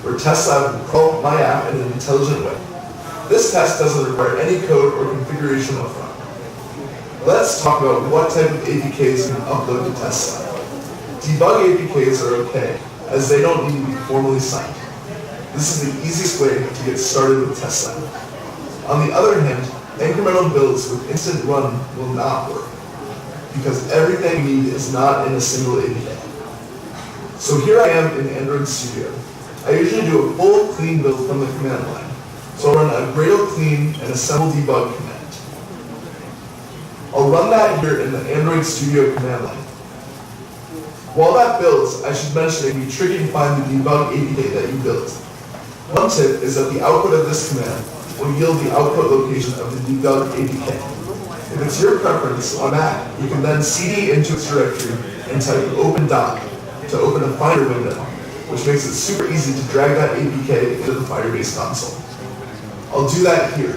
where TestLab will crawl my app in an intelligent way. This test doesn't require any code or configuration upfront. Let's talk about what type of APKs you can upload to TestLab. Debug APKs are okay, as they don't need to be formally signed. This is the easiest way to get started with TestLab. On the other hand, incremental builds with instant run will not work, because everything you need is not in a single APK. So here I am in Android Studio. I usually do a full clean build from the command line. So I'll run a Gradle clean and assemble debug command. I'll run that here in the Android Studio command line. While that builds, I should mention it can be tricky to find the debug APK that you built. One tip is that the output of this command will yield the output location of the debug APK. If it's your preference on Mac, you can then cd into its directory and type open doc to open a Finder window, which makes it super easy to drag that APK into the Firebase console. I'll do that here.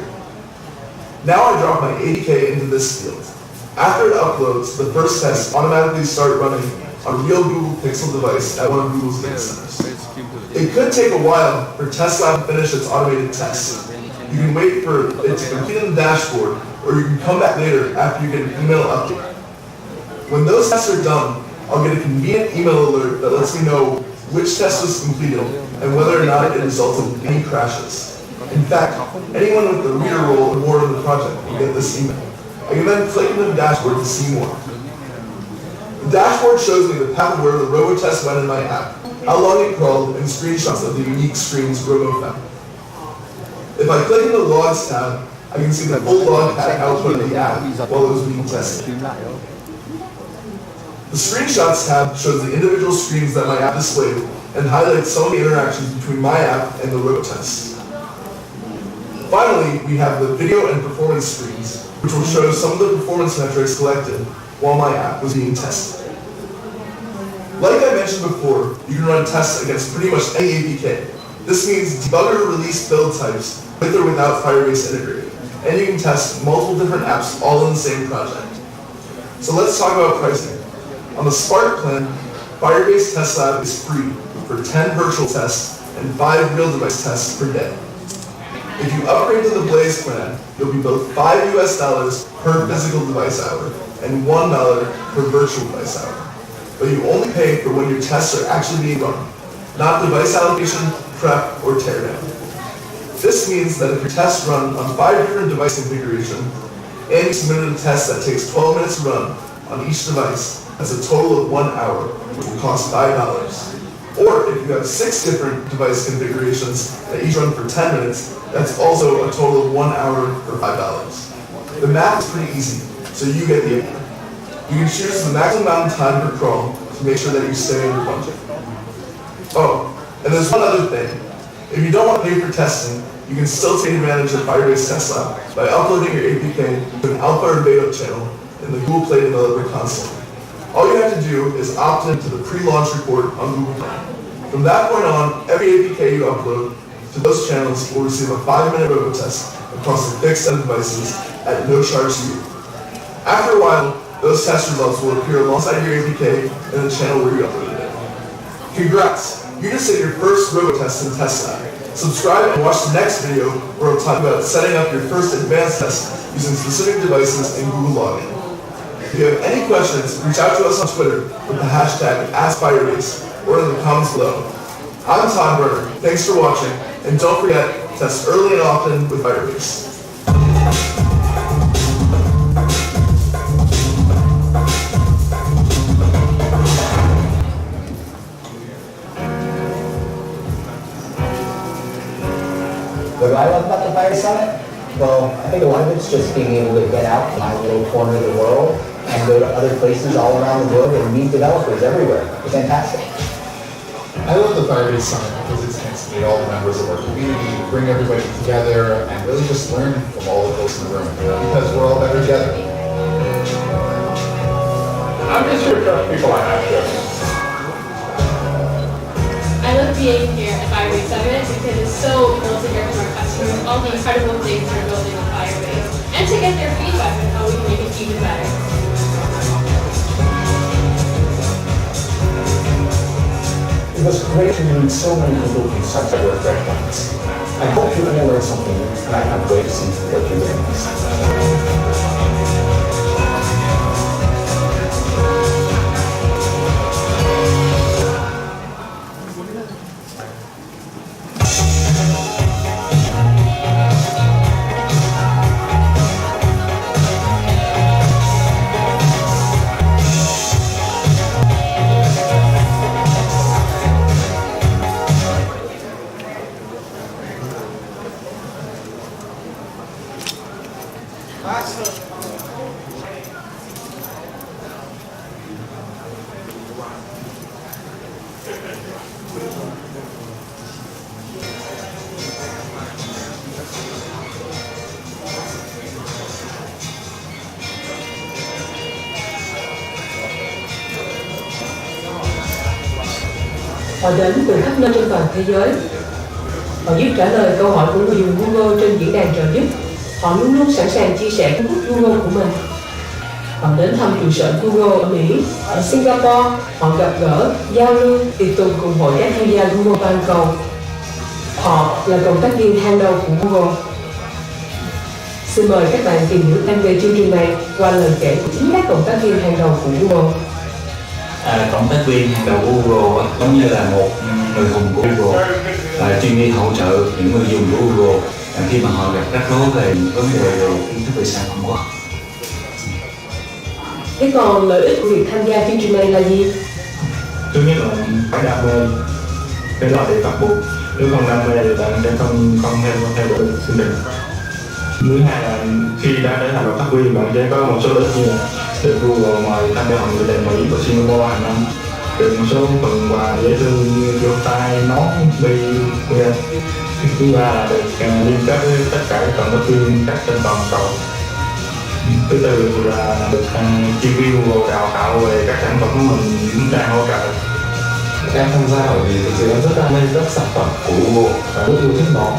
Now I drop my APK into this field. After it uploads, the first tests automatically start running on a real Google Pixel device at one of Google's data centers. It could take a while for TestLab to finish its automated tests. You can wait for it to complete in the dashboard, or you can come back later after you get an email update. When those tests are done, I'll get a convenient email alert that lets me know which test was completed and whether or not it resulted in any crashes. In fact, anyone with the reader role or more in the project will get this email. I can then click into the dashboard to see more. The dashboard shows me the path of where the robo-test went in my app, how long it crawled, and screenshots of the unique screens robo found. If I click in the Logs tab, I can see the full log had output of the app while it was being tested. The Screenshots tab shows the individual screens that my app displayed and highlights some of the interactions between my app and the robo-test. Finally, we have the video and performance screens, which will show some of the performance metrics collected while my app was being tested. Like I mentioned before, you can run tests against pretty much any APK. This means debugger release build types with or without Firebase integrated, and you can test multiple different apps all in the same project. So let's talk about pricing. On the Spark plan, Firebase TestLab is free for 10 virtual tests and 5 real device tests per day. If you upgrade to the Blaze plan, you'll be both $5 per physical device hour and $1 per virtual device hour. But you only pay for when your tests are actually being run, not device allocation, prep, or teardown. This means that if your tests run on 5 different device configurations, and you submitted a test that takes 12 minutes to run on each device, that's a total of 1 hour, which will cost $5. Or if you have 6 different device configurations that each run for 10 minutes, that's also a total of 1 hour for $5. The math is pretty easy, so you get the idea. You can choose the maximum amount of time per crawl to make sure that you stay in your budget. Oh, and there's one other thing. If you don't want to pay for testing, you can still take advantage of Firebase TestLab by uploading your APK to an alpha or beta channel in the Google Play Developer Console. All you have to do is opt into the pre-launch report on Google Play. From that point on, every APK you upload to those channels will receive a 5-minute robo test across a fixed set of devices at no charge to you. After a while, those test results will appear alongside your APK in the channel where you uploaded it. Congrats! You just did your first robo test in TestLab. Subscribe and watch the next video where I'll talk about setting up your first advanced test using specific devices in Google Login. If you have any questions, reach out to us on Twitter with the hashtag #AskFirebase or in the comments below. I'm Todd Berger. Thanks for watching, and don't forget, test early and often with Firebase. What do I love about the Fire Summit? Well, I think a lot of it's just being able to get out to my little corner of the world and go to other places all around the world and meet developers everywhere. It's fantastic. I love the Firebase Summit because it's chance to meet all the members of our community, bring everybody together, and really just learn from all the folks in the room, because we're all better together. I'm just here to trust people I have to. I love being here at Firebase Summit because it's so cool to hear from our customers all the incredible things they're building with Firebase, and to get their feedback on how we can make it even better. It was great to meet so many people from such diverse backgrounds. I hope you all learned something, and I can't wait to see what you learn next. Họ đến từ khắp nơi trên toàn thế giới. Họ giúp trả lời câu hỏi của người dùng Google trên diễn đàn trợ giúp. Họ luôn luôn sẵn sàng chia sẻ kiến thức Google của mình. Họ đến thăm trụ sở Google ở Mỹ, ở Singapore. Họ gặp gỡ, giao lưu, tiệc tùng cùng hội các chuyên gia Google toàn cầu. Họ là cộng tác viên hàng đầu của Google. Xin mời các bạn tìm hiểu thêm về chương trình này qua lời kể của chính các cộng tác viên hàng đầu của Google. Cộng tác viên hàng đầu của Google giống như là một người hùng của Google, chuyên đi hỗ trợ những người dùng của Google khi mà họ gặp rắc rối về vấn đề về kiến thức về sản phẩm của họ. Thế còn lợi ích của việc tham gia chương trình này là gì? Thứ nhất là phải đam mê, cái đó thì bắt buộc. Nếu không đam mê thì bạn sẽ không theo đuổi chương trình. Thứ hai là khi đã trở thành cộng tác viên, bạn sẽ có một số lợi ích như là được Google mời tham gia hội nghị tại Mỹ và Singapore hàng năm, được một số phần quà dễ thương như vô tay, nón, bi, vân. Thứ ba là được liên kết với tất cả các cộng tác viên khác trên toàn cầu. Thứ tư là được chuyên viên Google đào tạo về các sản phẩm của mình cũng đang hỗ trợ. Em tham gia bởi vì thực sự em rất đam mê các sản phẩm của Google và rất yêu thích nó.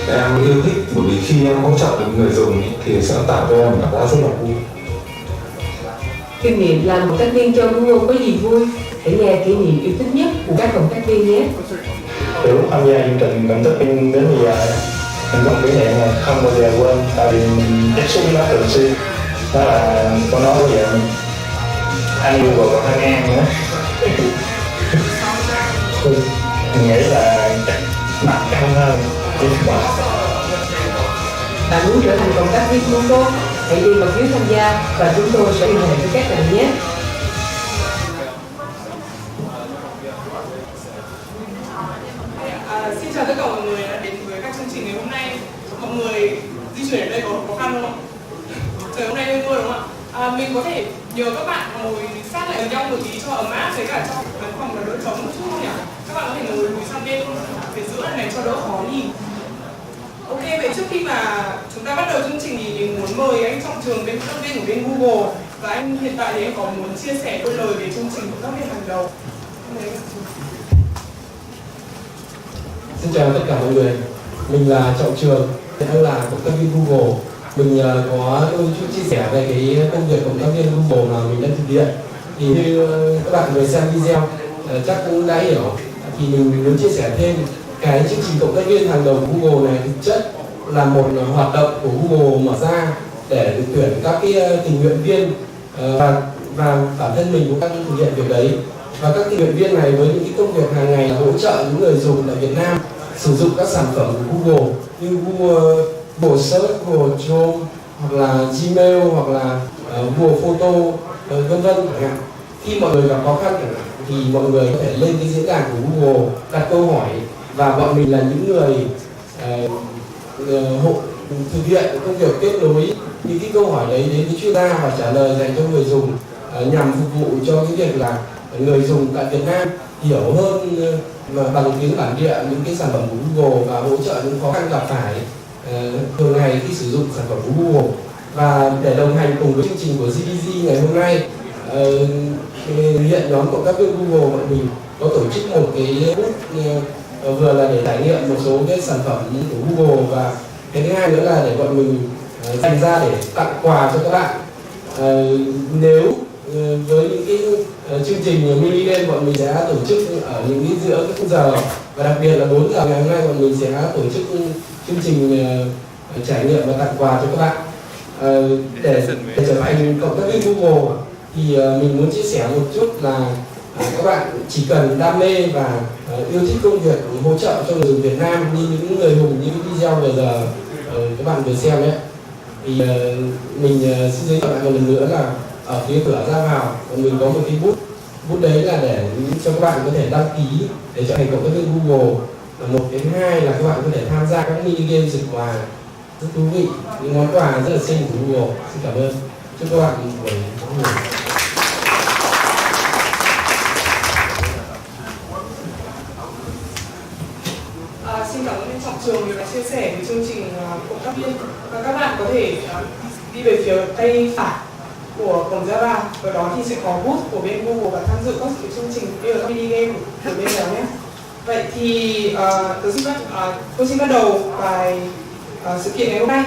Em yêu thích bởi vì khi em hỗ trợ được người dùng thì sẽ tạo cho em cảm giác rất là vui. Kinh nghiệm làm cộng tác viên cho Google có gì vui? Hãy nghe kỷ niệm yêu thích nhất của các cộng tác viên nhé. Từ lúc tham gia chương trình cộng tác viên đến bây giờ, mình có một kỷ niệm mà không bao giờ quên, tại vì mình tiếp xúc nó thường xuyên. Đó là con nói bây giờ anh Google còn hơn em nữa. Mình nghĩ là chắc nặng cao hơn. Bạn muốn trở thành cộng tác viên Google? Hãy đi vào phiếu tham gia và chúng tôi sẽ liên hệ với các bạn nhé. Xin chào tất cả mọi người đã đến với các chương trình ngày hôm nay. Mọi người di chuyển ở đây có khó khăn không ạ? Trời hôm nay hơi mưa đúng không ạ? Mình có thể nhờ các bạn ngồi sát lại với nhau một tí cho ấm áp, với cả cho căn phòng là đỡ trống một chút không nhỉ? Các bạn có thể ngồi lùi sang bên phía giữa này cho đỡ khó nhìn. Ok, vậy trước khi mà chúng ta bắt đầu chương trình thì mình muốn mời anh Trọng Trường, bên cộng tác viên của bên Google, và anh hiện tại thì anh có muốn chia sẻ đôi lời về chương trình cộng tác viên hàng đầu. Xin chào tất cả mọi người, mình là Trọng Trường, đang là cộng tác viên Google. Mình có đôi chút chia sẻ về cái công việc cộng tác viên Google mà mình đang thực hiện. Thì như các bạn vừa xem video chắc cũng đã hiểu, thì mình muốn chia sẻ thêm cái chương trình cộng tác viên hàng đầu của Google này thực chất là một hoạt động của Google mở ra để được tuyển các cái tình nguyện viên, và bản thân mình cũng đang thực hiện việc đấy. Và các tình nguyện viên này với những cái công việc hàng ngày là hỗ trợ những người dùng tại Việt Nam sử dụng các sản phẩm của Google như Google Search, Google Chrome, hoặc là Gmail, hoặc là Google Photo, vân vân. Khi mọi người gặp khó khăn thì mọi người có thể lên cái diễn đàn của Google đặt câu hỏi, và bọn mình là những người thực hiện công việc kết nối những cái câu hỏi đấy đến với chuyên gia và trả lời dành cho người dùng, nhằm phục vụ cho cái việc là người dùng tại Việt Nam hiểu hơn bằng tiếng bản địa những cái sản phẩm của Google và hỗ trợ những khó khăn gặp phải thường ngày khi sử dụng sản phẩm của Google. Và để đồng hành cùng với chương trình của GDG ngày hôm nay, hiện nhóm cộng tác viên Google bọn mình có tổ chức một cái vừa là để trải nghiệm một số cái sản phẩm của Google, và cái thứ hai nữa là để bọn mình dành ra để tặng quà cho các bạn. Nếu với những cái chương trình mini game bọn mình sẽ tổ chức ở những giữa các khung giờ, và đặc biệt là 4 giờ ngày hôm nay bọn mình sẽ tổ chức chương trình trải nghiệm và tặng quà cho các bạn. Để trở thành cộng tác viên Google thì mình muốn chia sẻ một chút là các bạn chỉ cần đam mê và yêu thích công việc hỗ trợ cho người dùng Việt Nam như những người hùng như video vừa giờ các bạn vừa xem đấy, thì mình xin giới thiệu lại một lần nữa là ở phía cửa ra vào mình có một cái bút đấy là để cho các bạn có thể đăng ký để trở thành cộng tác viên Google. Một cái thứ hai là các bạn có thể tham gia các mini game giật quà rất thú vị, những món quà rất là xinh của Google. Xin cảm ơn, chúc các bạn buổi sáng ngày. Xin cảm ơn anh Trọng Trường vì đã chia sẻ về chương trình cộng tác viên, và các bạn có thể đi về phía tay phải của cổng ra vào, ở đó thì sẽ có booth của bên Google và tham dự các cái chương trình như là mini game của bên đó nhé. Vậy thì tôi xin bắt đầu bài sự kiện ngày hôm nay.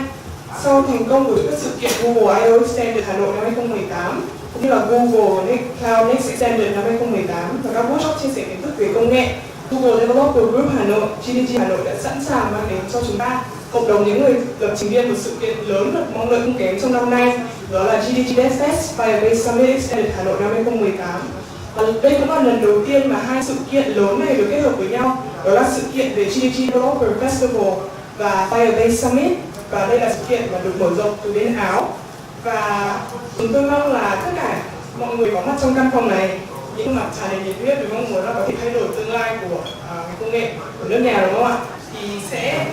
Sau thành công của các sự kiện Google I/O Extended Hà Nội năm 2018 cũng như là Google Cloud Next Extended năm 2018 và các workshop chia sẻ kiến thức về công nghệ, Google Developer Group Hà Nội, GDG Hà Nội đã sẵn sàng mang đến cho chúng ta cộng đồng những người lập trình viên một sự kiện lớn được mong đợi không kém trong năm nay, đó là GDG Devfest Firebase Summit Extended Hà Nội năm 2018. Và đây cũng là lần đầu tiên mà hai sự kiện lớn này được kết hợp với nhau, đó là sự kiện về GDG Developer Festival và Firebase Summit, và đây là sự kiện mà được mở rộng từ bên Áo. Và chúng tôi mong là tất cả mọi người có mặt trong căn phòng này, những mặt tràn đầy nhiệt huyết với mong muốn là có thể thay đổi tương lai của công nghệ của nước nhà, đúng không ạ? Thì sẽ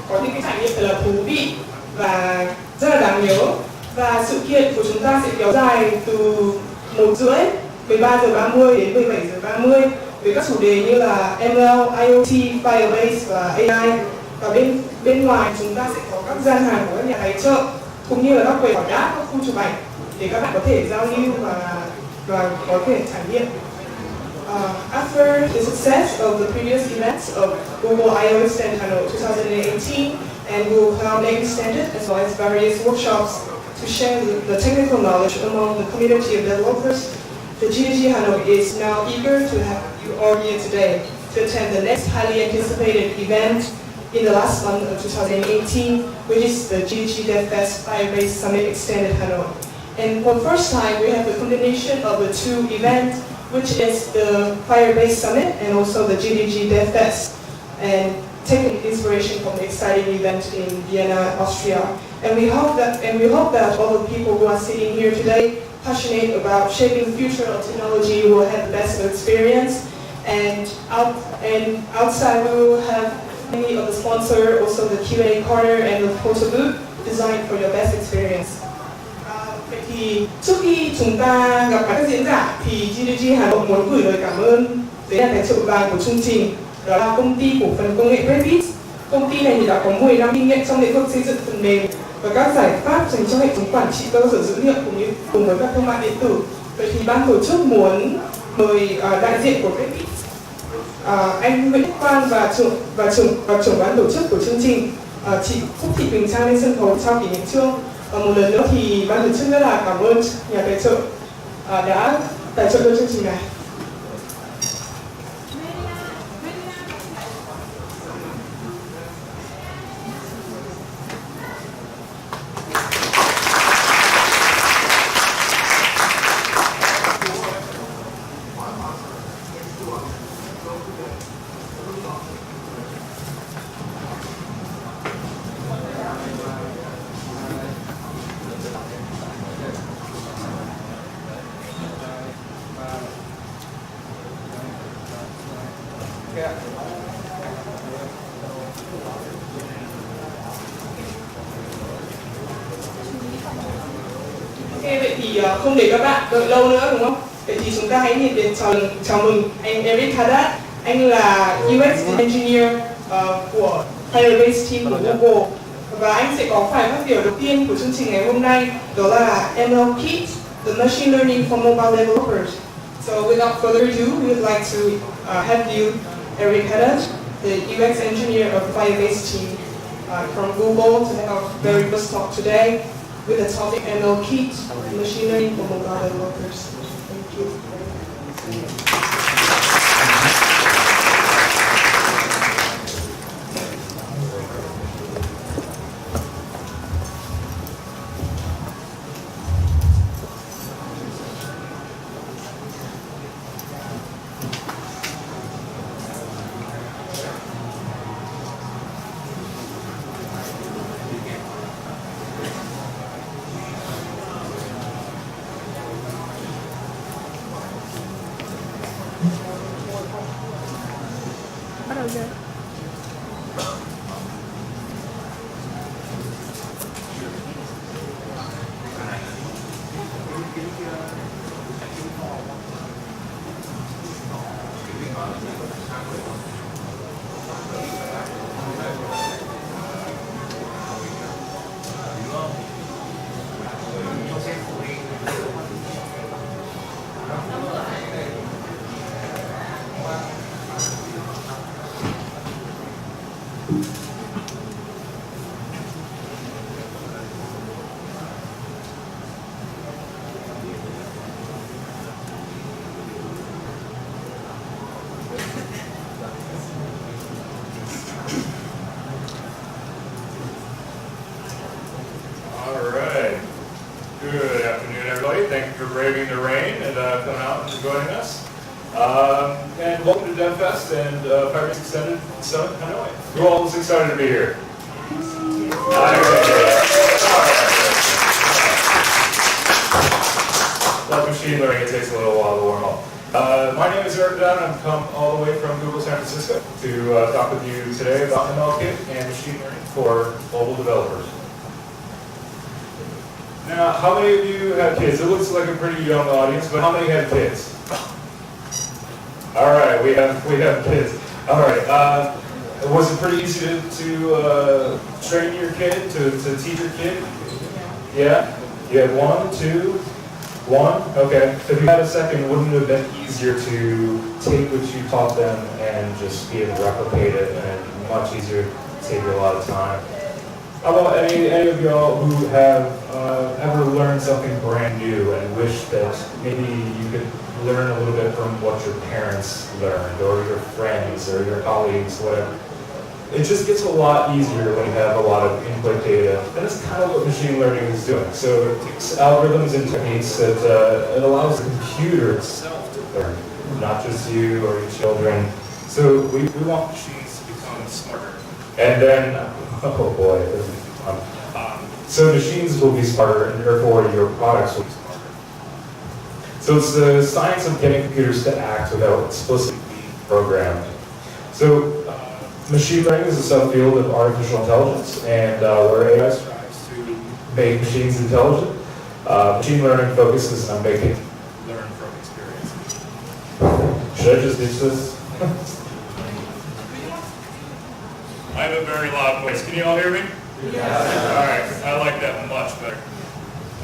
có những cái trải nghiệm thật là thú vị và rất là đáng nhớ. Và sự kiện của chúng ta sẽ kéo dài từ 1:30 13:30 đến 17:30 với các chủ đề như là ML, IoT, Firebase và AI. Và bên ngoài chúng ta sẽ có các gian hàng của các nhà tài trợ cũng như là các quầy hỏi đáp, các khu chụp ảnh để các bạn có thể giao lưu và có thể trải nghiệm. After the success of the previous events of Google I/O Extended Hanoi 2018 and Google Cloud Next Extended, as well as various workshops to share the technical knowledge among the community of developers, the GDG Hanoi is now eager to have you all here today to attend the next highly anticipated event in the last month of 2018, which is the GDG Devfest Firebase Summit Extended Hanoi. And for the first time, we have the combination of the two events, which is the Firebase Summit and also the GDG Devfest, and taking inspiration from the exciting event in Vienna, Austria. And we hope that all the people who are sitting here today, passionate about shaping the future of technology, will have the best experience. And outside, we will have many of the sponsors, also the Q&A corner and the photo booth designed for your best experience. Vậy thì trước khi chúng ta gặp các diễn giả thì GDG Hà Nội muốn gửi lời cảm ơn đến nhà tài trợ vàng của chương trình, đó là công ty cổ phần công nghệ Prediction. Công ty này thì đã có 10 năm kinh nghiệm trong lĩnh vực xây dựng phần mềm và các giải pháp dành cho hệ thống quản trị cơ sở dữ liệu cùng với các thương mại điện tử. Vậy thì ban tổ chức muốn mời đại diện của Prediction, anh Nguyễn Quang và trưởng ban tổ chức của chương trình, chị Phúc Thị Bình Trang lên sân khấu trao kỷ niệm chương. Và một lần nữa thì ban tổ chức rất là cảm ơn nhà tài trợ đã tài trợ cho chương trình này. Ok, vậy thì không để các bạn đợi lâu nữa đúng không? Vậy thì chúng ta hãy nhiệt liệt chào mừng anh Erik Haddad. Anh là UX Engineer của Firebase Team của Google. Và anh sẽ có bài phát biểu đầu tiên của chương trình ngày hôm nay, đó là ML Kit, the Machine Learning for Mobile Developers. So without further ado, we would like to have you, Erik Haddad, the UX Engineer of Firebase Team from Google, to have our very first talk today with the topic ML Kit, machine learning for mobile developers. Thank you. Good afternoon, everybody. Thank you for braving the rain and coming out and joining us. And welcome to Devfest and Firebase Extended Summit Hanoi. Who all is excited to be here? Like machine learning, it takes a little while to warm up. My name is Erik, and I've come all the way from Google San Francisco to talk with you today about ML Kit and machine learning for mobile developers. Now, how many of you have kids? It looks like a pretty young audience, but how many have kids? All right, we have kids. All right, was it pretty easy to train your kid, to teach your kid? Yeah? You had one, two, one? Okay. If you had a second, wouldn't it have been easier to take what you taught them and just be able to replicate it, and much easier to save you a lot of time? How about any of y'all who have ever learned something brand new and wish that maybe you could learn a little bit from what your parents learned, or your friends, or your colleagues, whatever? It just gets a lot easier when you have a lot of input data, and that's kind of what machine learning is doing. So it takes algorithms and techniques that it allows the computer itself to learn, not just you or your children. So we want machines to become smarter. And then, oh boy, this is fun. So machines will be smarter, and therefore your products will be smarter. So it's the science of getting computers to act without explicitly being programmed. So machine learning is a subfield of artificial intelligence, and where AI strives to make machines intelligent, machine learning focuses on making learn from experiences. Should I just ditch this? I have a very loud voice. Can you all hear me? Yes. All right. I like that much better.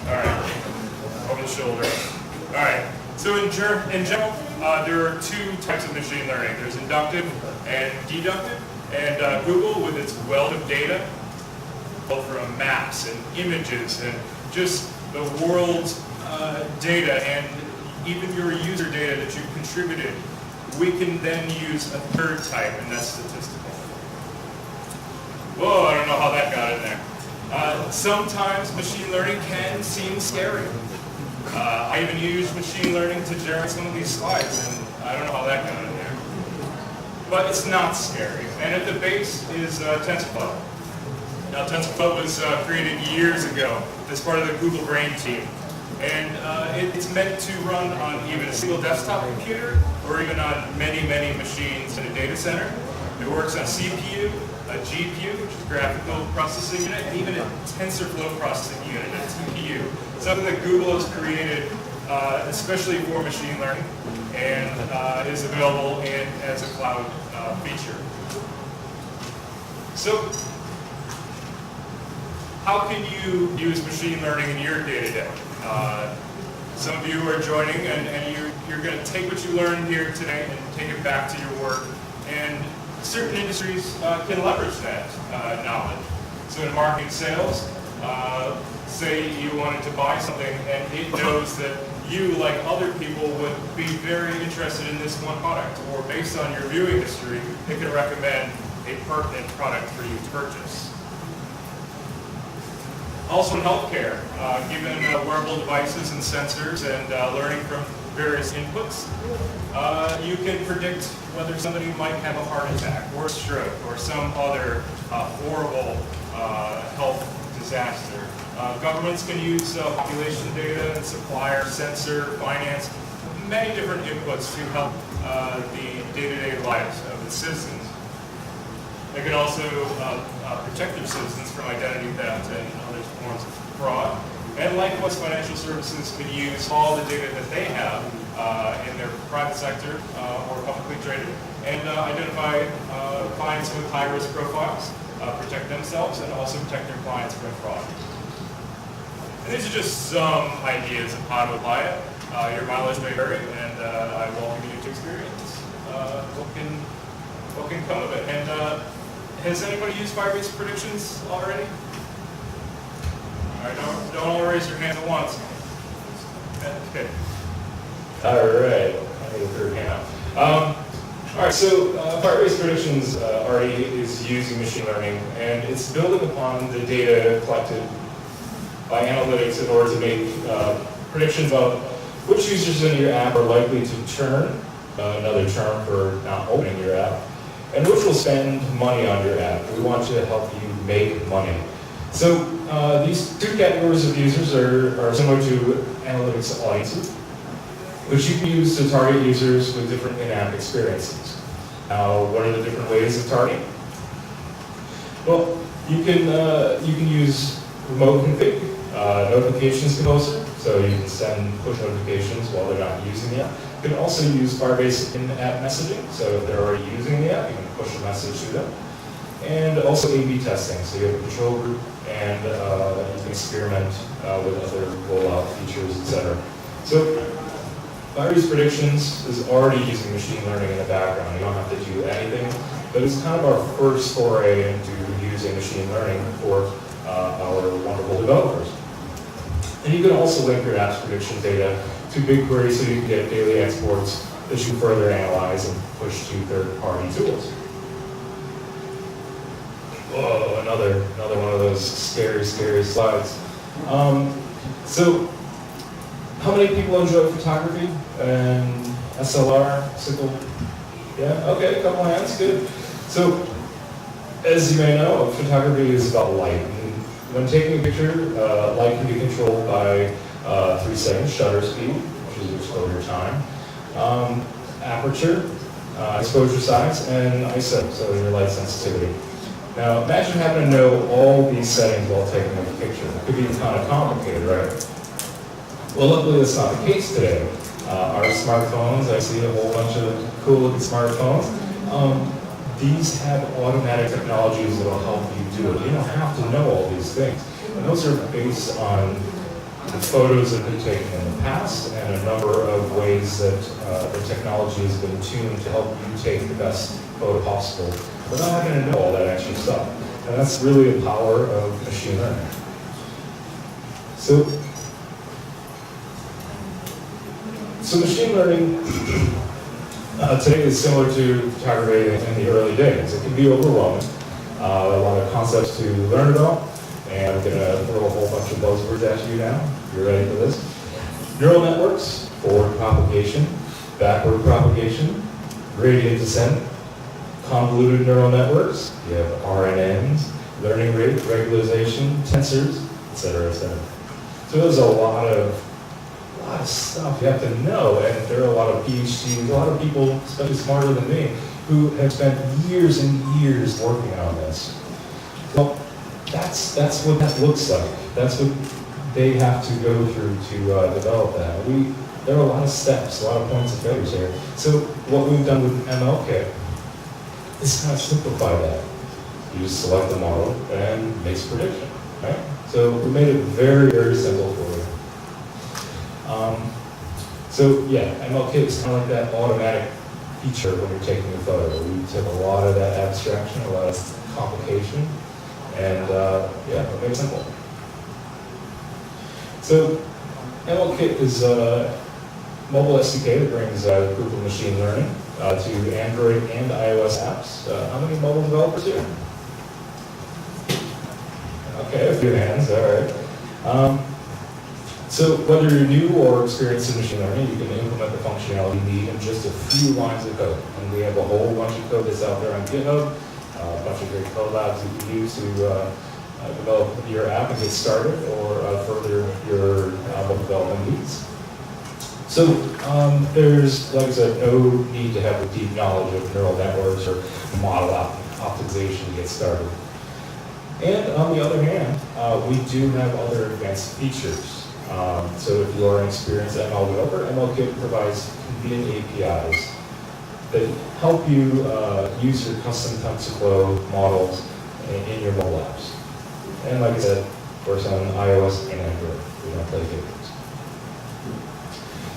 All right. Over the shoulder. All right. So in general, there are two types of machine learning. There's inductive and deductive. And Google, with its wealth of data, from maps and images and just the world's data and even your user data that you've contributed, we can then use a third type, and that's statistical. Whoa, I don't know how that got in there. Sometimes machine learning can seem scary. I even use machine learning to generate some of these slides, and I don't know how that got in there. But it's not scary. And at the base is TensorFlow. Now, TensorFlow was created years ago as part of the Google Brain team. And it's meant to run on even a single desktop computer or even on many, many machines in a data center. It works on CPU, a GPU, which is graphical processing unit, and even a TensorFlow processing unit, a TPU. Something that Google has created especially for machine learning, and is available as a cloud feature. So, how can you use machine learning in your day-to-day? Some of you are joining, and you're going to take what you learned here today and take it back to your work. And certain industries can leverage that knowledge. So in marketing sales, say you wanted to buy something and it knows that you, like other people, would be very interested in this one product, or based on your viewing history, it can recommend a pertinent product for you to purchase. Also in healthcare, given wearable devices and sensors and learning from various inputs, you can predict whether somebody might have a heart attack or a stroke or some other horrible health disaster. Governments can use population data and supplier, sensor, finance, many different inputs to help the day-to-day lives of its citizens. They can also protect their citizens from identity theft and other forms of fraud. And likewise, financial services can use all the data that they have in their private sector or publicly traded and identify clients with high-risk profiles, protect themselves, and also protect their clients from fraud. And these are just some ideas of how to apply it. Your mileage may vary, and I welcome you to experience what can come of it. And has anybody used Firebase Predictions already? All right, don't all raise your hand at once. Okay. All right, I need a third hand up. All right, so Firebase Predictions already is using machine learning, and it's building upon the data collected by analytics in order to make predictions about which users in your app are likely to churn, another term for not opening your app, and which will spend money on your app. We want to help you make money. So these two categories of users are similar to analytics audiences, which you can use to target users with different in-app experiences. Now, what are the different ways of targeting? Well, you can use remote config, notifications composer, so you can send push notifications while they're not using the app. You can also use Firebase in-app messaging, so if they're already using the app, you can push a message to them. And also A/B testing, so you have a control group, and you can experiment with other rollout features, etc. So Firebase Predictions is already using machine learning in the background. You don't have to do anything, but it's kind of our first foray into using machine learning for our wonderful developers. And you can also link your app's prediction data to BigQuery so you can get daily exports that you can further analyze and push to third-party tools. Whoa, another one of those scary slides. So, how many people enjoy photography and SLR, sickle? Yeah, okay, a couple hands, good. So, as you may know, photography is about light. And when taking a picture, light can be controlled by 3 settings: shutter speed, which is exposure time, aperture, exposure size, and ISO, so your light sensitivity. Now, imagine having to know all these settings while taking a picture. It could be kind of complicated, right? Well, luckily that's not the case today. Our smartphones, I see a whole bunch of cool looking smartphones. These have automatic technologies that will help you do it. You don't have to know all these things. And those are based on the photos that have been taken in the past and a number of ways that the technology has been tuned to help you take the best photo possible without having to know all that extra stuff. And that's really the power of machine learning. So machine learning today is similar to photography in the early days. It can be overwhelming, a lot of concepts to learn about, and I'm going to throw a whole bunch of buzzwords at you now. You're ready for this? Neural networks, forward propagation, backward propagation, gradient descent, convoluted neural networks, you have RNNs, learning rate, regularization, tensors, etc., etc. So there's a lot of stuff you have to know, and there are a lot of PhDs, a lot of people, especially smarter than me, who have spent years and years working on this. Well, that's what that looks like. That's what they have to go through to develop that. There are a lot of steps, a lot of points of failure here. So what we've done with MLK is kind of simplify that. You just select the model and makes a prediction, right? So we made it very, very simple for you. So yeah, MLK is kind of like that automatic feature when you're taking a photo. We took a lot of that abstraction, a lot of complication, and yeah, we made it simple. So MLKit is a mobile SDK that brings Google machine learning to Android and iOS apps. How many mobile developers here? Okay, a few hands, all right. So whether you're new or experienced in machine learning, you can implement the functionality you need in just a few lines of code. And we have a whole bunch of code that's out there on GitHub, a bunch of great code labs that you can use to develop your app and get started or further your mobile development needs. So there's, like I said, no need to have a deep knowledge of neural networks or model optimization to get started. And on the other hand, we do have other advanced features. So if you are an experienced ML developer, MLKit provides convenient APIs that help you use your custom TensorFlow models in your mobile apps. And like I said, works on iOS and Android. We don't play games.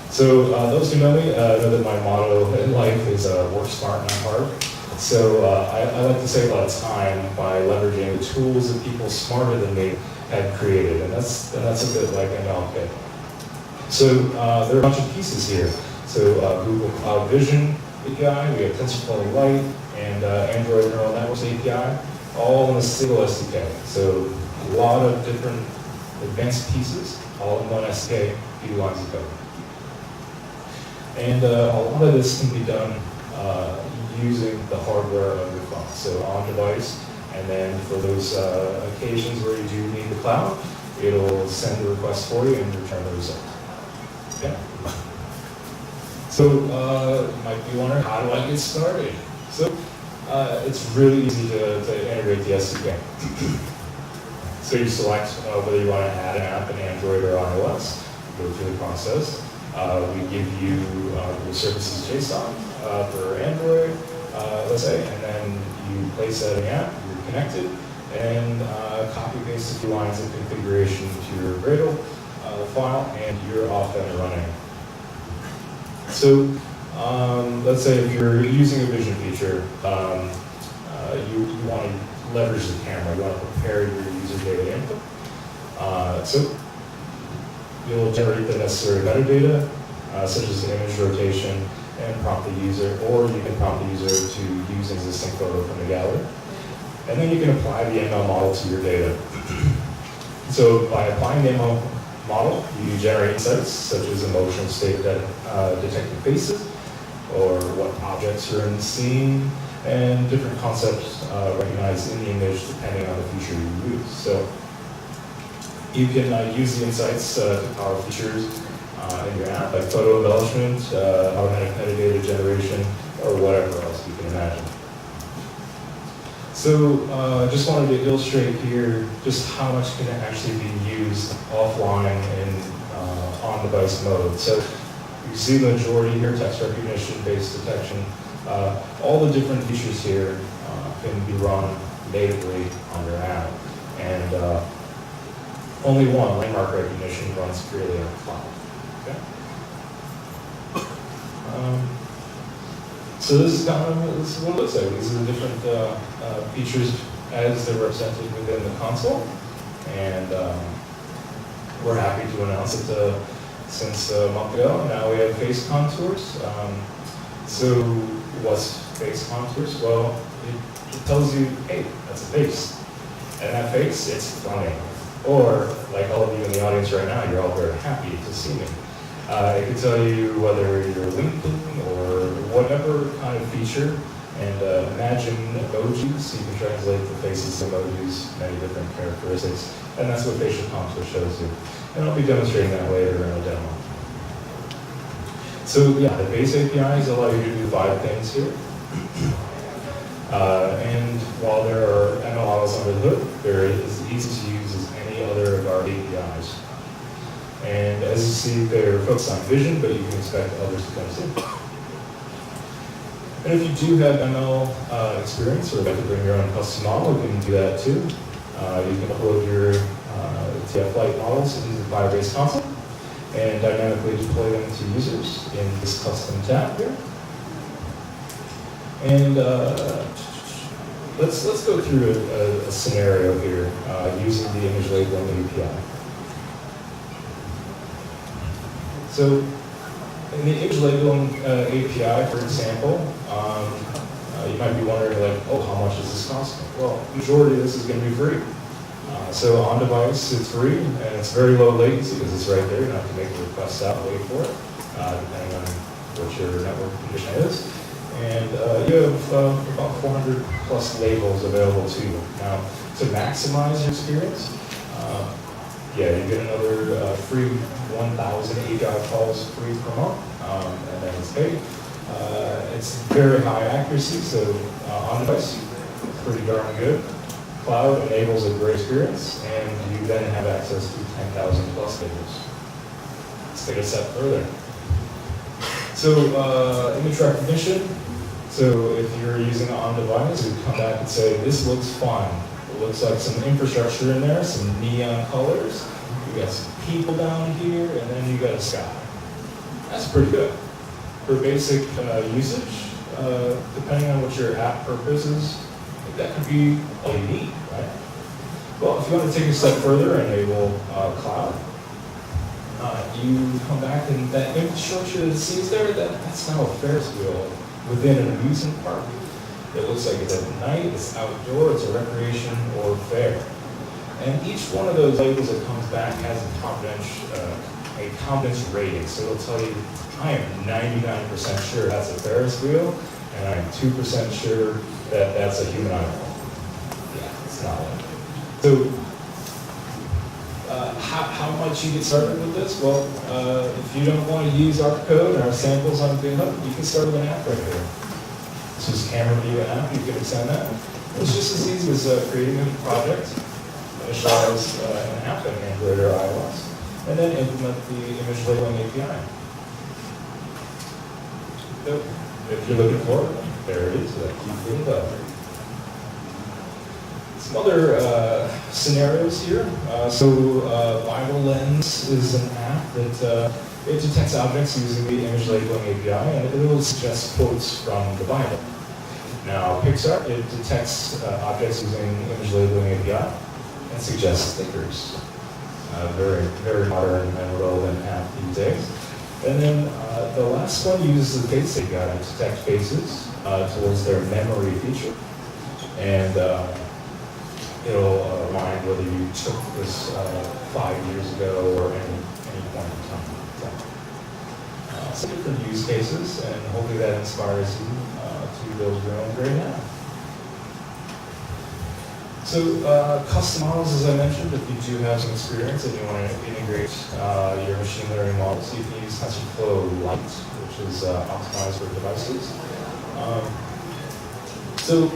So those who know me know that my motto in life is work smart, not hard. So I like to save a lot of time by leveraging the tools that people smarter than me had created, and that's a bit like MLKit. So there are a bunch of pieces here. So Google Cloud Vision API, we have TensorFlow Lite, and Android Neural Networks API, all in a single SDK. So a lot of different advanced pieces, all in one SDK, few lines of code. And a lot of this can be done using the hardware of your phone, so on device. And then for those occasions where you do need the cloud, it'll send the request for you and return the result. Okay. So you might be wondering, how do I get started? So it's really easy to integrate the SDK. So you select whether you want to add an app in Android or iOS, go through the process. We give you the services JSON for Android, let's say, and then you place that in the app, you're connected, and copy paste a few lines of configuration to your Gradle file, and you're off and running. So let's say if you're using a vision feature, you want to leverage the camera, you want to prepare your user data input. So you'll generate the necessary metadata, such as image rotation, and prompt the user, or you can prompt the user to use an existing photo from the gallery. And then you can apply the ML model to your data. So by applying the ML model, you generate insights, such as emotional state detected faces, or what objects are in the scene, and different concepts recognized in the image depending on the feature you use. So you can use the insights to power features in your app, like photo embellishment, automatic metadata generation, or whatever else you can imagine. So just wanted to illustrate here just how much can actually be used offline in on-device mode. So you see the majority here, text recognition, face detection, all the different features here can be run natively on your app. And only one, landmark recognition, runs purely on the cloud. Okay. So this is what it looks like. These are the different features as they're represented within the console, and we're happy to announce it since a month ago. Now we have face contours. So what's face contours? Well, it tells you, hey, that's a face, and that face, it's funny. Or, like all of you in the audience right now, you're all very happy to see me. It can tell you whether you're winking or whatever kind of feature. And imagine emojis. You can translate the faces to emojis, many different characteristics. And that's what facial contour shows you. And I'll be demonstrating that later in a demo. So yeah, the base APIs allow you to do 5 things here. And while there are ML models under the hood, they're as easy to use as any other of our APIs. And as you see, they're focused on vision, but you can expect others to come too. And if you do have ML experience or like to bring your own custom model, you can do that too. You can upload your TF Lite models into the Firebase console and dynamically deploy them to users in this custom tab here. And let's go through a scenario here using the image labeling API. So in the image labeling API, for example, you might be wondering like, oh, how much does this cost me? Well, majority of this is going to be free. So on device, it's free, and it's very low latency because it's right there. You don't have to make a request out and wait for it, depending on what your network condition is. And you have about 400 plus labels available to you. Now, to maximize your experience, yeah, you get another free 1,000 API calls free per month, and then it's paid. It's very high accuracy, so on device, pretty darn good. Cloud enables a great experience, and you then have access to 10,000 plus labels. Let's take a step further. So image recognition. So if you're using it on device, you come back and say, this looks fun. It looks like some infrastructure in there, some neon colors. You got some people down here, and then you got a sky. That's pretty good. For basic usage, depending on what your app purpose is, that could be all you need, right? Well, if you want to take a step further and enable cloud, you come back and that infrastructure that sees there, that's now a Ferris wheel within an amusement park. It looks like it's at night, it's outdoor, it's a recreation or fair. And each one of those labels that comes back has a confidence rating. So it'll tell you, I am 99% sure that's a Ferris wheel, and I'm 2% sure that that's a human eyeball. Yeah, it's not like it. So, how much you get started with this? Well, if you don't want to use our code and our samples on GitHub, you can start with an app right here. This is camera view app, you can extend that. It's just as easy as creating a project, initialize an app in Android or iOS, and then implement the image labeling API. So, if you're looking for it, there it is, that keep getting better. Some other scenarios here. Bible Lens is an app that it detects objects using the image labeling API, and it will suggest quotes from the Bible. Now, Pixar, it detects objects using image labeling API and suggests stickers. Very, very modern and relevant app these days. And then the last one uses the face API to detect faces towards their memory feature. And it'll remind whether you took this 5 years ago or any point in time. Some different use cases, and hopefully that inspires you to build your own great app. So custom models, as I mentioned, if you do have some experience and you want to integrate your machine learning models, you can use TensorFlow Lite, which is optimized for devices. So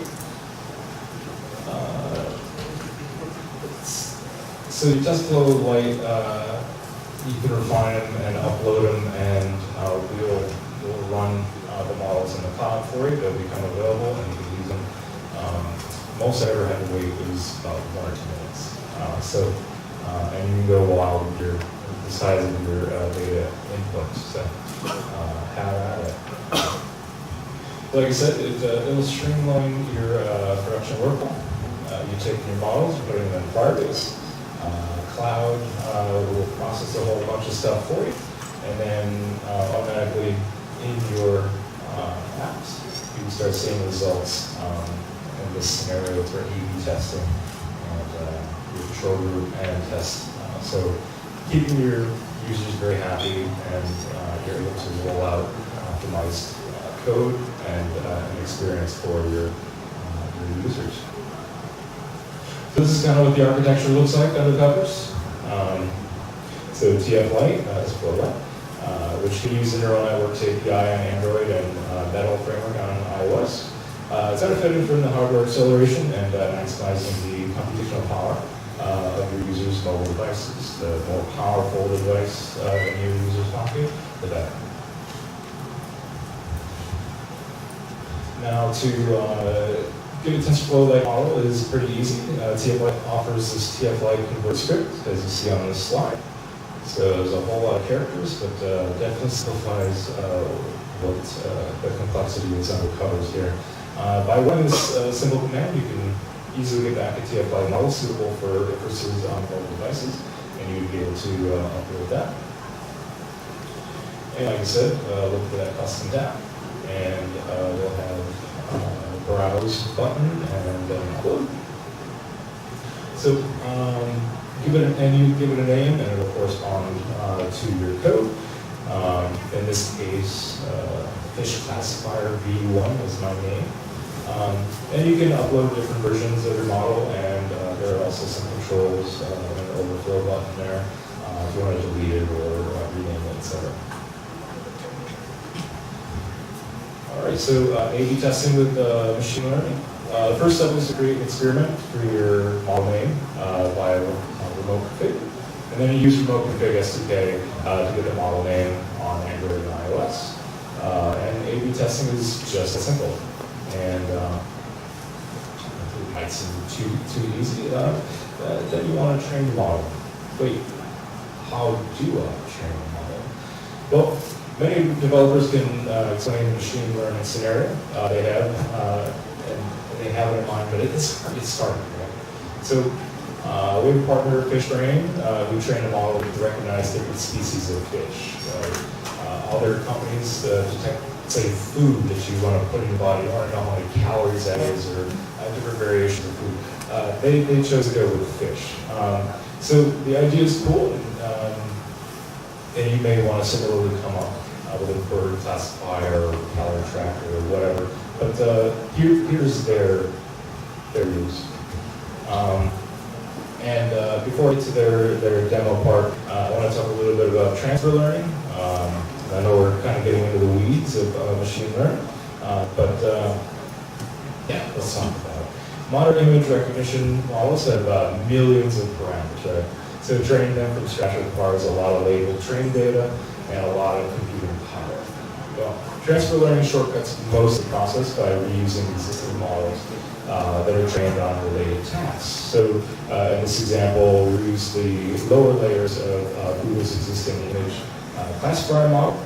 your TensorFlow Lite, you can refine them and upload them, and we'll run the models in the cloud for you. They'll become available, and you can use them. Most I ever had to wait was about 1 or 2 minutes. And you can go wild with the size of your data inputs. So have at it. Like I said, it will streamline your production workflow. You take your models, you put them in Firebase. Cloud will process a whole bunch of stuff for you, and then automatically in your apps, you can start seeing results in this scenario for A/B testing and your control group and test. So keeping your users very happy, and you're able to roll out optimized code and an experience for your users. So this is kind of what the architecture looks like under the covers. So TF Lite is for Lite, which can use the neural networks API on Android and Metal framework on iOS. It's benefited from the hardware acceleration and maximizing the computational power of your users' mobile devices. The more powerful the device in your user's pocket, the better. Now to give a TensorFlow Lite model is pretty easy. TF Lite offers this TF Lite convert script, as you see on this slide. So there's a whole lot of characters, but definitely simplifies what the complexity that's under covers here. By running this simple command, you can easily get back a TF Lite model suitable for inferences on mobile devices, and you'd be able to upload that. And like I said, look for that custom tab, and we'll have browse button and upload. So give it a name, and it'll correspond to your code. In this case, fish classifier v1 is my name. And you can upload different versions of your model, and there are also some controls, an overflow button there, if you want to delete it or rename it, etc. All right, so A/B testing with machine learning. The first step is to create an experiment for your model name via remote config. And then you use remote config SDK to get the model name on Android and iOS. And A/B testing is just as simple. And it might seem too easy. Then you want to train the model. Wait, how do I train the model? Well, many developers can explain the machine learning scenario they have, and they have it in mind, but it's hard to get started, right? So we have a partner, FishBrain, who train a model to recognize different species of fish. Other companies detect, say, food that you want to put in your body, or know how many calories that is, or different variations of food. They chose to go with fish. So the idea is cool, and you may want to similarly come up with a bird classifier or calorie tracker or whatever. But here's their use. And before I get to their demo part, I want to talk a little bit about transfer learning. I know we're kind of getting into the weeds of machine learning, but yeah, let's talk about it. Modern image recognition models have millions of parameters, right? So training them from scratch requires a lot of labeled training data and a lot of computing power. Well, transfer learning shortcuts most of the process by reusing existing models that are trained on related tasks. So in this example, we use the lower layers of Google's existing image classifier model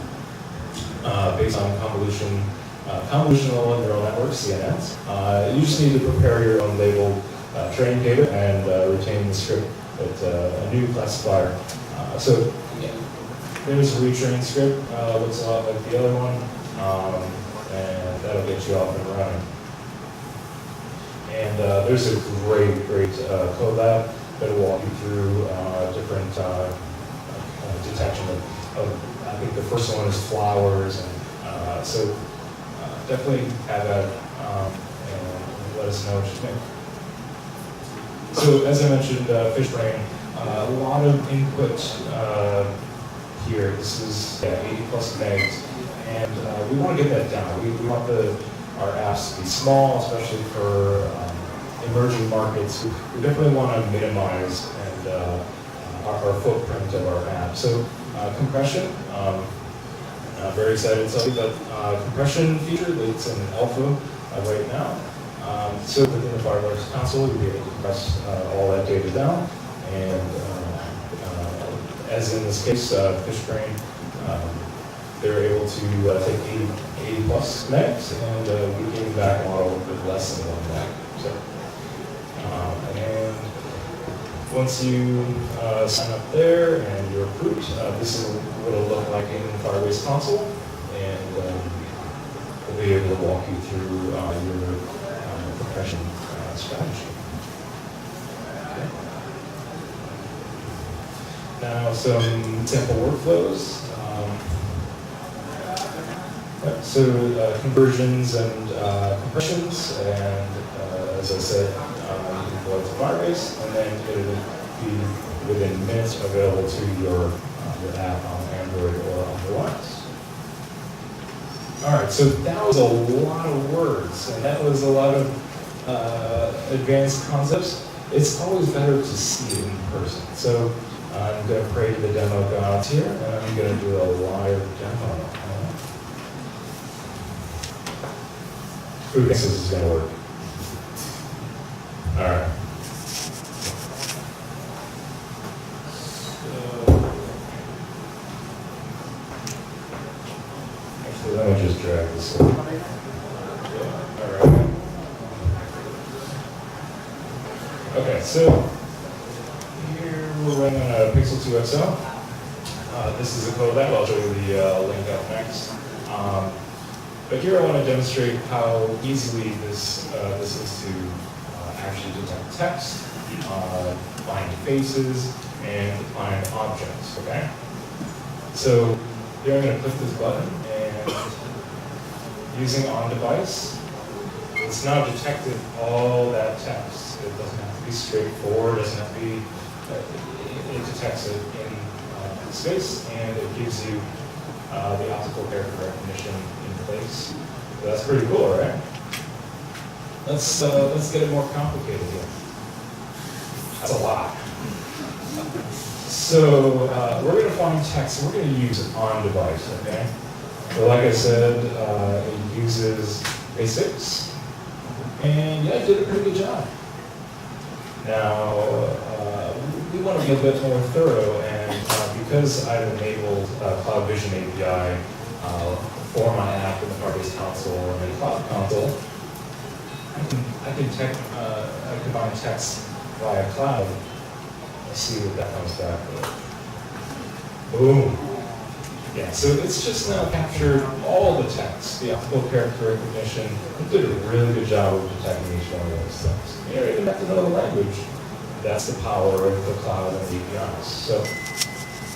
based on convolutional neural networks, CNNs. You just need to prepare your own labeled training data and retain the script with a new classifier. So yeah, there's a retrain script, looks a lot like the other one, and that'll get you off and running. And there's a great code lab that'll walk you through different detection of, I think the first one is flowers, and so definitely have that and let us know what you think. So as I mentioned, FishBrain, a lot of input here. This is 80 plus megs, and we want to get that down. We want our apps to be small, especially for emerging markets. We definitely want to minimize and our footprint of our app. So compression, I'm very excited to tell you that compression feature that's in alpha right now. So within the Firebase console, you'll be able to compress all that data down, and as in this case, FishBrain, they're able to take 80 plus megs, and we came back a model with less than 1 meg. So, and once you sign up there and you're approved, this is what it'll look like in Firebase console, and we'll be able to walk you through your compression strategy. Okay. Now some sample workflows. So conversions and compressions, and as I said, you can go to Firebase, and then it will be within minutes available to your app on Android or on device. All right, so that was a lot of words, and that was a lot of advanced concepts. It's always better to see it in person. So I'm going to pray to the demo gods here, and I'm going to do a live demo. Who thinks this is going to work? All right. Actually, let me just drag this in. Yeah, all right. Okay, so here we're running on a Pixel 2 XL. This is a code lab. I'll show you the link up next. But here I want to demonstrate how easily this is to actually detect text, find faces, and find objects, okay? So here I'm going to click this button, and using on-device, it's now detected all that text. It doesn't have to be straightforward, it doesn't have to be, it detects it in space, and it gives you the optical character recognition in place. So that's pretty cool, right? Let's get it more complicated here. That's a lot. So we're going to find text, and we're going to use it on device, okay? So like I said, it uses basics, and yeah, it did a pretty good job. Now, we want to be a bit more thorough, and because I've enabled Cloud Vision API for my app in the Firebase console and the Cloud console, I can combine text via cloud. Let's see what that comes back with. Boom. Yeah, so it's just now captured all the text, the optical character recognition. It did a really good job of detecting each one of those things. You don't even have to know the language. That's the power of the cloud and the APIs. So,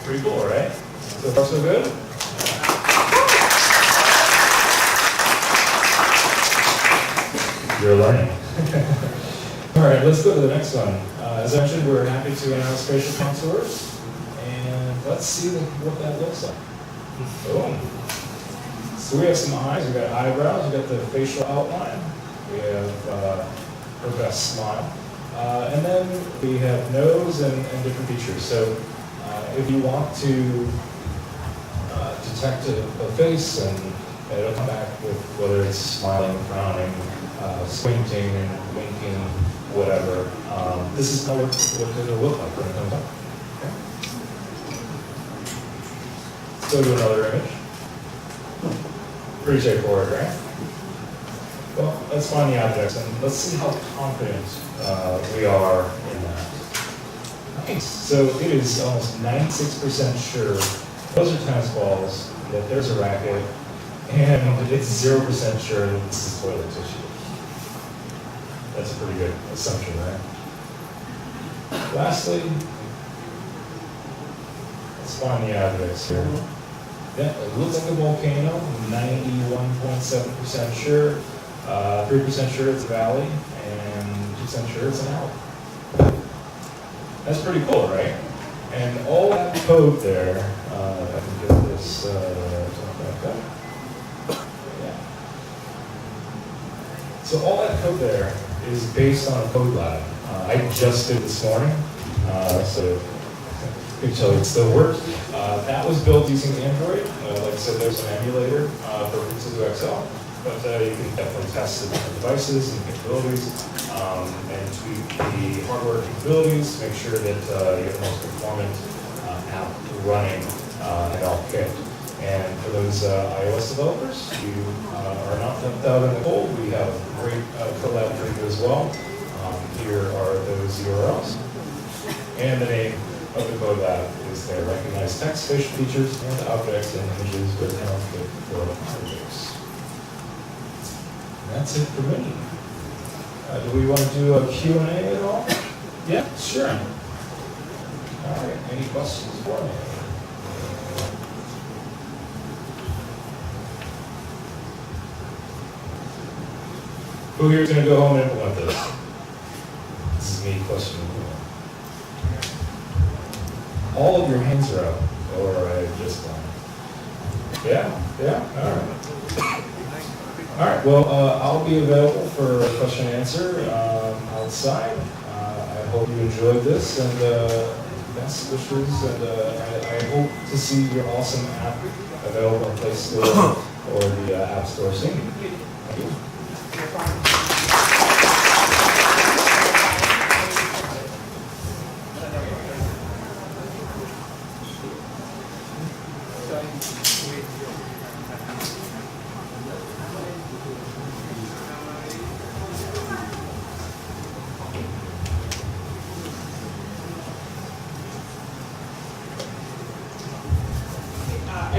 pretty cool, right? So far, so good? You're learning. All right, let's go to the next one. As I mentioned, we're happy to announce facial contours. And let's see what that looks like. Boom. So we have some eyes, we've got eyebrows, we've got the facial outline, we have her best smile, and then we have nose and different features. So if you want to detect a face, and it'll come back with whether it's smiling, frowning, squinting, winking, whatever. This is what it'll look like when it comes up. Okay. Let's go to another image. Pretty straightforward, right? Well, let's find the objects, and let's see how confident we are in that. Nice. So it is almost 96% sure those are tennis balls, that there's a racket, and it's 0% sure that this is toilet tissue. That's a pretty good assumption, right? Lastly, let's find the objects here. Yeah, it looks like a volcano, 91.7% sure, 3% sure it's a valley, and 2% sure it's an Alp. That's pretty cool, right? And all that code there, if I can get this back up. Yeah. So all that code there is based on a code lab. I just did this morning, so I can tell you it still works. That was built using Android. Like I said, there's an emulator for Pixel XL, but you can definitely test the different devices and capabilities, and tweak the hardware capabilities to make sure that you have the most performant app running in all kit. And for those iOS developers, you are not left out in the cold. We have a great collab for you as well. Here are those URLs. And the name of the code lab is there. Recognize text, facial features, and objects and images with HelpKit for Firebase. That's it for me. Do we want to do a Q&A at all? Yeah, sure. All right, any questions for me? Who here is going to go home and implement this? This is me questioning you. All of your hands are up, or I just Yeah, all right. All right, well, I'll be available for question and answer outside. I hope you enjoyed this, and best wishes, and I hope to see your awesome app available in Play Store or the App Store soon. Thank you.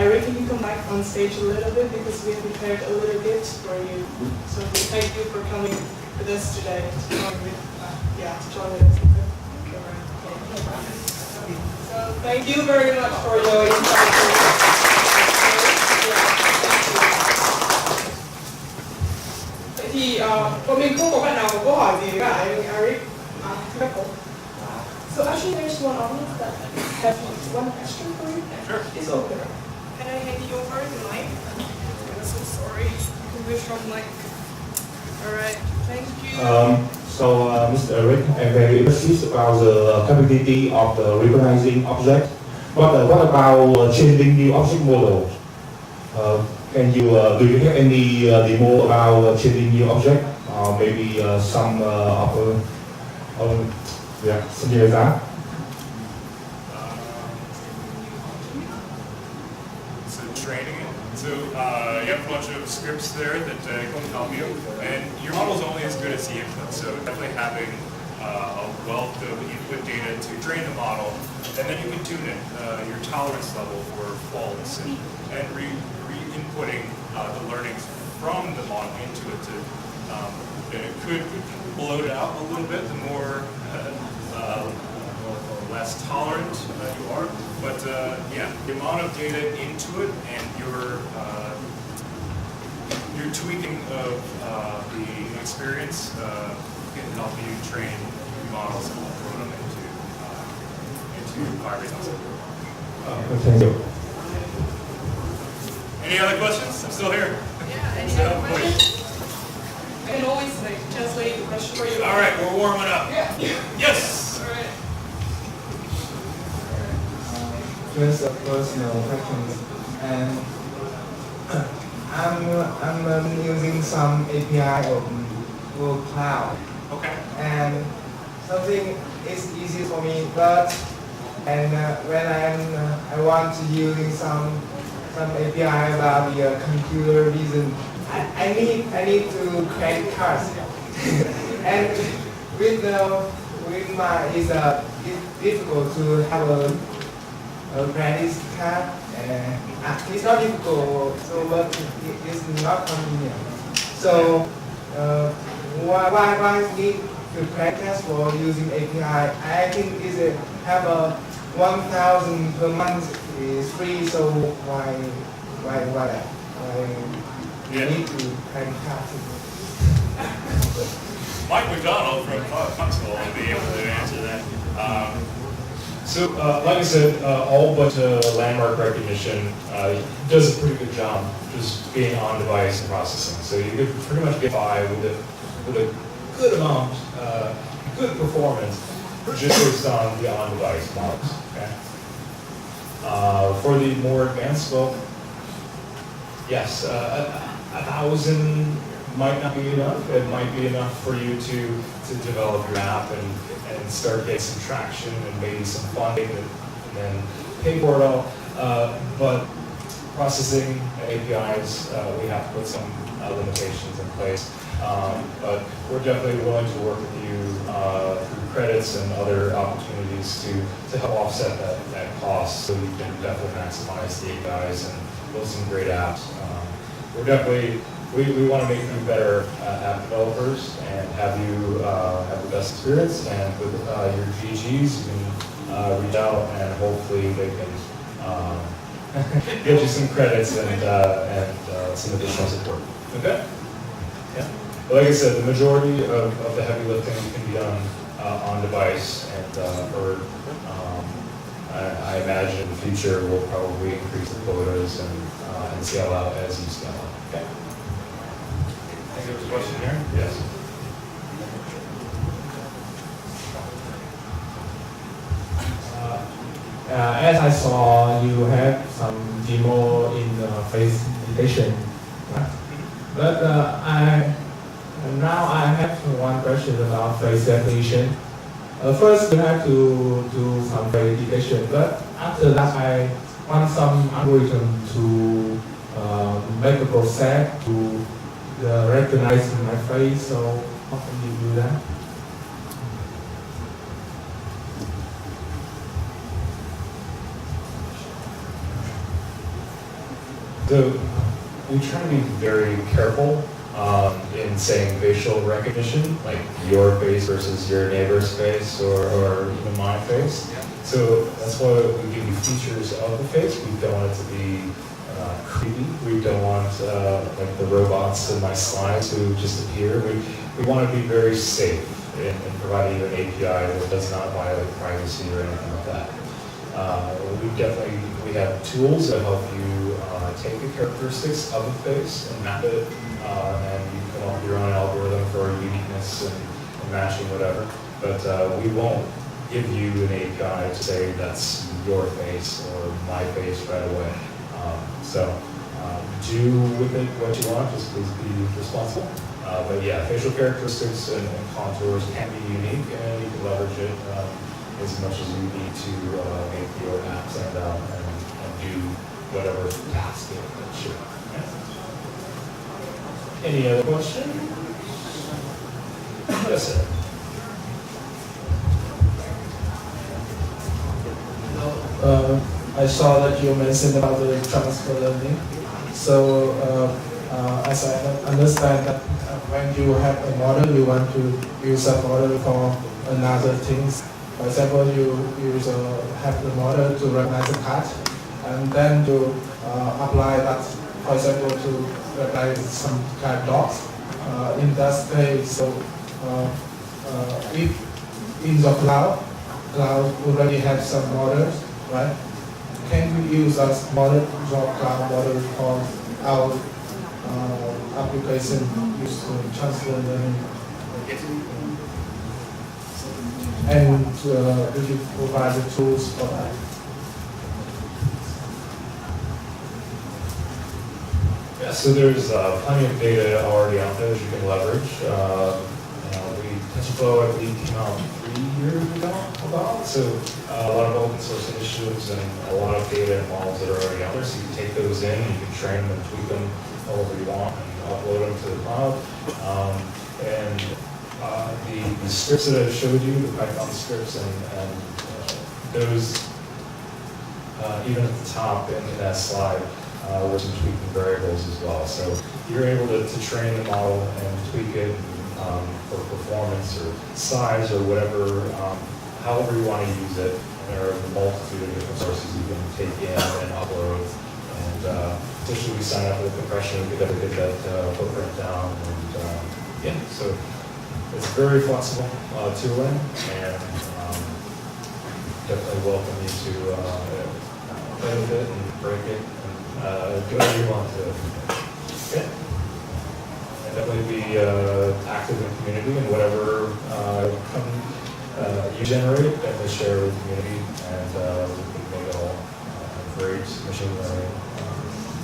Erik, can you come back on stage a little bit because we have prepared a little gift for you. So thank you for coming with us today. To join with us. So thank you very much for your insight. Vậy thì bọn mình không có bạn nào có câu hỏi gì với cả anh Erik? So actually there's one audience that has one question for you. Sure. It's okay. Can I hand you over the mic? I'm so sorry. We're from mic. Alright, thank you. Mr. Erik, I'm very interested about the capability of the recognizing object. But what about changing new object model? Do you have any demo about changing new object? Maybe something like that. So training it. So you have a bunch of scripts there that can help you, and your model is only as good as the input. So definitely having a wealth of input data to train the model, and then you can tune it, your tolerance level for faults, and re-inputting the learnings from the model into it to. And it could bloat it out a little bit the more less tolerant you are, but yeah, the amount of data into it and your tweaking of the experience can help you train models and throw them into Firebase. Thank you. Any other questions? I'm still here. Yeah, any other questions? I can always translate the question for you. All right, we're warming up. Yeah. Yes. All right. Just a personal question, and I'm using some API of Google Cloud. Okay. And something is easy for me, but when I want to using some API about the computer vision, I need to create cards, and with my it's difficult to have a credit card. It's not difficult, but it's not convenient. So why need to create cards for using API? I think is have a 1,000 per month is free. So why Yeah. need to create cards? Mike McDonald from Console will be able to answer that. Like I said, all but landmark recognition does a pretty good job just being on-device processing. So you could pretty much get by with a good amount, good performance, just based on the on-device models. Okay. For the more advanced scope, yes, 1,000 might not be enough. It might be enough for you to develop your app and start getting some traction and maybe some funding and then pay for it all. But processing APIs, we have to put some limitations in place. But we're definitely willing to work with you through credits and other opportunities to help offset that cost so you can definitely maximize the APIs and build some great apps. We're definitely we want to make you better app developers and have you have the best experience. And with your GGs, you can reach out and hopefully they can get you some credits and some additional support. Okay. Yeah. But like I said, the majority of the heavy lifting can be done on device, and I imagine in the future we'll probably increase the quotas and scale out as you scale out. Okay. I think there was a question here. Yes. As I saw, you have some demo in face detection, but now I have one question about face recognition. First, you have to do some face detection, but after that, I want some algorithm to make a process to recognize my face. So how can you do that? So we try to be very careful in saying facial recognition, like your face versus your neighbor's face or even my face. So that's why we give you features of the face. We don't want it to be creepy. We don't want like the robots in my slides to just appear. We want to be very safe in providing you an API that does not violate privacy or anything like that. We have tools that help you take the characteristics of a face and map it, and you come up with your own algorithm for uniqueness and matching whatever. But we won't give you an API to say that's your face or my face right away. So do with it what you want, just please be responsible. But yeah, facial characteristics and contours can be unique, and you can leverage it as much as you need to make your app stand out and do whatever task it should. Yeah. Any other questions? Yes, sir. I saw that you mentioned about the transfer learning. So as I understand that when you have a model, you want to use a model for another things. For example, you have the model to recognize a cat, and then to apply that, for example, to recognize some kind of dogs. In that case, so if in the cloud already have some models, right? Can we use that model, cloud model for our application used to transfer learning? And we should provide the tools for that. Yeah, so there's plenty of data already out there that you can leverage. TensorFlow, I believe, came out 3 years ago about. So a lot of open source initiatives and a lot of data and models that are already out there. So you can take those in, you can train them and tweak them however you want and upload them to the cloud. The scripts that I showed you, the Python scripts, and those, even at the top in that slide, were some tweaking variables as well. So you're able to train the model and tweak it for performance or size or whatever, however you want to use it. And there are a multitude of different sources you can take in and upload. And especially we sign up for the compression, we could get that footprint down. And yeah, so it's very flexible tooling, and definitely welcome you to play with it and break it and do whatever you want to. Yeah. And definitely be active in the community, and whatever you generate, definitely share with the community, and we can make it all great machine learning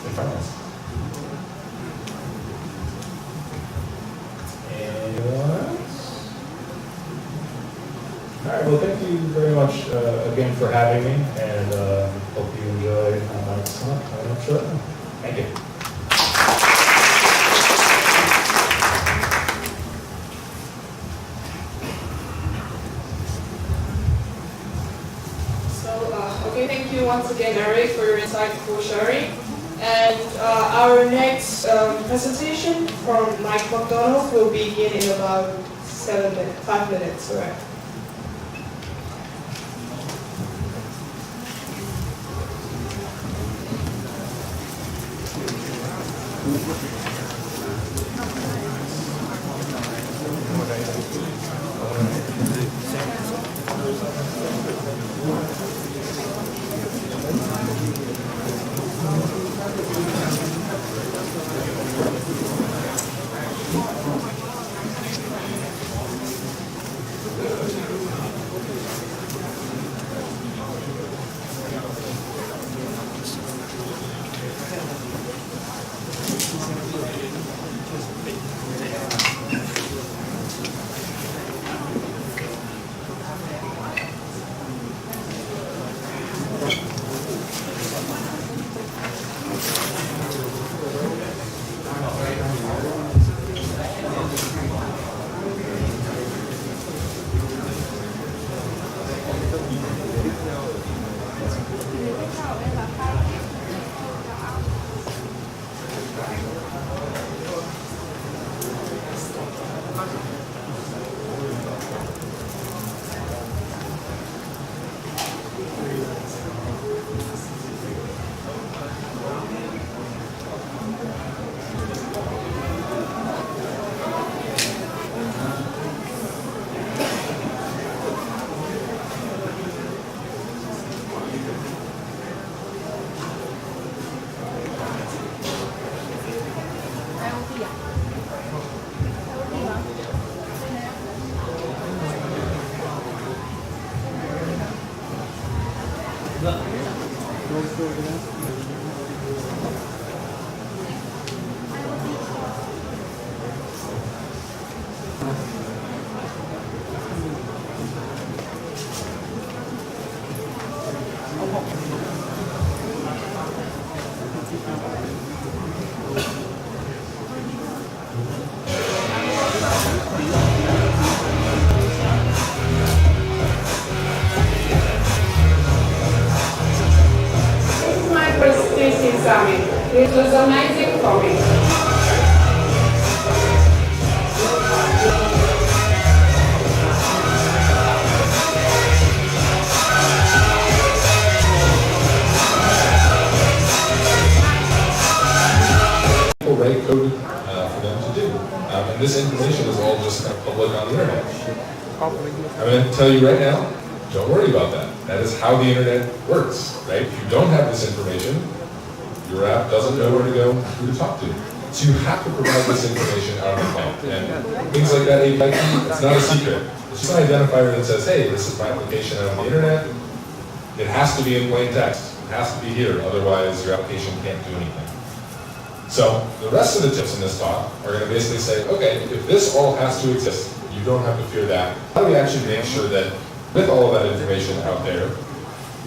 environments. Anyone else? All right, well, thank you very much again for having me, and hope you enjoy my next talk. Thank you. Okay, thank you once again, Erik, for your insightful sharing. And our next presentation from McDonald will begin in about 5 minutes, right? It was amazing for me. People write code for them to do. And this information is all just kind of public on the internet. I'm going to tell you right now, don't worry about that. That is how the internet works, right? If you don't have this information, your app doesn't know where to go, who to talk to. So you have to provide this information out of the cloud. And things like that API key, it's not a secret. It's just an identifier that says, hey, this is my application out on the internet. It has to be in plain text. It has to be here, otherwise your application can't do anything. So the rest of the tips in this talk are going to basically say, okay, if this all has to exist, you don't have to fear that. How do we actually make sure that with all of that information out there,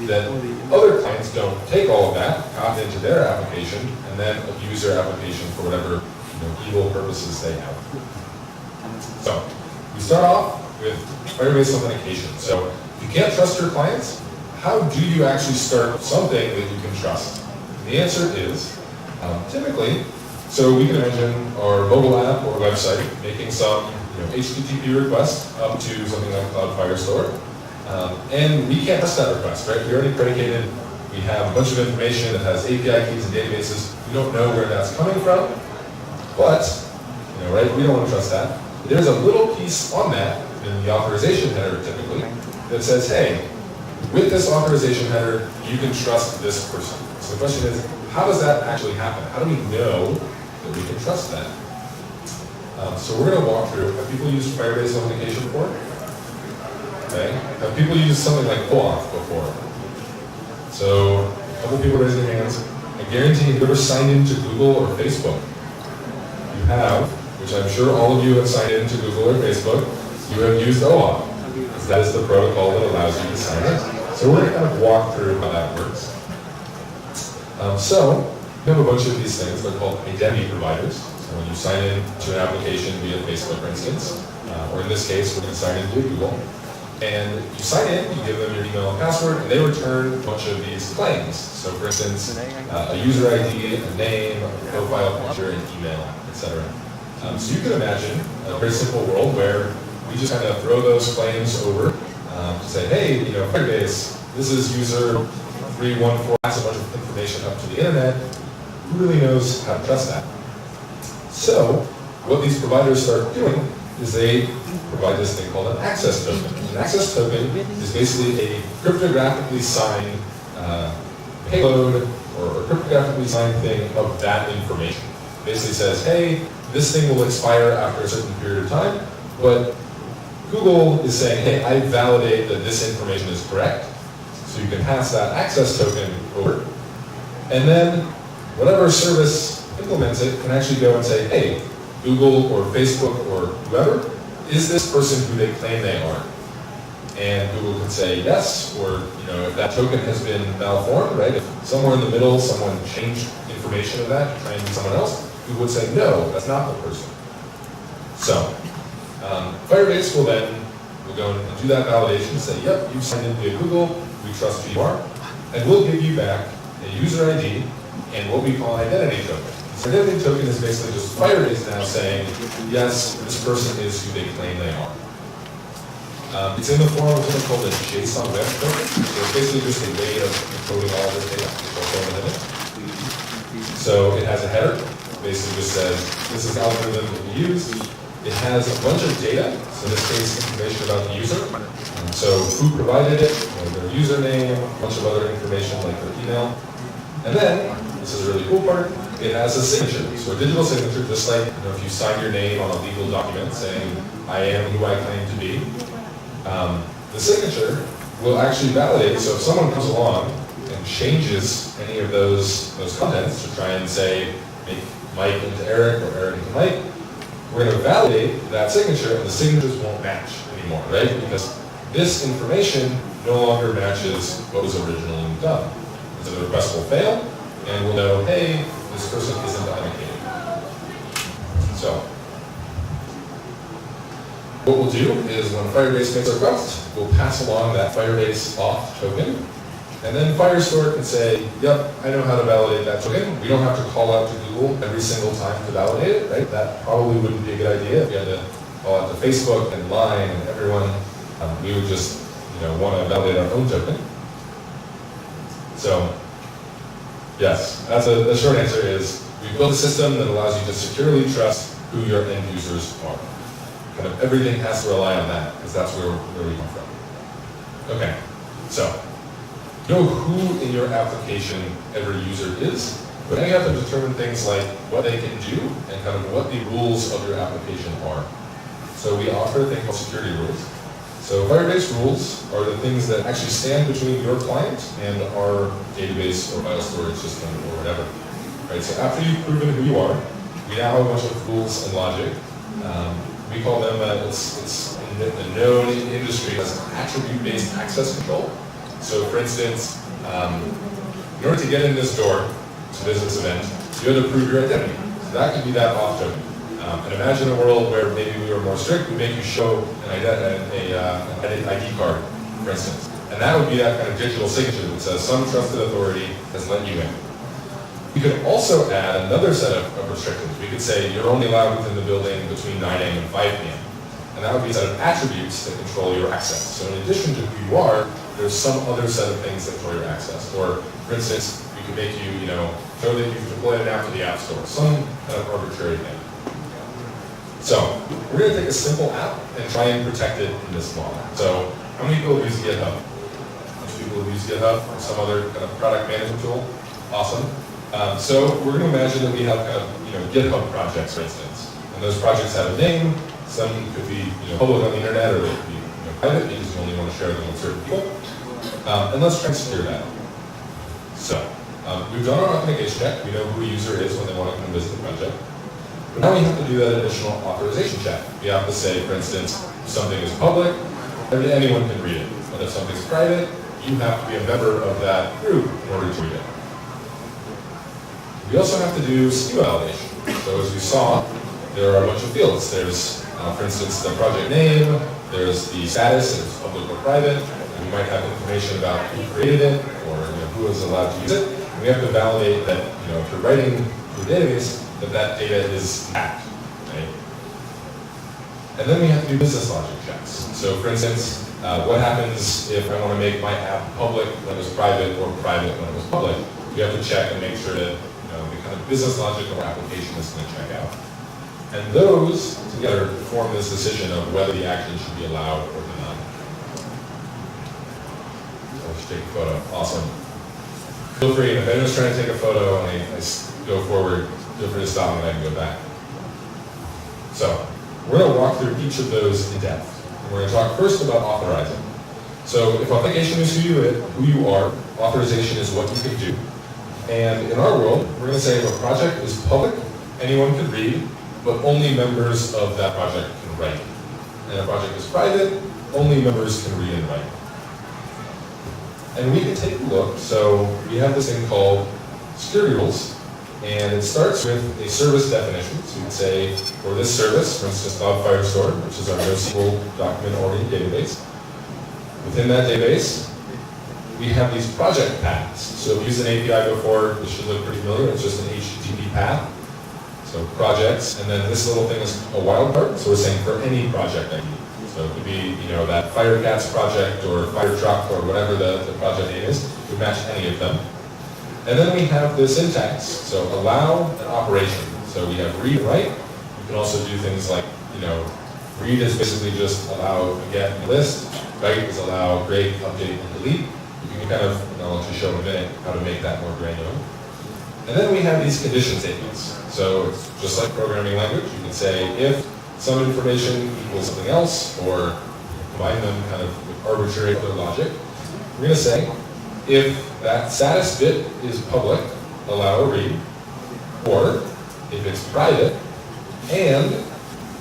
that other clients don't take all of that, copy into their application, and then abuse their application for whatever evil purposes they have. So we start off with Firebase authentication. So if you can't trust your clients, how do you actually start something that you can trust? And the answer is typically, so we can imagine our mobile app or website making some HTTP request up to something like Cloud Firestore. And we can't test that request, right? We already predicated, we have a bunch of information that has API keys and databases. We don't know where that's coming from, but, right, we don't want to trust that. There's a little piece on that in the authorization header typically that says, hey, with this authorization header, you can trust this person. So the question is, how does that actually happen? How do we know that we can trust that? So we're going to walk through, have people used Firebase authentication before? Okay. Have people used something like OAuth before? So a couple people raising their hands. I guarantee you've ever signed into Google or Facebook. You have, which I'm sure all of you have signed into Google or Facebook. You have used OAuth. That is the protocol that allows you to sign in. So we're going to kind of walk through how that works. So we have a bunch of these things. They're called identity providers. So when you sign in to an application via Facebook, for instance, or in this case, we're going to sign in via Google. And you sign in, you give them your email and password, and they return a bunch of these claims. So for instance, a user ID, a name, a profile picture, an email, etc. So you can imagine a very simple world where we just kind of throw those claims over to say, hey, Firebase, this is user 314, that's a bunch of information up to the internet. Who really knows how to trust that? So what these providers start doing is they provide this thing called an access token. An access token is basically a cryptographically signed payload or a cryptographically signed thing of that information. It basically says, hey, this thing will expire after a certain period of time, but Google is saying, hey, I validate that this information is correct. So you can pass that access token over. And then whatever service implements it can actually go and say, hey, Google or Facebook or whoever, is this person who they claim they are? And Google can say yes, or if that token has been malformed, right? If somewhere in the middle someone changed information of that to try and be someone else, Google would say no, that's not the person. So Firebase will then go and do that validation and say, yep, you've signed in via Google, we trust who you are, and we'll give you back a user ID and what we call an identity token. So identity token is basically just Firebase now saying, yes, this person is who they claim they are. It's in the form of something called a JSON web token. So it's basically just a way of encoding all this data. So it has a header. Basically just says, this is the algorithm that we use. It has a bunch of data. So in this case, information about the user. So who provided it, their username, a bunch of other information like their email. And then, this is a really cool part, it has a signature. So a digital signature, just like if you sign your name on a legal document saying, I am who I claim to be, the signature will actually validate. So if someone comes along and changes any of those contents to try and say, make Mike into Erik or Erik into Mike, we're going to validate that signature and the signatures won't match anymore, right? Because this information no longer matches what was originally done. So the request will fail, and we'll know, hey, this person isn't authenticated. So, what we'll do is when Firebase makes a request, we'll pass along that Firebase auth token, and then Firestore can say, yep, I know how to validate that token. We don't have to call out to Google every single time to validate it, right? That probably wouldn't be a good idea if we had to call out to Facebook and Line and everyone. We would just, want to validate our own token. So, yes, the short answer is we built a system that allows you to securely trust who your end users are. Kind of everything has to rely on that, because that's where we come from. Okay, so know who in your application every user is, but now you have to determine things like what they can do and kind of what the rules of your application are. So we offer a thing called security rules. So Firebase rules are the things that actually stand between your client and our database or file storage system or whatever. Right, so after you've proven who you are, we now have a bunch of rules and logic. We call them, it's in the known industry as attribute-based access control. So for instance, in order to get in this door to visit this event, you have to prove your identity. So that could be that auth token. And imagine a world where maybe we were more strict, we'd make you show an ID card, for instance. And that would be that kind of digital signature that says some trusted authority has let you in. We could also add another set of restrictions. We could say you're only allowed within the building between 9 a.m. and 5 p.m. And that would be a set of attributes that control your access. So in addition to who you are, there's some other set of things that control your access. Or, for instance, we could make you, show that you've deployed an app to the App Store. Some kind of arbitrary thing. So, we're going to take a simple app and try and protect it in this model. So, how many people use GitHub? Most people use GitHub or some other kind of product management tool. Awesome. So, we're going to imagine that we have kind of, GitHub projects, for instance. And those projects have a name. Some could be public on the internet, or they could be private because you only want to share them with certain people. And let's try and secure that. So, we've done our authentication check. We know who a user is when they want to come visit the project. But now we have to do that additional authorization check. We have to say, for instance, if something is public, anyone can read it. But if something's private, you have to be a member of that group in order to read it. We also have to do schema validation. So as we saw, there are a bunch of fields. There's, for instance, the project name. There's the status, if it's public or private. We might have information about who created it or who is allowed to use it. And we have to validate that if you're writing to a database, that data is intact, right? And then we have to do business logic checks. So for instance, what happens if I want to make my app public when it was private or private when it was public? We have to check and make sure that the kind of business logic of our application is going to check out. And those together form this decision of whether the action should be allowed or denied. So let's take a photo. Awesome. Feel free, if anyone's trying to take a photo and I go forward, feel free to stop and I can go back. So, we're going to walk through each of those in depth. And we're going to talk first about authorizing. So, if authentication is who you are, authorization is what you can do. And in our world, we're going to say if a project is public, anyone can read, but only members of that project can write. And if a project is private, only members can read and write. And we can take a look. So, we have this thing called security rules. And it starts with a service definition. So you can say, for this service, for instance, Cloud Firestore, which is our NoSQL document-oriented database. Within that database, we have these project paths. So we've used an API before, this should look pretty familiar. It's just an HTTP path. So projects, and then this little thing is a wildcard. So we're saying for any project ID. So it could be, that Firecats project or Firetruck or whatever the project name is. It could match any of them. And then we have the syntax, so allow and operation. So we have read and write. You can also do things like, read is basically just allow, get, and list. Write is allow, create, update, and delete. You can kind of, I'll let you show in a minute how to make that more granular. And then we have these condition statements. So it's just like programming language. You can say if some information equals something else, or combine them kind of with arbitrary other logic. We're going to say, if that status bit is public, allow a read, or if it's private, and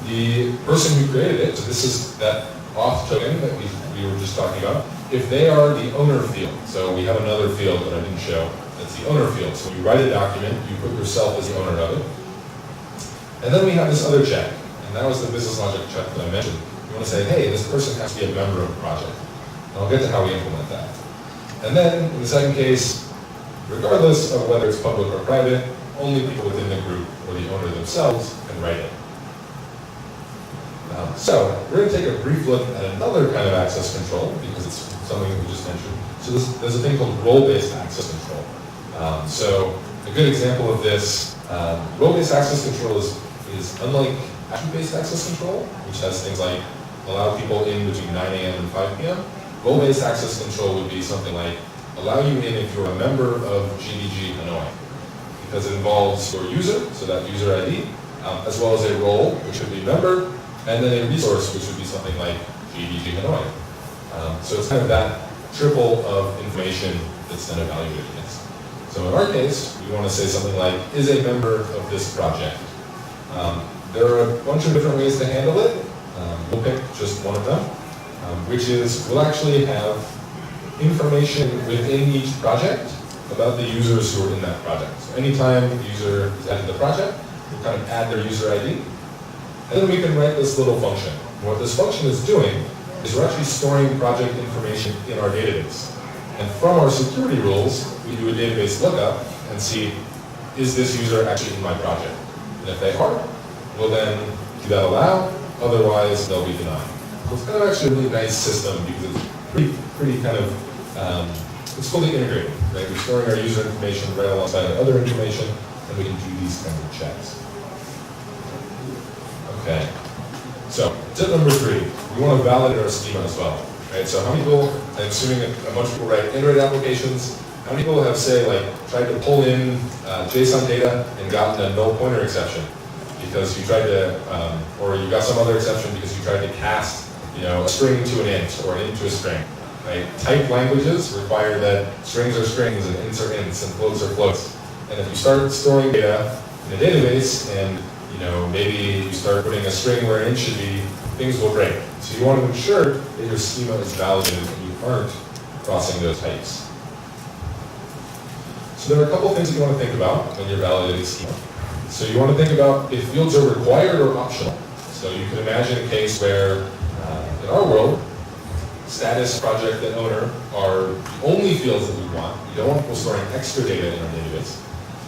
the person who created it, so this is that auth token that we were just talking about, if they are the owner field, so we have another field that I didn't show, that's the owner field. So when you write a document, you put yourself as the owner of it. And then we have this other check, and that was the business logic check that I mentioned. You want to say, hey, this person has to be a member of the project. And I'll get to how we implement that. And then, in the second case, regardless of whether it's public or private, only people within the group or the owner themselves can write it. So, we're going to take a brief look at another kind of access control, because it's something we just mentioned. So there's a thing called role-based access control. So a good example of this, role-based access control is unlike attribute-based access control, which has things like allow people in between 9 a.m. and 5 p.m. Role-based access control would be something like allow you in if you're a member of GDG Hanoi, because it involves your user, so that user ID, as well as a role, which would be member, and then a resource, which would be something like GDG Hanoi. So it's kind of that triple of information that's then evaluated against. So in our case, we want to say something like, is a member of this project. There are a bunch of different ways to handle it. We'll pick just one of them, which is we'll actually have information within each project about the users who are in that project. So anytime the user is added to the project, we'll kind of add their user ID. And then we can write this little function. And what this function is doing is we're actually storing project information in our database. And from our security rules, we do a database lookup and see, is this user actually in my project? And if they are, we'll then do that allow, otherwise they'll be denied. So it's kind of actually a really nice system because it's pretty kind of, it's fully integrated, right? We're storing our user information right alongside our other information, and we can do these kinds of checks. Okay, so tip number 3, we want to validate our schema as well, right? So how many people, I'm assuming a bunch of people write Android applications, how many people have, say, like, tried to pull in JSON data and gotten a null pointer exception because you tried to, or you got some other exception because you tried to cast, a string to an int or an int to a string, right? Typed languages require that strings are strings and ints are ints and floats are floats. And if you start storing data in a database and maybe you start putting a string where an int should be, things will break. So you want to ensure that your schema is validated and you aren't crossing those types. So there are a couple things that you want to think about when you're validating schema. So you want to think about if fields are required or optional. So you can imagine a case where, in our world, status, project, and owner are the only fields that we want. We don't want people storing extra data in our database.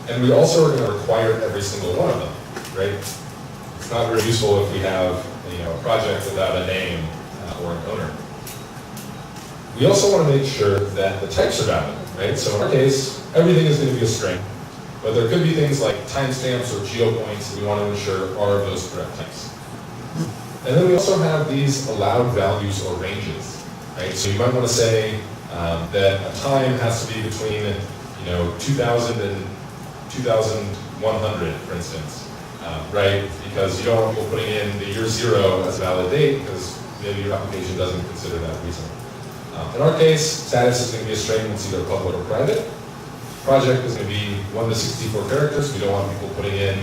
And we also are going to require every single one of them. Right? It's not very useful if we have a project without a name or an owner. We also want to make sure that the types are valid, right? So in our case, everything is going to be a string, but there could be things like timestamps or geopoints that we want to ensure are of those correct types. And then we also have these allowed values or ranges, right? So you might want to say that a time has to be between 2000 and 2100, for instance. Right? Because you don't want people putting in the year 0 as a valid date because maybe your application doesn't consider that reason. In our case, status is going to be a string that's either public or private. Project is going to be 1 to 64 characters. We don't want people putting in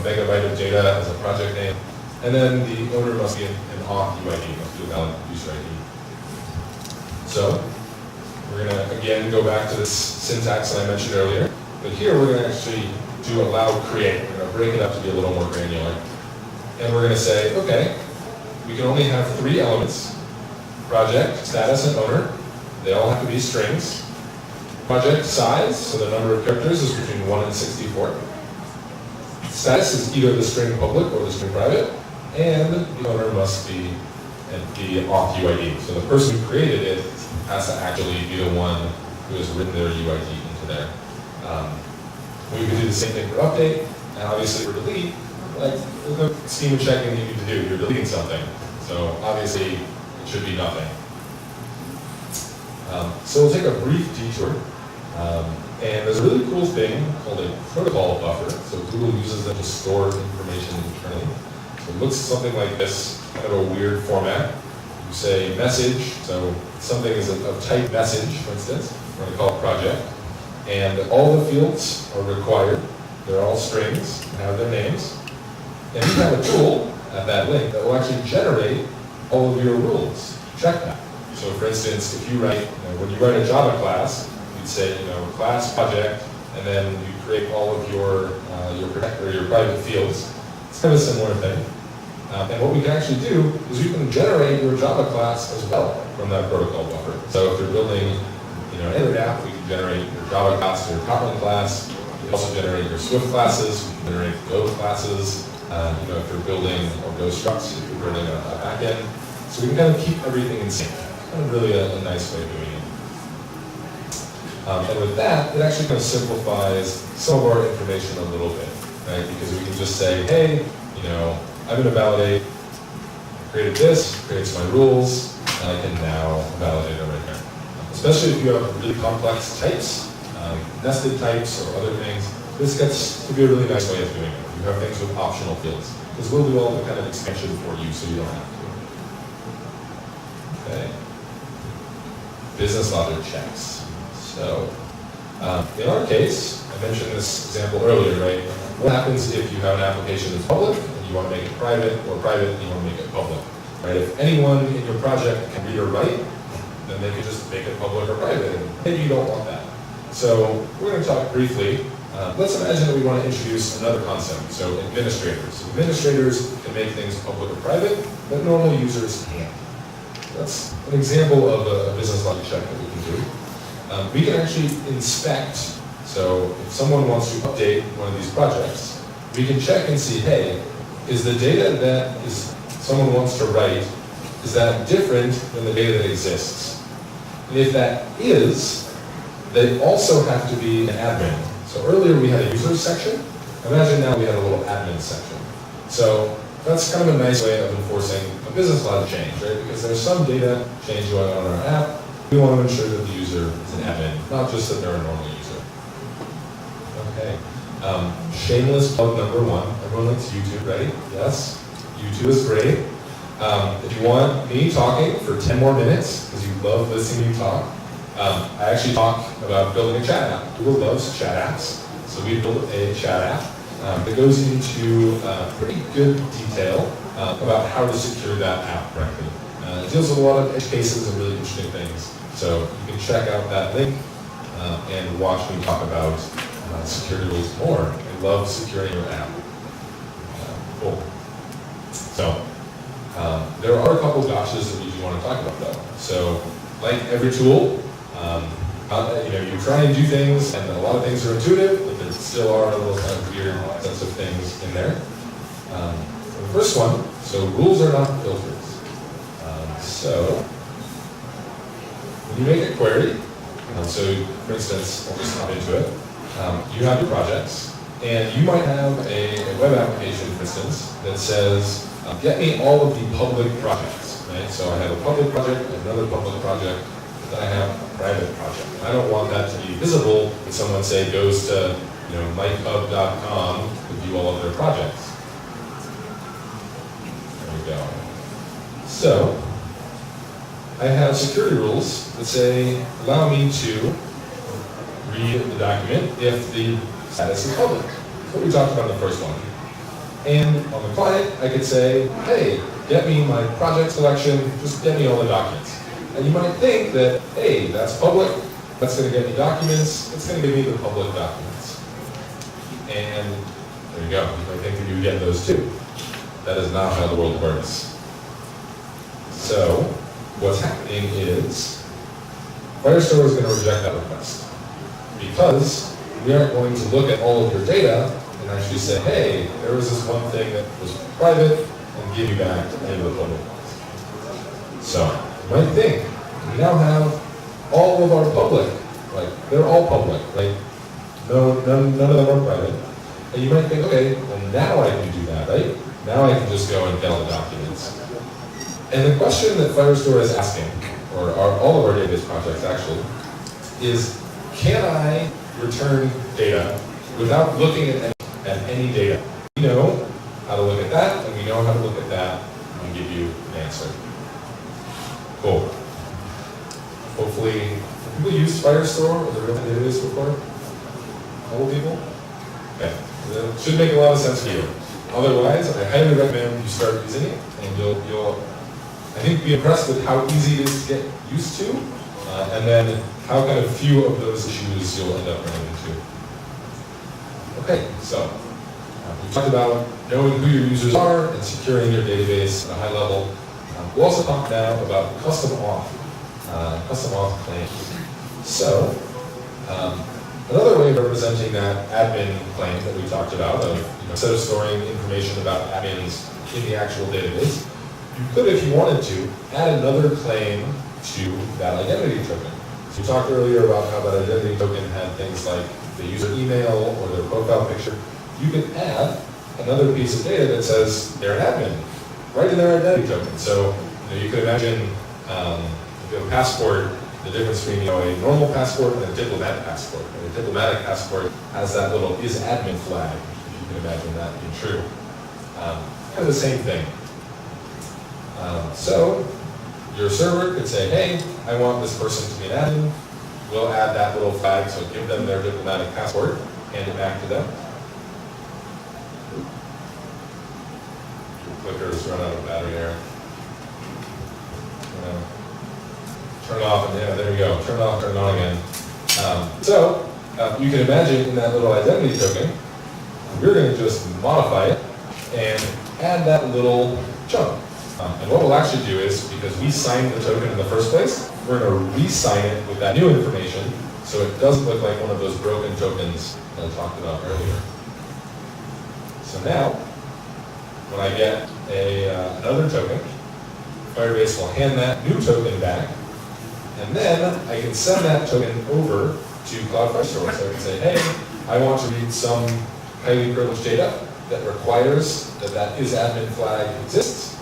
megabyte of data as a project name. And then the owner must be an auth UID, must be a valid user ID. So we're going to again go back to this syntax that I mentioned earlier. But here we're going to actually do allow create. We're going to break it up to be a little more granular. And we're going to say, okay, we can only have 3 elements. Project, status, and owner. They all have to be strings. Project size, so the number of characters is between 1 and 64. Status is either the string public or the string private. And the owner must be the auth UID. So the person who created it has to actually be the one who has written their UID into there. We can do the same thing for update, and obviously for delete, like there's no schema checking that you need to do. You're deleting something, so obviously it should be nothing. So we'll take a brief detour, and there's a really cool thing called a protocol buffer. So Google uses them to store information internally. So it looks something like this, kind of a weird format. You say message, so something is of type message, for instance. we're going to call it project, and all the fields are required. They're all strings and have their names. And you have a tool at that link that will actually generate all of your rules. Check that. So for instance, if you write, when you write a Java class, you'd say, class project, and then you create all of your private fields. It's kind of a similar thing. And what we can actually do is we can generate your Java class as well from that protocol buffer. So if you're building, an Android app, we can generate your Java class, your Kotlin class. We can also generate your Swift classes. We can generate Go classes. If you're building or Go structs, if you're building a backend. So we can kind of keep everything in sync. Kind of really a nice way of doing it. And with that, it actually kind of simplifies some of our information a little bit, right? Because we can just say, hey, I'm going to validate, created this, creates my rules, and I can now validate it right here. Especially if you have really complex types, nested types or other things, this gets to be a really nice way of doing it. You have things with optional fields. Because we'll do all the kind of expansion for you so you don't have to. Okay. Business logic checks. So, in our case, I mentioned this example earlier, right? What happens if you have an application that's public and you want to make it private, or private and you want to make it public? Right? If anyone in your project can read or write, then they can just make it public or private, and maybe you don't want that. So we're going to talk briefly. Let's imagine that we want to introduce another concept, so administrators. Administrators can make things public or private, but normal users can't. That's an example of a business logic check that we can do. We can actually inspect, so if someone wants to update one of these projects, we can check and see, hey, is the data that someone wants to write, is that different than the data that exists? And if that is, they also have to be an admin. So earlier we had a user section. Imagine now we have a little admin section. So that's kind of a nice way of enforcing a business logic change, right? Because there's some data change going on in our app. We want to ensure that the user is an admin, not just that they're a normal user. Okay. Shameless plug number one. Everyone likes YouTube, right? Yes. YouTube is great. If you want me talking for 10 more minutes, because you love listening to me talk, I actually talk about building a chat app. Google loves chat apps. So we built a chat app that goes into pretty good detail about how to secure that app correctly. It deals with a lot of edge cases and really interesting things. So you can check out that link and watch me talk about security rules more. I love securing your app. Cool. So there are a couple gotchas that we do want to talk about though. So like every tool, you try and do things, and a lot of things are intuitive, but there still are a little kind of weird sets of things in there. The first one, so rules are not filters. So when you make a query, so for instance, I'll just hop into it. You have your projects, and you might have a web application, for instance, that says, get me all of the public projects. Right? So I have a public project, another public project, then I have a private project. I don't want that to be visible when someone, say, goes to mypub.com to view all of their projects. There we go. So I have security rules that say, allow me to read the document if the status is public. That's what we talked about in the first one. And on the client, I could say, hey, get me my project selection, just get me all the documents. And you might think that, hey, that's public, that's going to get me documents, it's going to give me the public documents. And there you go. You might think that you get those too. That is not how the world works. So what's happening is Firestore is going to reject that request because we aren't going to look at all of your data and actually say, hey, there was this one thing that was private and give you back any of the public ones. So you might think, we now have all of our public, like they're all public, right? None of them are private. And you might think, okay, well now I can do that, right? Now I can just go and get all the documents. And the question that Firestore is asking, or all of our database projects actually, is can I return data without looking at any data? We know how to look at that, and we know how to look at that, and we give you an answer. Cool. What hopefully, people use Firestore or the real database before? A couple people? Okay, that should make a lot of sense to you. Otherwise, I highly recommend you start using it, and you'll I think, be impressed with how easy it is to get used to, and then how kind of few of those issues you'll end up running into. Okay, so we talked about knowing who your users are and securing your database at a high level. We'll also talk now about custom auth claims. So, another way of representing that admin claim that we talked about, of instead of storing information about admins in the actual database, you could, if you wanted to, add another claim to that identity token. So we talked earlier about how that identity token had things like the user email or their profile picture. You could add another piece of data that says they're an admin right in their identity token. So you could imagine if you have a passport, the difference between a normal passport and a diplomatic passport. And a diplomatic passport has that little is admin flag, if you can imagine that being true. Kind of the same thing. So your server could say, hey, I want this person to be an admin. We'll add that little flag, so give them their diplomatic passport, hand it back to them. Your clicker's run out of battery there. Turn it off, and yeah, there we go. Turn it off, turn it on again. So you can imagine in that little identity token, we're going to just modify it and add that little chunk. And what we'll actually do is, because we signed the token in the first place, we're going to re-sign it with that new information so it doesn't look like one of those broken tokens that I talked about earlier. So now, when I get another token, Firebase will hand that new token back, and then I can send that token over to Cloud Firestore. So I can say, hey, I want to read some highly privileged data that requires that is admin flag exists.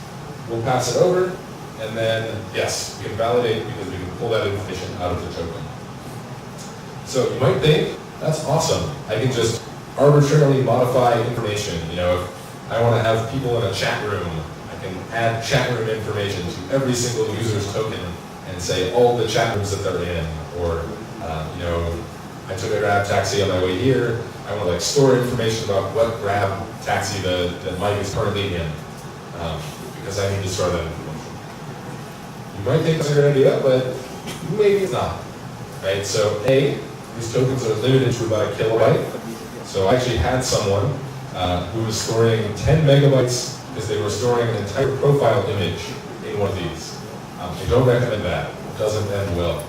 We'll pass it over, and then, yes, we can validate because we can pull that information out of the token. So you might think, that's awesome. I can just arbitrarily modify information. If I want to have people in a chat room, I can add chat room information to every single user's token and say all the chat rooms that they're in. Or, I took a Grab taxi on my way here. I want to store information about what Grab taxi that Mike is currently in. Because I need to store that information. You might think that's a good idea, but maybe it's not. Right? So these tokens are limited to about a kilobyte. So I actually had someone who was storing 10 megabytes because they were storing an entire profile image in one of these. I don't recommend that. It doesn't end well.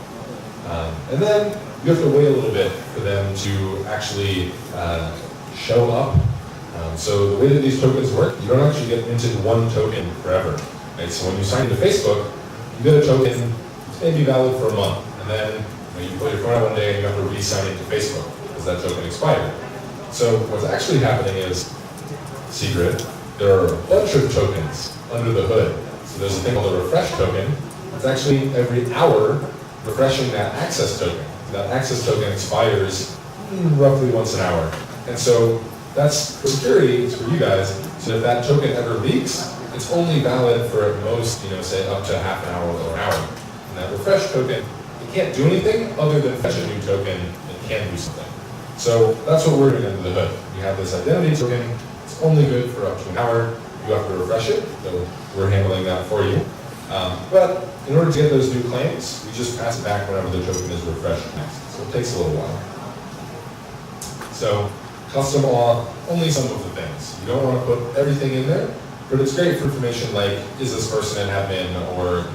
And then you have to wait a little bit for them to actually show up. So the way that these tokens work, you don't actually get minted one token forever. Right? So when you sign into Facebook, you get a token, it's maybe valid for a month, and then you pull your phone out one day and you have to re-sign it to Facebook because that token expired. So what's actually happening is, secret, there are a bunch of tokens under the hood. So there's a thing called a refresh token. It's actually every hour refreshing that access token. That access token expires roughly once an hour. And so that's for security, it's for you guys, so if that token ever leaks, it's only valid for at most, say up to half an hour or an hour. And that refresh token, it can't do anything other than fetch a new token that can do something. So that's what we're doing under the hood. We have this identity token, it's only good for up to an hour. You have to refresh it, so we're handling that for you. But in order to get those new claims, we just pass it back whenever the token is refreshed next. So it takes a little while. So custom auth, only some of the things. You don't want to put everything in there, but it's great for information like, is this person an admin, or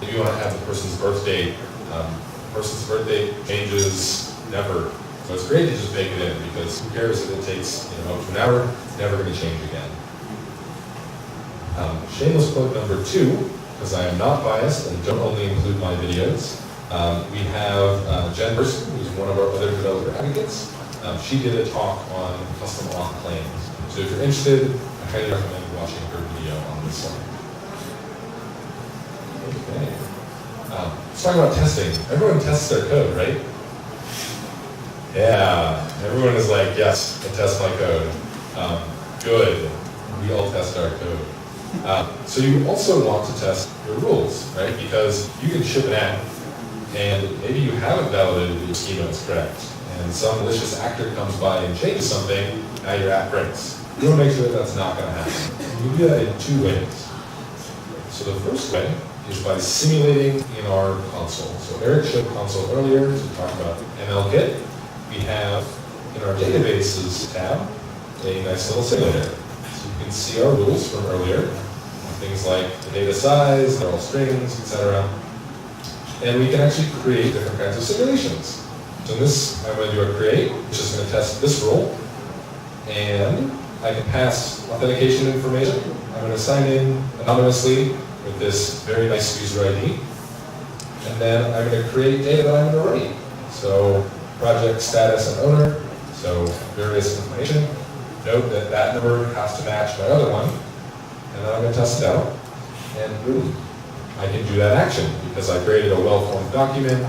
if you want to have the person's birth date, the person's birth date changes never. So it's great to just bake it in, because who cares if it takes up to an hour, it's never going to change again. Shameless plug number 2, because I am not biased and don't only include my videos. We have Jen Person, who's one of our other developer advocates. She did a talk on custom auth claims. So if you're interested, I highly recommend watching her video on this one. Okay. Let's talk about testing. Everyone tests their code, right? Yeah, everyone is like, yes, I test my code. Good, we all test our code. So you also want to test your rules, right? Because you can ship an app, and maybe you haven't validated that your schema is correct, and some malicious actor comes by and changes something, now your app breaks. You want to make sure that that's not going to happen. You can do that in two ways. So the first way is by simulating in our console. So Erik showed console earlier to talk about MLKit. We have in our databases tab a nice little simulator. So you can see our rules from earlier, things like the data size, they're all strings, etc. And we can actually create different kinds of simulations. So in this, I'm going to do a create, which is going to test this rule. And I can pass authentication information. I'm going to sign in anonymously with this very nice user ID. And then I'm going to create data that I'm going to write. So project status and owner, so various information. Note that that number has to match my other one. And then I'm going to test it out. And boom, I can do that action because I created a well-formed document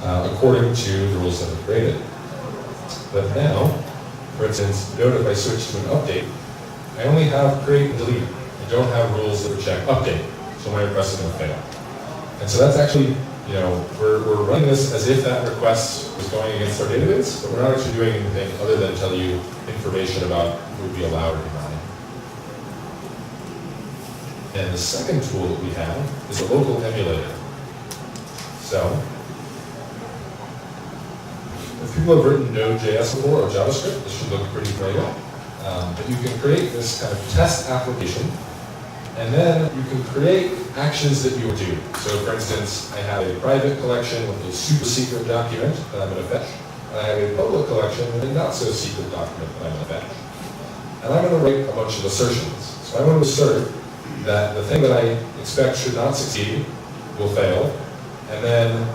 according to the rules that I created. But now, for instance, note if I switch to an update, I only have create and delete. I don't have rules that would check update, so my request is going to fail. And so that's actually, we're running this as if that request was going against our database, but we're not actually doing anything other than tell you information about who would be allowed or denied. And the second tool that we have is a local emulator. So, if people have written Node.js before or JavaScript, this should look pretty familiar. But you can create this kind of test application, and then you can create actions that you would do. So for instance, I have a private collection with a super secret document that I'm going to fetch, and I have a public collection with a not so secret document that I'm going to fetch. And I'm going to write a bunch of assertions. So I want to assert that the thing that I expect should not succeed will fail, and then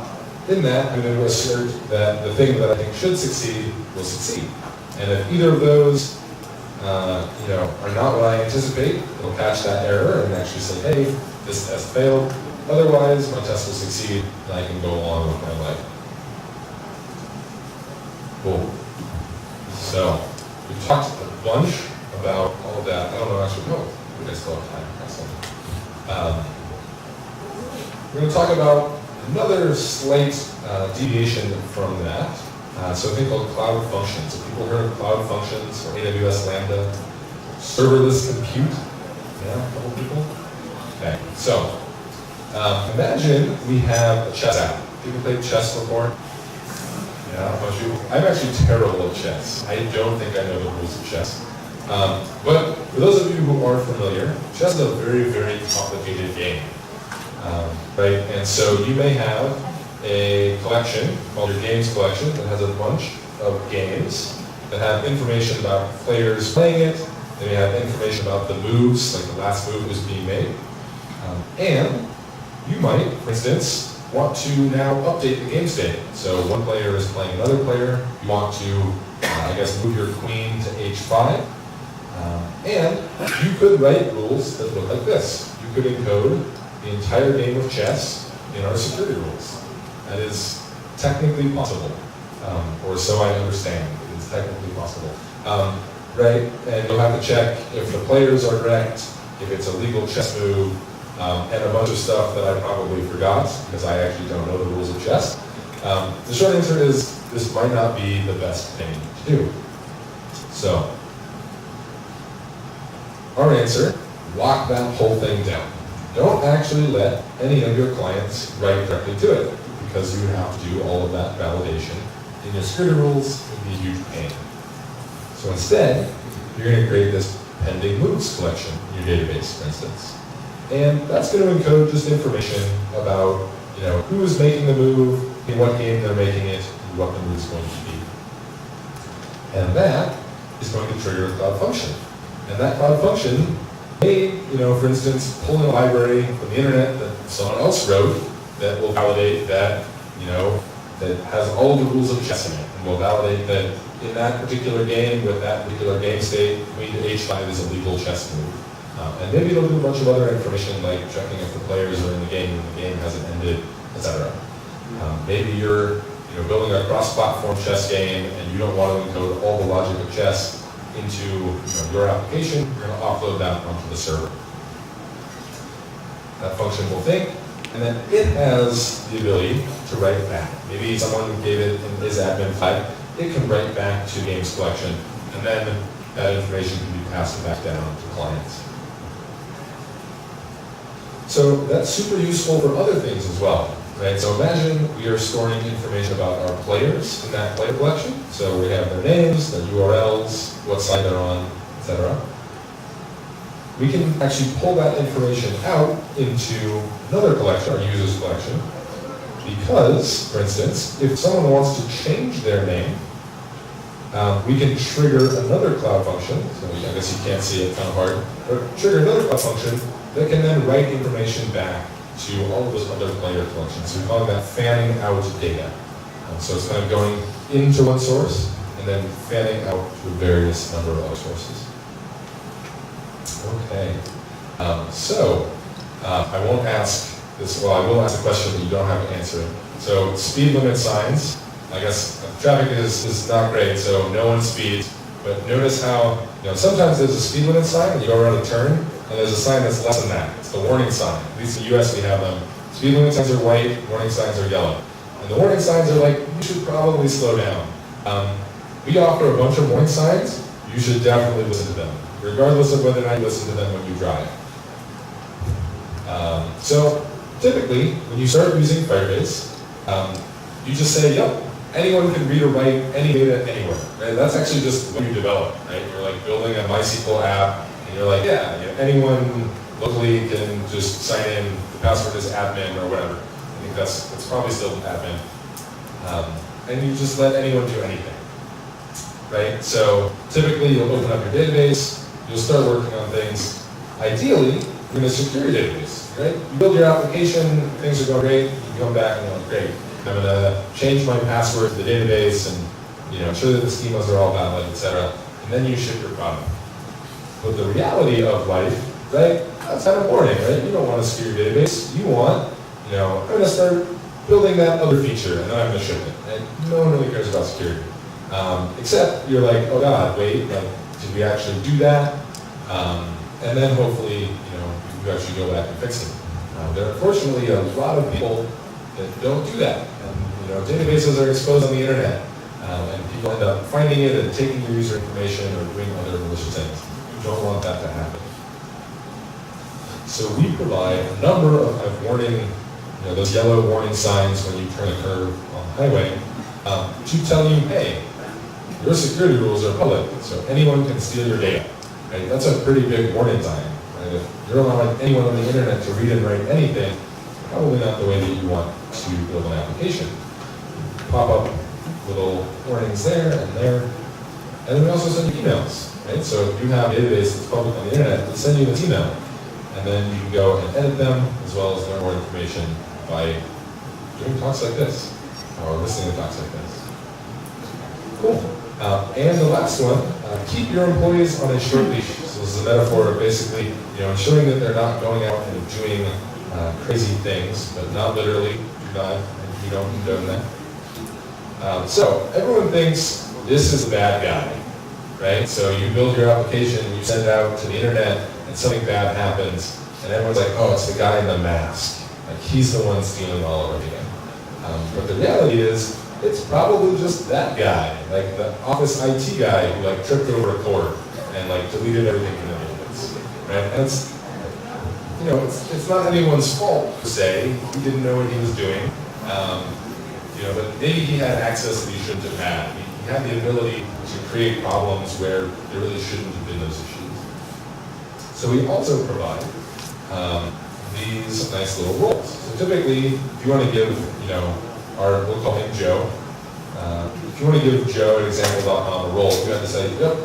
in that, I'm going to assert that the thing that I think should succeed will succeed. And if either of those, are not what I anticipate, it'll catch that error and actually say, hey, this test failed. Otherwise, my test will succeed, and I can go along with my life. Cool. So, we talked a bunch about all of that. I don't know actually. No, we guys still have time. Excellent. We're going to talk about another slight deviation from that. So a thing called cloud functions. Have people heard of cloud functions or AWS Lambda? Serverless compute? Yeah, a couple people? Okay, so imagine we have a chess app. People played chess before? Yeah, a bunch of you. I'm actually terrible at chess. I don't think I know the rules of chess. But for those of you who are familiar, chess is a very, very complicated game. Right, and so you may have a collection called your games collection that has a bunch of games that have information about players playing it. Then you have information about the moves, like the last move was being made. And you might, for instance, want to now update the game state. So one player is playing another player. You want to, move your queen to h5. And you could write rules that look like this. You could encode the entire game of chess in our security rules. That is technically possible, or so I understand. It is technically possible, right? And you'll have to check if the players are correct, if it's a legal chess move, and a bunch of stuff that I probably forgot because I actually don't know the rules of chess. The short answer is this might not be the best thing to do. So, our answer: lock that whole thing down. Don't actually let any of your clients write directly to it, because you have to do all of that validation in your security rules. It would be a huge pain. So instead, you're going to create this pending moves collection in your database, for instance. And that's going to encode just information about, who is making the move, in what game they're making it, and what the move is going to be. And that is going to trigger a cloud function. And that cloud function may, for instance, pull in a library from the internet that someone else wrote that will validate that, that has all the rules of chess in it, and will validate that in that particular game, with that particular game state, queen to h5 is a legal chess move. And maybe it'll do a bunch of other information like checking if the players are in the game and the game hasn't ended, etc. Maybe you're building a cross-platform chess game and you don't want to encode all the logic of chess into your application. You're going to offload that onto the server. That function will think, and then it has the ability to write back. Maybe someone gave it in his admin flag. It can write back to games collection, and then that information can be passed back down to clients. So that's super useful for other things as well, right? So imagine we are storing information about our players in that player collection. So we have their names, their URLs, what site they're on, etc. We can actually pull that information out into another collection, our users collection, because, for instance, if someone wants to change their name, we can trigger another cloud function. So I guess you can't see it, kind of hard, but trigger another cloud function that can then write information back to all of those other player collections. So we call that fanning out data. So it's kind of going into one source and then fanning out to a various number of other sources. Okay. I won't ask this, well, I will ask a question that you don't have to answer. So speed limit signs, I guess traffic is not great, so no one speeds. But notice how, sometimes there's a speed limit sign and you go around a turn, and there's a sign that's less than that. It's the warning sign. At least in the US we have them. Speed limit signs are white, warning signs are yellow. And the warning signs are like, you should probably slow down. We offer a bunch of warning signs. You should definitely listen to them, regardless of whether or not you listen to them when you drive. So typically, when you start using Firebase, you just say, yep, anyone can read or write any data anywhere. Right? That's actually just what you develop, right? You're like building a MySQL app, and you're like, yeah, anyone locally can just sign in. The password is admin or whatever. I think that's probably still admin. And you just let anyone do anything, right? So typically, you'll open up your database, you'll start working on things. Ideally, you're going to secure your database, right? You build your application, things are going great, you come back and you're like, great. I'm going to change my password to the database and ensure that the schemas are all valid, etc. And then you ship your product. But the reality of life, right, that's kind of boring, right? You don't want to secure your database. You want, I'm going to start building that other feature and then I'm going to ship it. And no one really cares about security. Except you're like, oh God, wait, did we actually do that? And then hopefully, you actually go back and fix it. There are unfortunately a lot of people that don't do that. And databases are exposed on the internet, and people end up finding it and taking your user information or doing other malicious things. You don't want that to happen. So we provide a number of warning, those yellow warning signs when you turn a curve on the highway, to tell you, hey, your security rules are public, so anyone can steal your data. Right? That's a pretty big warning sign. Right? If you're allowing anyone on the internet to read and write anything, probably not the way that you want to build an application. Pop up little warnings there and there. And then we also send you emails, right? So if you have a database that's public on the internet, we send you this email. And then you can go and edit them, as well as learn more information by doing talks like this, or listening to talks like this. Cool. And the last one, keep your employees on a short leash. So this is a metaphor of basically, ensuring that they're not going out and doing crazy things, but not literally. You don't condone that. So everyone thinks this is a bad guy, right? So you build your application, you send it out to the internet, and something bad happens, and everyone's like, oh, it's the guy in the mask. Like he's the one stealing all our data. But the reality is, it's probably just that guy, like the office IT guy who tripped over a cord and deleted everything from the database, right? And it's not anyone's fault per se. He didn't know what he was doing, but maybe he had access that he shouldn't have had. He had the ability to create problems where there really shouldn't have been those issues. So we also provide these nice little roles. So typically, if you want to give, we'll call him Joe. If you want to give Joe an example.com a role, you have to say, yep,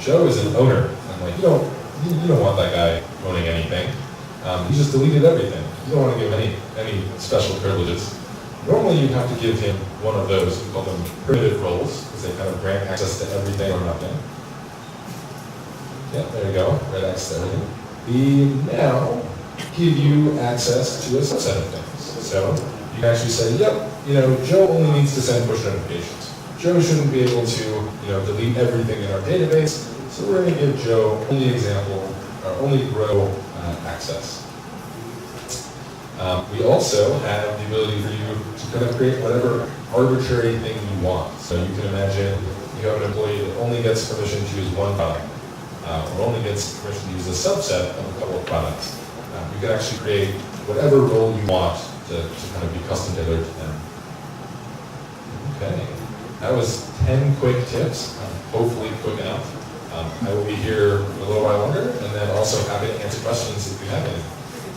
Joe is an owner. And you don't want that guy owning anything. He just deleted everything. You don't want to give any special privileges. Normally, you have to give him one of those. We call them primitive roles, because they kind of grant access to everything or nothing. Yeah, there you go. Right access to everything. We now give you access to a subset of things. So you can actually say, yep, Joe only needs to send push notifications. Joe shouldn't be able to, delete everything in our database. So we're going to give Joe only grow access. We also have the ability for you to kind of create whatever arbitrary thing you want. So you can imagine you have an employee that only gets permission to use one product, or only gets permission to use a subset of a couple of products. You can actually create whatever role you want to kind of be custom tailored to them. Okay, that was 10 quick tips, hopefully quick enough. I will be here a little while longer, and then also happy to answer questions if you have any.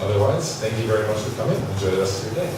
Otherwise, thank you very much for coming. Enjoy the rest of your day.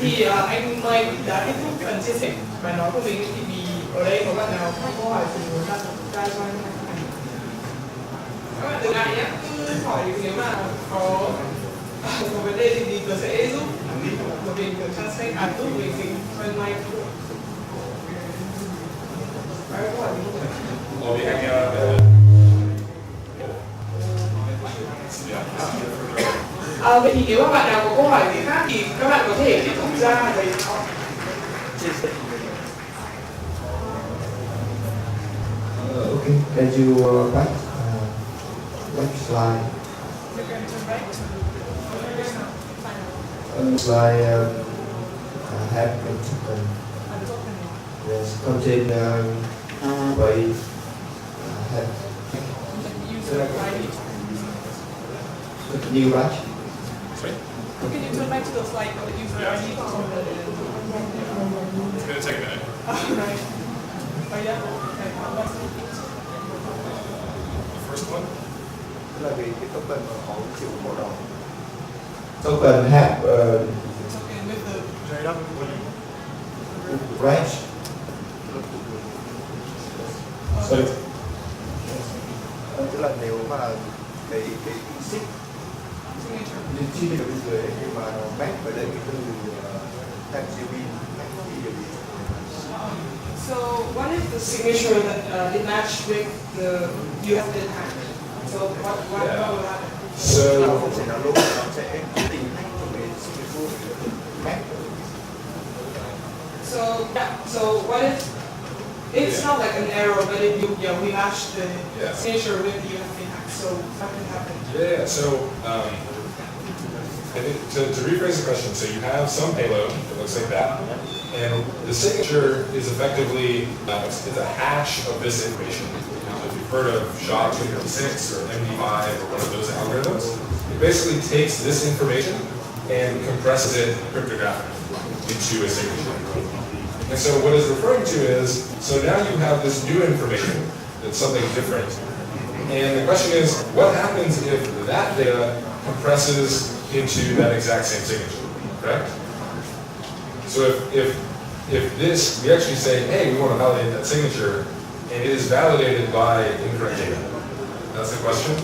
Thì anh Mike đã kết thúc phần chia sẻ bài nói của mình, thì vì ở đây có bạn nào có câu hỏi thì muốn đặt ra cho anh. Các bạn đừng ngại nhé, cứ hỏi nếu mà có vấn đề thì tớ sẽ giúp của mình được translate giúp mình cho anh Mike. Có câu hỏi gì không? Vậy thì nếu các bạn nào có câu hỏi gì khác thì các bạn có thể tiếp tục ra để hỏi. Okay, can you back next slide? Slide have been taken. Yes, contain by have. New batch. Can you turn back to the slide of the user ID? It's going to take a minute. Right. Oh yeah? The first one? Là vì cái token mà họ chịu màu đỏ. Token have Token with the branch. Sorry. Tức là nếu mà cái xích signature bên dưới nhưng mà nó match với đây cái từ MGB So what if the signature that it matched with the UFD tag? So what will happen? So không thể nào lúc nó sẽ tìm hack trong cái signature match. So what if it's not like an error, but if we match the signature with the UFD tag, so what can happen? Yeah, so I think to rephrase the question, so you have some payload that looks like that, and the signature is effectively it's a hash of this information. If you've heard of SHA-256 or MD5 or one of those algorithms, it basically takes this information and compresses it cryptographically into a signature. And so what it's referring to is, so now you have this new information that's something different. And the question is, what happens if that data compresses into that exact same signature, correct? So if this, we actually say, hey, we want to validate that signature, and it is validated by incorrect data. That's the question?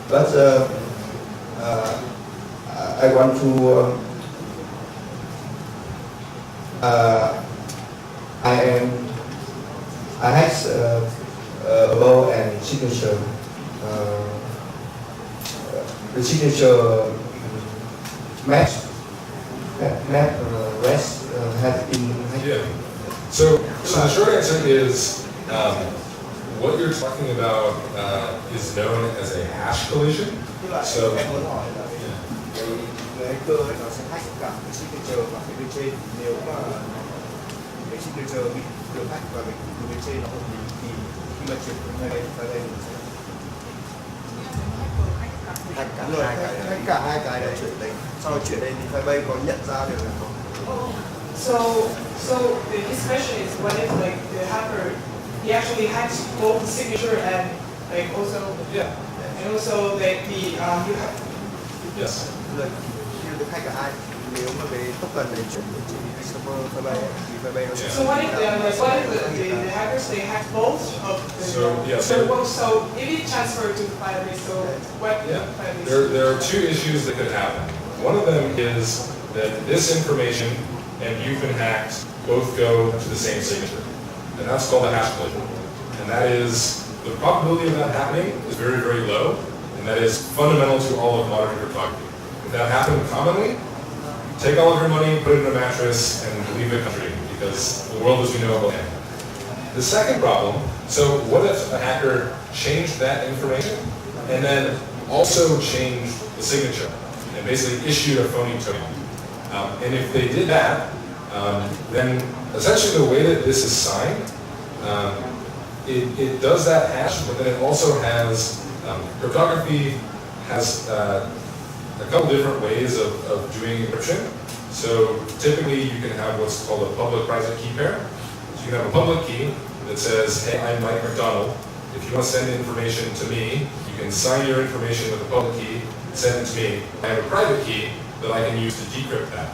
But I want to I have about and signature. The signature match rest has been. Yeah. So the short answer is what you're talking about is known as a hash collision. So Cái hacker ấy nó sẽ hack cả cái signature và cái bên trên. Nếu mà cái signature bị được hack và cái bên trên nó không thì khi mà chuyển từ đây ra đây nó sẽ hack cả hai cái để chuyển đây. Sau đó chuyển đây thì Firebase có nhận ra được là không. So this question is, what if like the hacker he actually hacked both the signature and like also and also like the you have Yes. Được hack cả hai. Nếu mà về token để chuyển trên server Firebase thì Firebase sẽ. So what if the hackers they hacked both of the so if it transferred to Firebase, so what Firebase? There are two issues that could happen. One of them is that this information and you've been hacked both go to the same signature. And that's called a hash plate. And that is, the probability of that happening is very, very low. And that is fundamental to all of modern cryptography. If that happened commonly, take all of your money, put it in a mattress, and leave the country, because the world as we know it will end. The second problem, so what if a hacker changed that information and then also changed the signature and basically issued a phony token? And if they did that, then essentially the way that this is signed, it does that hash, but then it also has, cryptography has a couple different ways of doing encryption. So typically you can have what's called a public-private key pair. So you can have a public key that says, hey, I'm Mike McDonald. If you want to send information to me, you can sign your information with a public key, send it to me. I have a private key that I can use to decrypt that.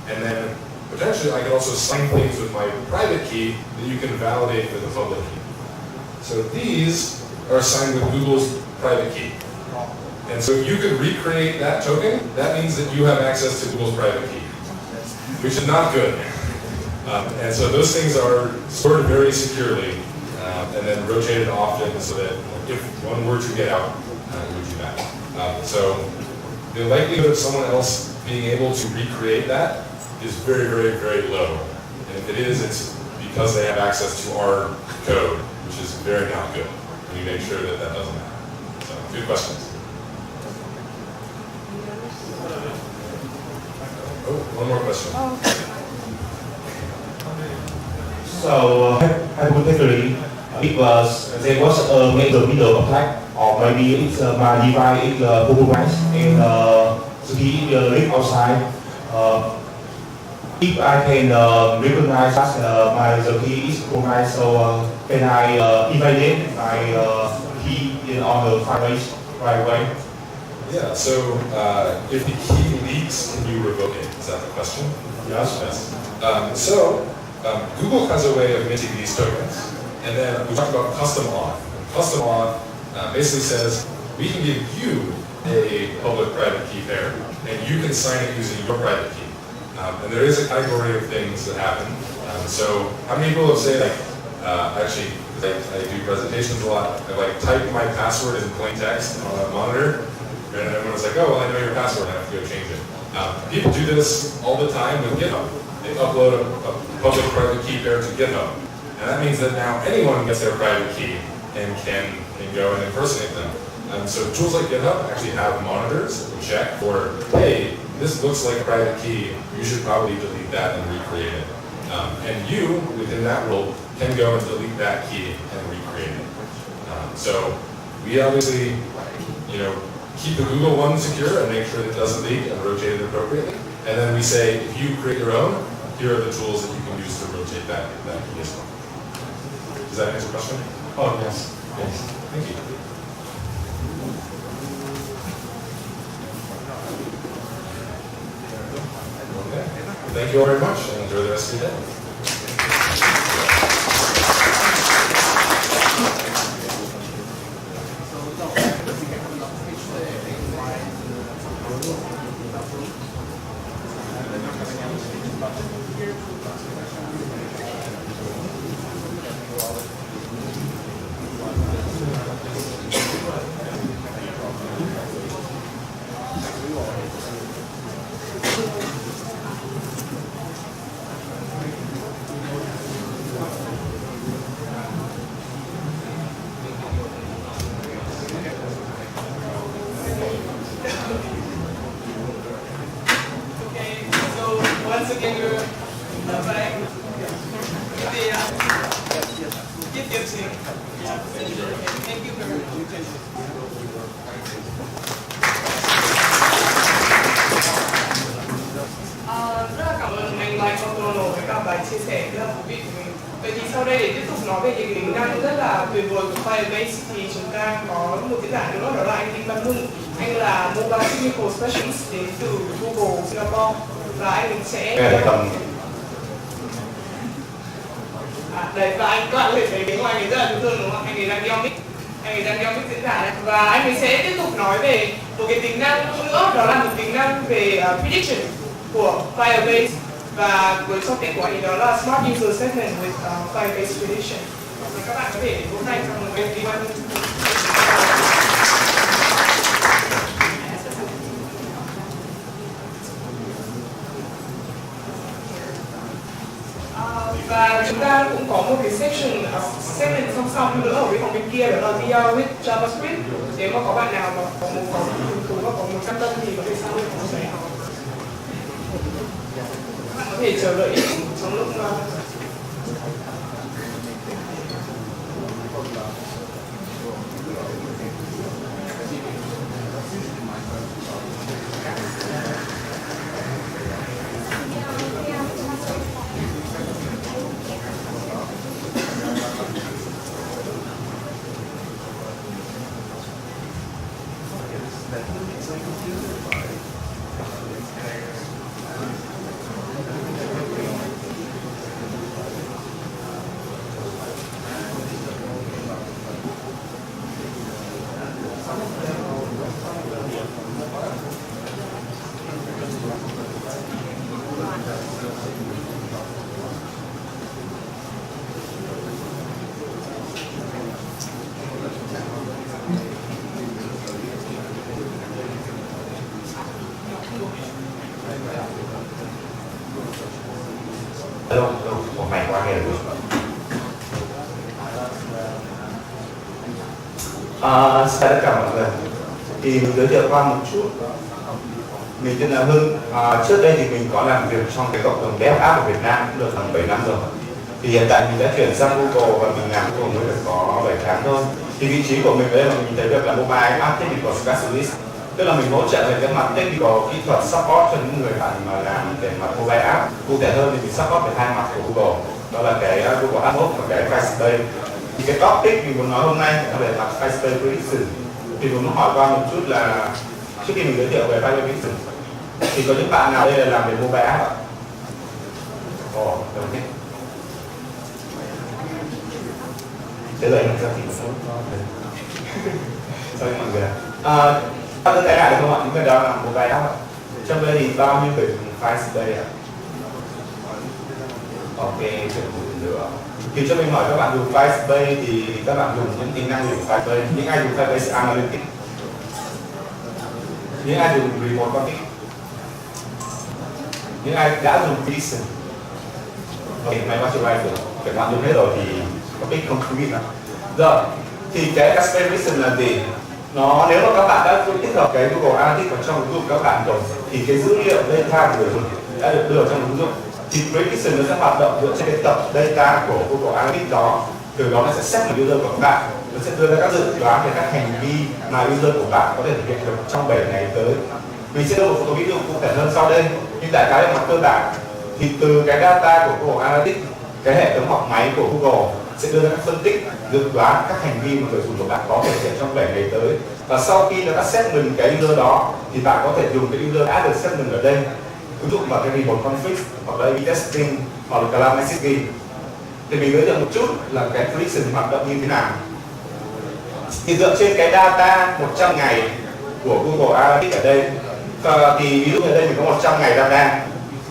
And then potentially I can also sign things with my private key that you can validate with a public key. So these are signed with Google's private key. And so if you could recreate that token, that means that you have access to Google's private key, which is not good. And so those things are stored very securely and then rotated often so that if one were to get out, it would do that. So the likelihood of someone else being able to recreate that is very, very, very low. And if it is, it's because they have access to our code, which is very not good. We make sure that that doesn't happen. So, good questions. Oh, one more question. So, hypothetically, if there was a major middle attack, or maybe it's my device is compromised and the key leak outside, if I can recognize that the key is compromised, so can I invalidate my key on the Firebase right away? Yeah, so if the key leaks, can you revoke it? Is that the question? Yes. Google has a way of minting these tokens. And then we talked about custom auth. Custom auth basically says, we can give you a public-private key pair, and you can sign it using your private key. And there is a category of things that happen. So how many people have said, like, actually, I do presentations a lot, I like type my password in plain text on a monitor, and everyone's like, oh, well, I know your password, I have to go change it. People do this all the time with GitHub. They upload a public-private key pair to GitHub. And that means that now anyone gets their private key and can go and impersonate them. So tools like GitHub actually have monitors that will check for, hey, this looks like a private key, you should probably delete that and recreate it. And you, within that role, can go and delete that key and recreate it. So we obviously, keep the Google one secure and make sure that it doesn't leak and rotate it appropriately. And then we say, if you create your own, here are the tools that you can use to rotate that key as well. Does that answer the question? Oh, yes. Yes. Thank you. Okay. Thank you all very much, and enjoy the rest of your day. Rất là cảm ơn anh McDonald với cả bài chia sẻ rất là thú vị của mình. Vậy thì sau đây để tiếp tục nói về những cái tính năng rất là tuyệt vời của Firebase thì chúng ta có một diễn giả nữa, đó là anh Đinh Hưng. Anh là Mobile Technical Specialist đến từ Google Singapore và anh mình sẽ đấy, và các bạn có thể thấy bên ngoài anh ấy rất là dễ thương đúng không? Anh ấy đang đeo mic, diễn giả này. Và anh ấy sẽ tiếp tục nói về một cái tính năng nữa, đó là một tính năng về Prediction của Firebase. Và với topic của anh ấy đó là Smart User Segment with Firebase Prediction. Và các bạn có thể vỗ tay cho một cái video. Và chúng ta cũng có một cái segment song song nữa ở cái phòng bên kia, đó là VR with JavaScript. Nếu mà có bạn nào mà có một hứng thú và có một quan tâm thì có thể sang bên phòng này. Bạn có thể chờ đợi trong lúc một mảnh qua nghề rồi. Chào tất cả mọi người. Thì mình giới thiệu qua một chút. Mình tên là Hưng. Trước đây thì mình có làm việc trong cái cộng đồng Devfest của Việt Nam cũng được khoảng 7 năm rồi. Thì hiện tại mình đã chuyển sang Google và mình làm Google mới được có 7 tháng thôi. Thì vị trí của mình ở đây là mình thấy được là Mobile App Technical Specialist. Tức là mình hỗ trợ về cái mặt technical kỹ thuật support cho những người bạn mà làm về mặt mobile app. Cụ thể hơn thì mình support về hai mặt của Google, đó là cái Google App và cái Firebase. Thì cái topic mình muốn nói hôm nay là về mặt Firebase Prediction. Thì mình muốn hỏi qua một chút là trước khi mình giới thiệu về Firebase Prediction thì có những bạn nào đây là làm về mobile app ạ? Được nhé. Thế rồi mình ra thì sorry mọi người. Các cái lại được không ạ? Những cái đó là mobile app ạ. Trong đây thì bao nhiêu người dùng Firebase ạ? Ok, chuẩn nữa. Thì cho mình hỏi các bạn dùng Firebase thì các bạn dùng những tính năng gì của Firebase? Những ai dùng Firebase Analytics? Những ai dùng Remote Config? Những ai đã dùng Prediction? Ok, may quá chưa bay được. Các bạn dùng hết rồi thì topic không thú vị nữa. Rồi, thì cái Firebase Prediction là gì? Nếu mà các bạn đã tích hợp cái Google Analytics vào trong ứng dụng các bạn rồi thì cái dữ liệu data của người dùng đã được đưa trong ứng dụng. Thì Prediction nó sẽ hoạt động dựa trên cái tập data của Google Analytics đó. Từ đó nó sẽ xét user của các bạn, nó sẽ đưa ra các dự đoán về các hành vi mà user của bạn có thể thực hiện được trong 7 ngày tới. Mình sẽ đưa một số ví dụ cụ thể hơn sau đây. Nhưng đại khái về mặt cơ bản thì từ cái data của Google Analytics, cái hệ thống học máy của Google sẽ đưa ra các phân tích, dự đoán các hành vi mà người dùng của bạn có thể thực hiện trong 7 ngày tới. Và sau khi nó đã segment cái user đó thì bạn có thể dùng cái user đã được segment ở đây, ứng dụng vào cái remote config hoặc là A/B testing hoặc là cloud messaging. Để mình giới thiệu một chút là cái prediction hoạt động như thế nào. Thì dựa trên cái data 100 ngày của Google Analytics ở đây, thì ví dụ ở đây mình có 100 ngày data,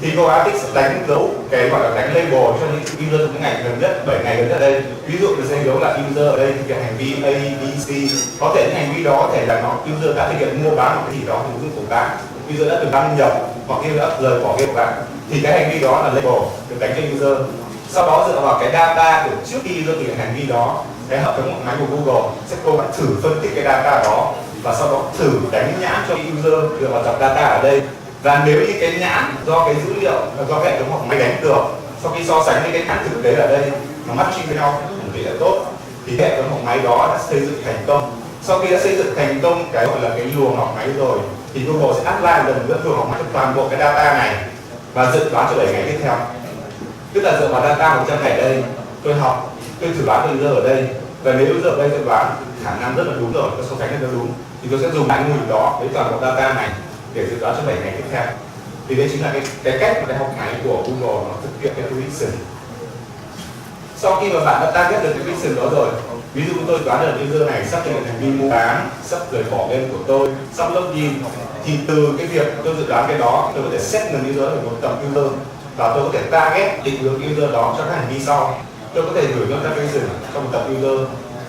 thì Google Analytics sẽ đánh dấu cái gọi là đánh label cho những user trong những ngày gần nhất, 7 ngày gần nhất ở đây. Ví dụ mình sẽ dấu là user ở đây thực hiện hành vi A, B, C. Có thể những hành vi đó có thể là user đã thực hiện mua bán một cái gì đó của ứng dụng của bạn, user đã từng đăng nhập hoặc user đã rời bỏ game của bạn, thì cái hành vi đó là label được đánh cho user. Sau đó dựa vào cái data của trước khi user thực hiện hành vi đó, cái hệ thống máy của Google sẽ cố gắng thử phân tích cái data đó và sau đó thử đánh nhãn cho user dựa vào tập data ở đây. Và nếu như cái nhãn do cái dữ liệu do hệ thống học máy đánh được, sau khi so sánh với cái nhãn thực tế ở đây nó matching với nhau một tỷ lệ tốt, thì hệ thống học máy đó đã xây dựng thành công. Sau khi đã xây dựng thành công cái gọi là cái luồng học máy rồi, thì Google sẽ apply lần nữa luồng học máy cho toàn bộ cái data này và dự đoán cho 7 ngày tiếp theo. Tức là dựa vào data 100 ngày đây, tôi học tôi thử đoán user ở đây, và nếu user ở đây tôi đoán khả năng rất là đúng rồi, tôi so sánh là đúng, thì tôi sẽ dùng lại mô hình đó với toàn bộ data này để dự đoán cho 7 ngày tiếp theo. Thì đây chính là cái cách mà cái học máy của Google nó thực hiện cái prediction. Sau khi mà bạn đã target được cái prediction đó rồi, ví dụ tôi đoán được user này sắp thực hiện hành vi mua bán, sắp rời bỏ game của tôi, sắp login, thì từ cái việc tôi dự đoán cái đó, tôi có thể set nền user thành một tập user và tôi có thể target định hướng user đó cho các hành vi sau. Tôi có thể gửi notification cho một tập user,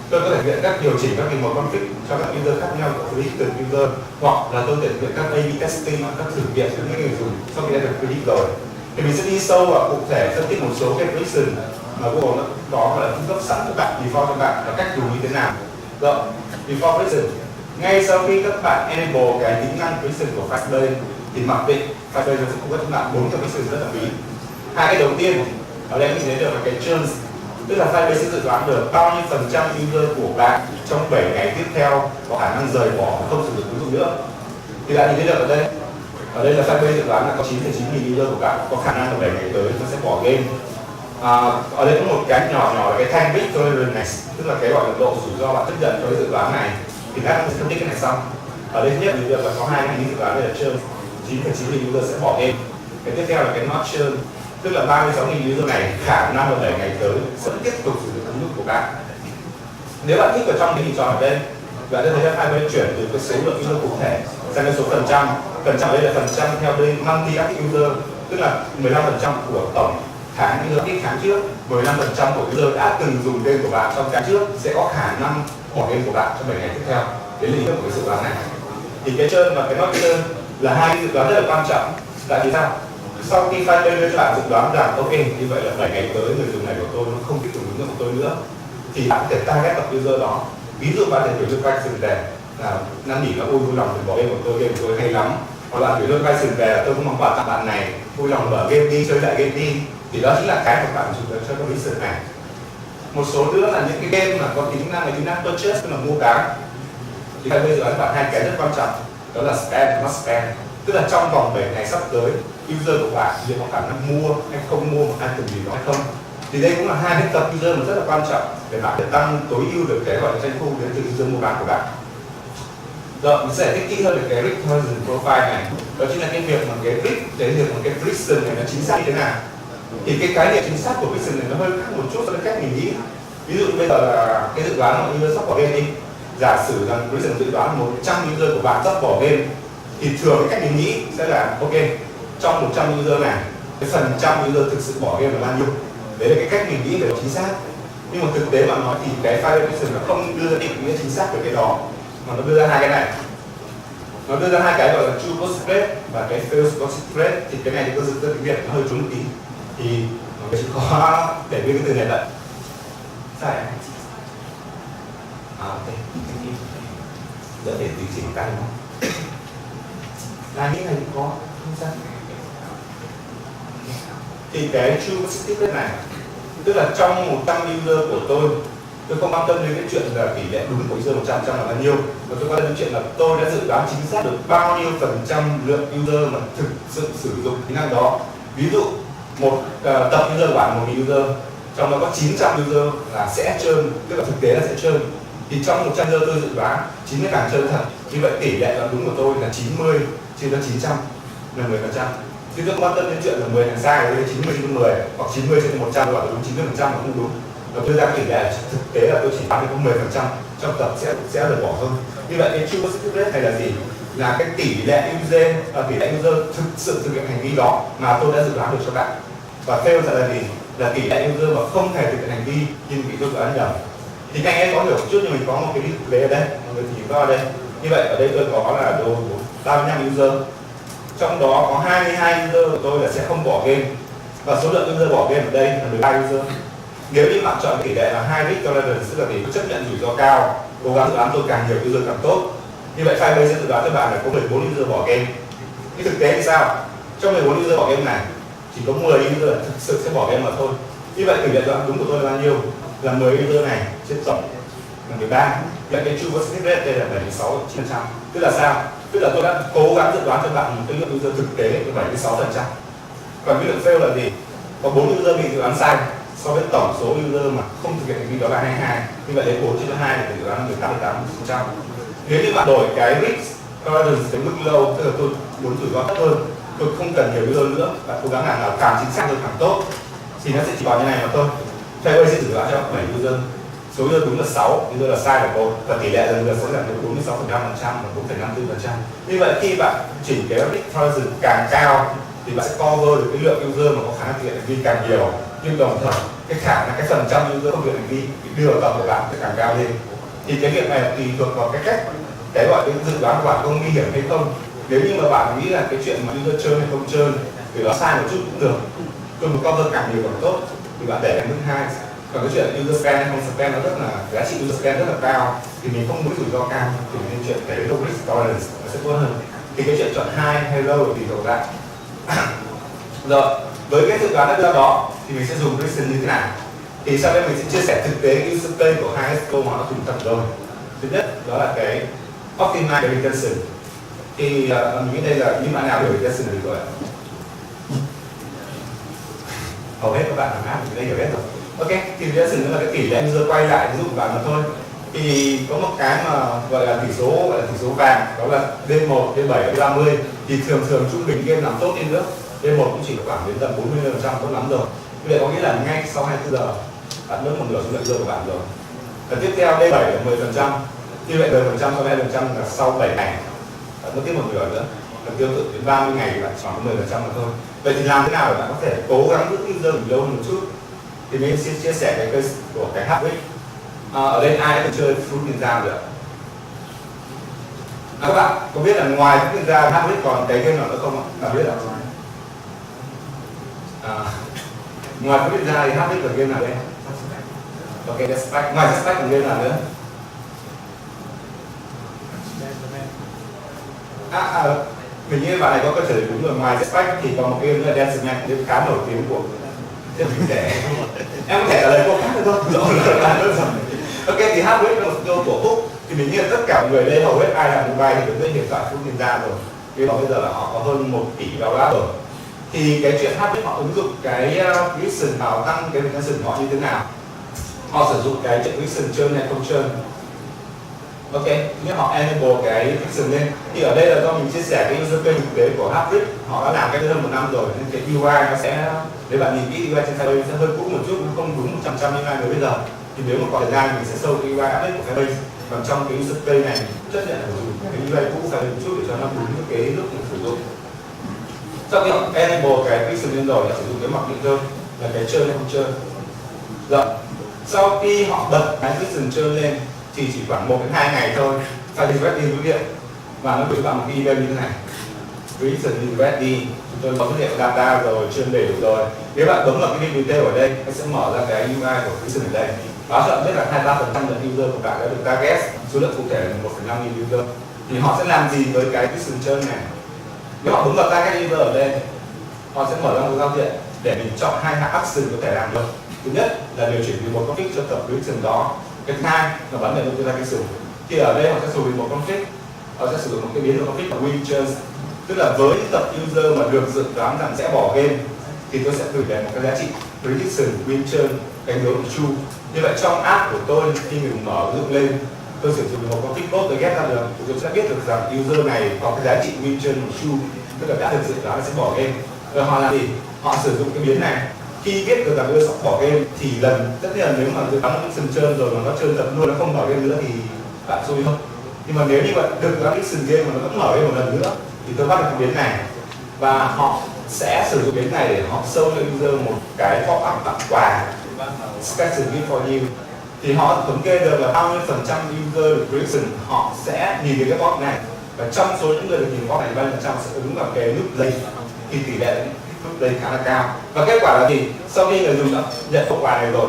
tôi có thể thực hiện các điều chỉnh các hình mẫu config cho các user khác nhau của predicted user, hoặc là tôi có thể thực hiện các A/B testing, các thử nghiệm cho những người dùng sau khi đã được predict rồi. Thì mình sẽ đi sâu và cụ thể phân tích một số cái prediction mà Google đó là cung cấp sẵn cho bạn, default cho bạn và cách dùng như thế nào. Rồi, default prediction. Ngay sau khi các bạn enable cái tính năng prediction của Firebase thì mặc định Firebase sẽ cung cấp cho bạn 4 cái prediction rất là bí. Hai cái đầu tiên ở đây mình thấy được là cái churn, tức là Firebase sẽ dự đoán được bao nhiêu phần trăm user của bạn trong 7 ngày tiếp theo có khả năng rời bỏ và không sử dụng ứng dụng nữa. Thì bạn nhìn thấy được ở đây là Firebase dự đoán là có 9,9 user của bạn có khả năng trong 7 ngày tới nó sẽ bỏ game. Ở đây có một cái nhỏ là cái thanh bit tolerance này, tức là cái gọi là độ rủi ro bạn chấp nhận với dự đoán này. Thì các bạn sẽ phân tích cái này xong. ở đây thứ nhất là có hai hành vi dự đoán đây là churn, 9,9 user sẽ bỏ game. Cái tiếp theo là cái not churn, tức là 36.000 user này khả năng là 7 ngày tới sẽ tiếp tục sử dụng ứng dụng của bạn. Nếu bạn thích ở trong cái hình tròn ở đây, bạn sẽ thấy là Firebase chuyển từ cái số lượng user cụ thể sang cái số phần trăm ở đây là phần trăm theo đây monthly active user, tức là 15% của tổng tháng user tháng trước, 15% của user đã từng dùng game của bạn trong tháng trước sẽ có khả năng bỏ game của bạn trong 7 ngày tiếp theo. Đấy là ý nghĩa của cái dự đoán này. Thì cái churn và cái not churn là hai cái dự đoán rất là quan trọng. Tại vì sao? Sau khi Firebase đưa cho bạn dự đoán rằng ok, như vậy là 7 ngày tới người dùng này của tôi nó không tiếp tục ứng dụng của tôi nữa, thì bạn có thể target tập user đó. Ví dụ bạn thể gửi notification về là năn nỉ nó vui lòng đừng bỏ game của tôi hay lắm, hoặc là gửi notification về là tôi cũng mong quà tặng bạn này, vui lòng mở game đi, chơi lại game đi. Thì đó chính là cái mà bạn dùng cho cái research này. Một số nữa là những cái game mà có tính năng purchase, tức là mua bán. Thì Firebase dự đoán bạn hai cái rất quan trọng, đó là spend và not spend. Tức là trong vòng 7 ngày sắp tới, user của bạn liệu có khả năng mua hay không mua một item gì đó hay không. Thì đây cũng là hai cái tập user mà rất là quan trọng để bạn tăng tối ưu được cái gọi là doanh thu đến từ user mua bán của bạn. Rồi, mình sẽ giải thích kỹ hơn về cái risk tolerance profile này. Đó chính là cái việc mà cái risk, cái việc mà cái prediction này nó chính xác như thế nào. Thì cái khái niệm chính xác của prediction này nó hơi khác một chút so với cách mình nghĩ. Ví dụ bây giờ là cái dự đoán mà user sắp bỏ game đi. Giả sử rằng prediction dự đoán 100 user của bạn sắp bỏ game, thì thường cái cách mình nghĩ sẽ là ok, trong 100 user này, cái phần trăm user thực sự bỏ game là bao nhiêu. Đấy là cái cách mình nghĩ về chính xác. Nhưng mà thực tế mà nói thì cái Firebase Prediction nó không đưa ra định nghĩa chính xác về cái đó, mà nó đưa ra hai cái này. Nó đưa ra hai cái gọi là true positive rate và cái false positive rate. Thì cái này thì có dịch ra tiếng Việt nó hơi trúng một tí. Thì nó chỉ có để viết cái từ này lại. Sai à? Ok. Đỡ để tùy chỉnh cái nó. Là những này cũng có, không sao. Thì cái true positive rate này, tức là trong 100 user của tôi không quan tâm đến cái chuyện là tỷ lệ đúng của user 100% là bao nhiêu, mà tôi quan tâm đến chuyện là tôi đã dự đoán chính xác được bao nhiêu phần trăm lượng user mà thực sự sử dụng tính năng đó. Ví dụ một tập user của bạn 1.000 user, trong đó có 900 user là sẽ churn, tức là thực tế là sẽ churn. Thì trong 100 user tôi dự đoán 90 càng churn thật. Như vậy tỷ lệ đoán đúng của tôi là 90 chia cho 900 là 10%. Chứ tôi không quan tâm đến chuyện là 10 là sai, ở đây 90 trên 10 hoặc 90 trên 100 gọi là đúng 90% là không đúng. Và tôi ra tỷ lệ thực tế là tôi chỉ đoán được có 10% trong tập sẽ được bỏ hơn. Như vậy cái true positive rate này là gì? Là cái tỷ lệ user thực sự thực hiện hành vi đó mà tôi đã dự đoán được cho bạn. Và fail là gì? Là tỷ lệ user mà không thể thực hiện hành vi nhưng bị tôi dự đoán nhầm. Thì các anh em có hiểu một chút, nhưng mình có một cái display ở đây, mọi người nhìn vào đây. Như vậy ở đây tôi có là đồ 35 user. Trong đó có 22 user của tôi là sẽ không bỏ game, và số lượng user bỏ game ở đây là 13 user. Nếu như bạn chọn tỷ lệ là high risk tolerance, tức là để chấp nhận rủi ro cao, cố gắng dự đoán tôi càng nhiều user càng tốt, như vậy Firebase sẽ dự đoán cho bạn là có 14 user bỏ game. Nhưng thực tế thì sao? Trong 14 user bỏ game này chỉ có 10 user thực sự sẽ bỏ game mà thôi. Như vậy tỷ lệ đoán đúng của tôi là bao nhiêu? Là 10 user này trên tổng là 13. Vậy cái true positive rate đây là 76%. Tức là sao? Tức là tôi đã cố gắng dự đoán cho bạn một cái lượng user thực tế là 76%. Còn cái lượng fail là gì? Có 4 user bị dự đoán sai, so với tổng số user mà không thực hiện hành vi đó là 22. Như vậy đến 4/2 thì dự đoán là 88%. Nếu như bạn đổi cái risk tolerance đến mức low, tức là tôi muốn rủi ro thấp hơn, tôi không cần nhiều user nữa, bạn cố gắng làm nào càng chính xác hơn càng tốt, thì nó sẽ chỉ vào như này mà thôi. Firebase sẽ dự đoán cho 7 user, số user đúng là 6, user là sai là 1, và tỷ lệ lần lượt sẽ là 46,5% và 4,54%. Như vậy khi bạn chỉnh cái risk tolerance càng cao thì bạn sẽ cover được cái lượng user mà có khả năng thực hiện hành vi càng nhiều, nhưng đồng thời cái khả năng, cái phần trăm user không thực hiện hành vi đưa vào tầm của bạn sẽ càng cao lên. Thì cái việc này tùy thuộc vào cái cách, cái gọi cái dự đoán của bạn có nguy hiểm hay không. Nếu như mà bạn nghĩ là cái chuyện mà user trơn hay không trơn thì nó sai một chút cũng được, tôi muốn cover càng nhiều càng tốt thì bạn để ở mức 2. Còn cái chuyện user spend hay không spend nó rất là, giá trị user spend rất là cao thì mình không muốn rủi ro cao thì nên chuyện cái low risk tolerance nó sẽ tốt hơn. Thì cái chuyện chọn high hay low thì thuộc lại. Rồi, với cái dự đoán đã đưa đó thì mình sẽ dùng prediction như thế nào? Thì sau đây mình sẽ chia sẻ thực tế cái user case của hai câu mà nó dùng thật rồi. Thứ nhất đó là cái optimize retention. Thì mình nghĩ đây là những bạn nào hiểu retention được rồi ạ? Hầu hết các bạn làm app mình đây hiểu hết rồi. Ok, thì retention là cái tỷ lệ user quay lại ví dụ bạn mà thôi. Thì có một cái mà gọi là tỷ số vàng, đó là D1, D7, D30. Thì thường trung bình game làm tốt lên nữa, D1 cũng chỉ khoảng đến tầm 40% tốt lắm rồi. Như vậy có nghĩa là ngay sau 24 giờ bạn mất một nửa số lượng user của bạn rồi. Và tiếp theo D7 là 10%. Như vậy 10% sau 2% là sau 7 ngày bạn mất tiếp một nửa nữa. Và tương tự đến 30 ngày thì bạn chỉ khoảng 10% mà thôi. Vậy thì làm thế nào để bạn có thể cố gắng giữ user mình lâu hơn một chút? Thì mình xin chia sẻ cái case của cái Haddad. Ở đây ai đã từng chơi Fruit Ninja được? Các bạn có biết là ngoài Fruit Ninja Haddad còn cái game nào nữa không ạ? Bạn biết ạ? Ngoài Fruit Ninja thì Haddad còn game nào đây? Ok, Devfest. Ngoài Devfest còn game nào nữa? Mình nghĩ bạn này có câu trả lời đúng rồi. Ngoài Devfest thì còn một game nữa là Devfest, khá nổi tiếng của mình để em có thể trả lời câu khác được không? Ok, thì Haddad là một câu của Úc. Thì mình nghĩ là tất cả mọi người đây hầu hết ai làm mobile thì được hiện tại Fruit Ninja rồi. Vì bây giờ là họ có hơn 1 tỷ download rồi. Thì cái chuyện Haddad họ ứng dụng cái prediction vào tăng cái retention họ như thế nào? Họ sử dụng cái chuyện prediction trơn hay không trơn. Ok, nếu họ enable cái prediction lên. Thì ở đây là do mình chia sẻ cái user case thực tế của Haddad. Họ đã làm cách đây hơn 1 năm rồi nên cái UI nó sẽ, nếu bạn nhìn kỹ UI trên Firebase sẽ hơi cũ một chút, nó không đúng 100% như UI bây giờ. Thì nếu mà có thời gian mình sẽ sâu cái UI update của Firebase. Còn trong cái user case này chấp nhận là dùng cái UI cũ phải một chút để cho nó đúng cái lúc mình sử dụng. Sau khi họ enable cái prediction lên rồi, họ sử dụng cái mặc định thôi là cái trơn hay không trơn. Rồi, sau khi họ bật cái prediction trơn lên thì chỉ khoảng 1 đến 2 ngày thôi, Firebase đi xuất hiện và nó gửi bạn một cái email như thế này. Prediction ready, chúng tôi có dữ liệu data rồi, trơn đầy đủ rồi. Nếu bạn bấm vào cái link detail ở đây, nó sẽ mở ra cái UI của prediction ở đây. Báo cho bạn biết là 23% lượng user của bạn đã được target, số lượng cụ thể là 1,5 nghìn user. Thì họ sẽ làm gì với cái prediction trơn này? Nếu họ bấm vào target user ở đây, họ sẽ mở ra một giao diện để mình chọn 2 hạng action có thể làm được. Thứ nhất là điều chỉnh từ một config cho tập prediction đó. Cái thứ hai là vấn đề đưa ra cái sử. Thì ở đây họ sẽ sử dụng một config, họ sẽ sử dụng một cái biến độ config là win, tức là với tập user mà được dự đoán rằng sẽ bỏ game thì tôi sẽ gửi đến một cái giá trị prediction win cái dấu true. Như vậy trong app của tôi khi mình mở ứng dụng lên, tôi sử dụng một config code tôi ghép ra được, tôi sẽ biết được rằng user này có cái giá trị win true, tức là đã được dự đoán sẽ bỏ game. Rồi họ làm gì? Họ sử dụng cái biến này. Khi biết được rằng user sẽ bỏ game thì tất nhiên là nếu mà dự đoán nó sừng trơn rồi mà nó trơn tập luôn, nó không mở game nữa thì bạn xui thôi. Nhưng mà nếu như vậy được dự đoán sừng game mà nó vẫn mở game một lần nữa thì tôi bắt được cái biến này và họ sẽ sử dụng biến này để họ show cho user một cái pop-up tặng quà special gift for you. Thì họ thống kê được là bao nhiêu phần trăm user được prediction họ sẽ nhìn thấy cái box này, và trong số những người được nhìn box này bao nhiêu phần trăm sẽ ứng vào cái nút play, thì tỷ lệ nút play khá là cao. Và kết quả là gì? Sau khi người dùng đã nhận hậu quả này rồi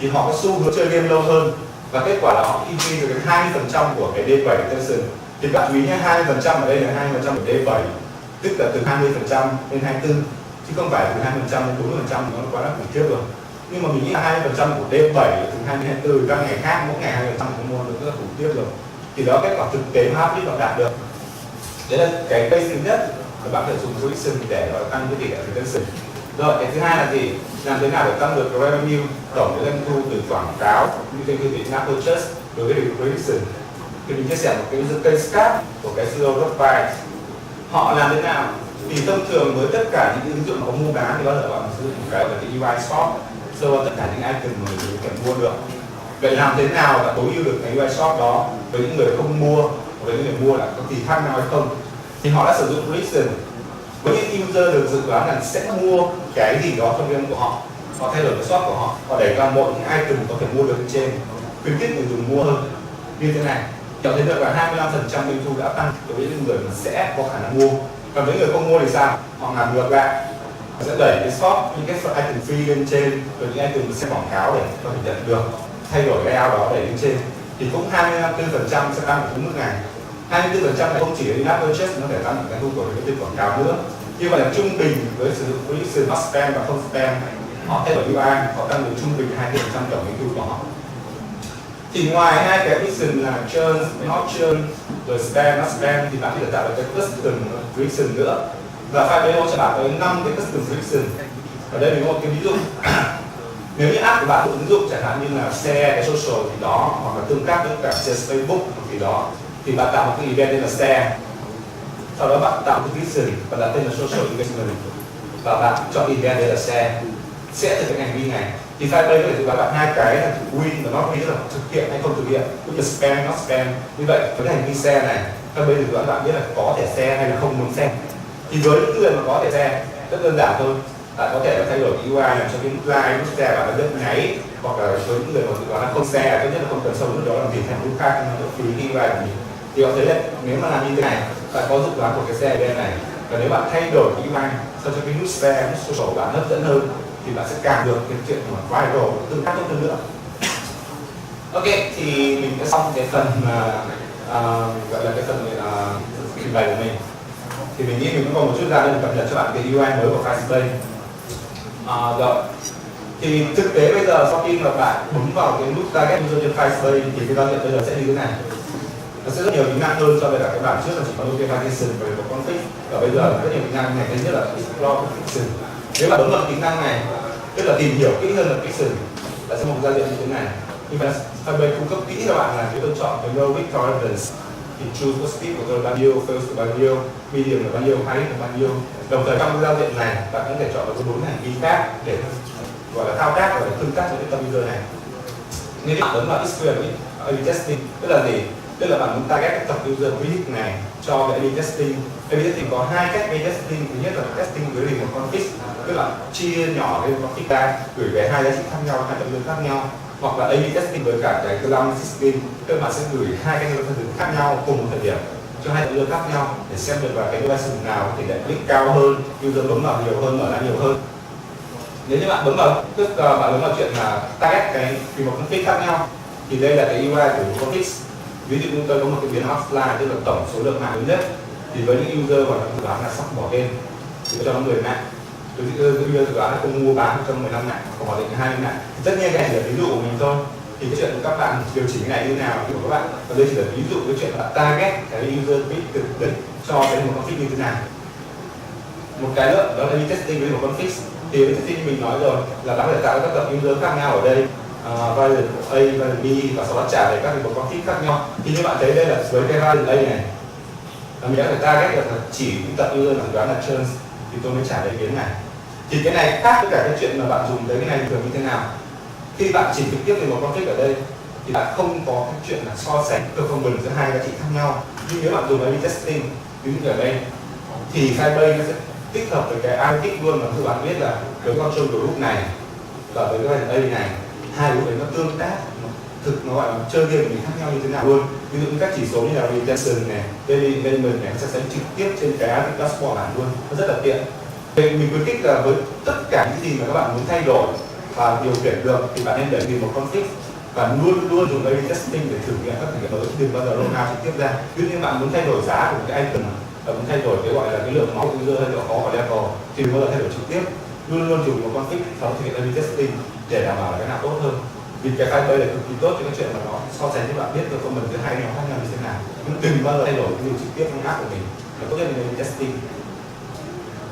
thì họ có xu hướng chơi game lâu hơn, và kết quả là họ increase được cái 20% của cái D7 retention. Thì bạn chú ý nhé, 20% ở đây là 20% của D7, tức là từ 20% lên 24, chứ không phải từ 20% đến 40%, nó quá là khủng khiếp rồi. Nhưng mà mình nghĩ là 20% của D7 từ 24, các ngày khác mỗi ngày 20% của môn rất là khủng khiếp rồi. Thì đó kết quả thực tế mà Haddad họ đạt được. Đấy là cái base thứ nhất là bạn phải dùng prediction để tăng cái tỷ lệ retention. Rồi cái thứ hai là gì? làm thế nào để tăng được cái revenue, tổng cái doanh thu từ quảng cáo như kênh Việt Nam Purchase đối với Prediction. Thì mình chia sẻ một cái cây start của cái CEO Devfest. Họ làm thế nào? Thì thông thường với tất cả những ứng dụng có mua bán thì bao giờ bạn sử dụng một cái là cái UI shop, so tất cả những item mà mình có thể mua được. Vậy làm thế nào là tối ưu được cái UI shop đó với những người không mua, với những người mua là có gì khác nhau hay không? Thì họ đã sử dụng Prediction. Với những user được dự đoán là sẽ mua cái gì đó trong game của họ, họ thay đổi cái shop của họ, họ đẩy toàn bộ những item có thể mua được trên, khuyến khích người dùng mua hơn như thế này. Cho thấy được là 25% doanh thu đã tăng đối với những người mà sẽ có khả năng mua. Còn với người không mua thì sao? Họ làm ngược lại, họ sẽ đẩy cái shop những cái item free lên trên, rồi những item sẽ quảng cáo để có thể nhận được, thay đổi layout đó để lên trên. Thì cũng 24% sẽ tăng ở mức này. 24% này không chỉ là in-app purchase, nó thể tăng được cái thu của cái tiền quảng cáo nữa. Như vậy là trung bình với sử dụng Prediction not spam và không spam, họ thay đổi UI, họ tăng được trung bình 20% tổng doanh thu của họ. Thì ngoài hai cái prediction là churn, not churn, rồi spam, not spam, thì bạn có thể tạo được cái custom prediction nữa. Và Firebase sẽ bảo tới 5 cái custom prediction. Ở đây mình có một cái ví dụ. Nếu như app của bạn ứng dụng chẳng hạn như là share cái social gì đó, hoặc là tương tác với cả share Facebook gì đó, thì bạn tạo một cái event tên là share. Sau đó bạn tạo một cái prediction và đặt tên là social engagement. Và bạn chọn event đây là share. Sẽ thực hiện hành vi này. Thì Firebase có thể dự đoán bạn hai cái là win và not win, là thực hiện hay không thực hiện, cũng như spam, not spam. Như vậy với cái hành vi share này, Firebase dự đoán bạn biết là có thể share hay là không muốn share. Thì với những người mà có thể share, rất đơn giản thôi. Bạn có thể là thay đổi cái UI làm cho cái nút like, nút share bạn là rất nháy, hoặc là với những người mà dự đoán là không share, tốt nhất là không cần sâu nút đó làm gì thành nút khác, nó phí cái UI của mình. Thì họ thấy là nếu mà làm như thế này, bạn có dự đoán của cái share bên này, và nếu bạn thay đổi cái UI sao cho cái nút share, nút social của bạn hấp dẫn hơn, thì bạn sẽ càng được cái chuyện mà viral tương tác tốt hơn nữa. Ok, thì mình đã xong cái phần gọi là cái phần trình bày của mình. Thì mình nghĩ mình cũng còn một chút ra để cập nhật cho bạn cái UI mới của Firebase. Rồi. Thì thực tế bây giờ sau khi mà bạn bấm vào cái nút target user trên Firebase thì cái giao diện bây giờ sẽ như thế này. Nó sẽ rất nhiều tính năng hơn so với cả cái bản trước là chỉ có notification và có config. Và bây giờ rất nhiều tính năng này, thứ nhất là explore prediction. Nếu bạn bấm vào tính năng này, tức là tìm hiểu kỹ hơn là prediction, là sẽ một giao diện như thế này. Nhưng mà Firebase cung cấp kỹ cho bạn là cái lựa chọn cái no weak tolerance, thì choose positive của tôi là bao nhiêu, false là bao nhiêu, medium là bao nhiêu, high là bao nhiêu. Đồng thời trong cái giao diện này, bạn cũng thể chọn được 4 hành vi khác để gọi là thao tác và tương tác với cái tâm user này. Nếu bạn bấm vào experience A/B testing, tức là gì? Tức là bạn muốn target cái tập user predict này cho cái A/B testing. A/B testing có hai cách A/B testing. Thứ nhất là testing với một config, tức là chia nhỏ cái config ra, gửi về hai giá trị khác nhau, hai tập user khác nhau. Hoặc là A/B testing với cả cái column system, tức là bạn sẽ gửi hai cái user khác nhau cùng một thời điểm cho hai tập user khác nhau để xem được vào cái version nào thì để click cao hơn, user bấm vào nhiều hơn, mở ra nhiều hơn. Nếu như bạn bấm vào, tức bạn bấm vào chuyện là target cái vì một config khác nhau, thì đây là cái UI của config. Ví dụ như tôi có một cái biến offline, tức là tổng số lượng mạng lớn nhất, thì với những user mà dự đoán là sắp bỏ game thì tôi cho nó 10 mạng. Tôi dự đoán là không mua bán trong 15 mạng, còn bỏ định 20 mạng. Tất nhiên cái này là ví dụ của mình thôi. Thì cái chuyện của các bạn điều chỉnh cái này như thế nào thì của các bạn. Còn đây chỉ là ví dụ cái chuyện là target cái user predict cho cái một config như thế nào. Một cái nữa đó là testing với một config. Thì cái testing như mình nói rồi là bạn có thể tạo các tập user khác nhau ở đây, variant A, variant B và sau đó trả về các cái config khác nhau. Thì như bạn thấy đây là với cái variant A này, mình đã phải target được chỉ những tập user mà đoán là churn thì tôi mới trả cái biến này. Thì cái này khác với cả cái chuyện mà bạn dùng tới cái này thường như thế nào? Khi bạn chỉ trực tiếp về một config ở đây thì bạn không có cái chuyện là so sánh performance giữa hai giá trị khác nhau. Nhưng nếu bạn dùng A/B testing ví dụ ở đây thì Firebase nó sẽ tích hợp với cái analytics luôn, mà các bạn biết là với control group này và với cái variant A này, hai group đấy nó tương tác, thực nó gọi là chơi game mình khác nhau như thế nào luôn. Ví dụ như các chỉ số như là retention này, daily engagement này sẽ đánh trực tiếp trên cái dashboard bạn luôn, nó rất là tiện. Thì mình khuyến khích là với tất cả những gì mà các bạn muốn thay đổi và điều khiển được thì bạn nên để tìm một config và luôn dùng A/B testing để thử nghiệm các thử nghiệm mới, đừng bao giờ roll out trực tiếp ra. Ví dụ như bạn muốn thay đổi giá của cái item, và muốn thay đổi cái gọi là cái lượng máu user hay độ khó của level thì đừng bao giờ thay đổi trực tiếp, luôn dùng một config sau thực hiện A/B testing để đảm bảo là cái nào tốt hơn. Vì cái Firebase là cực kỳ tốt cho cái chuyện mà nó so sánh với bạn biết được con mình giữa hai nhóm khác nhau như thế nào. Nhưng đừng bao giờ thay đổi cái điều trực tiếp trong app của mình, là tốt nhất là A/B testing.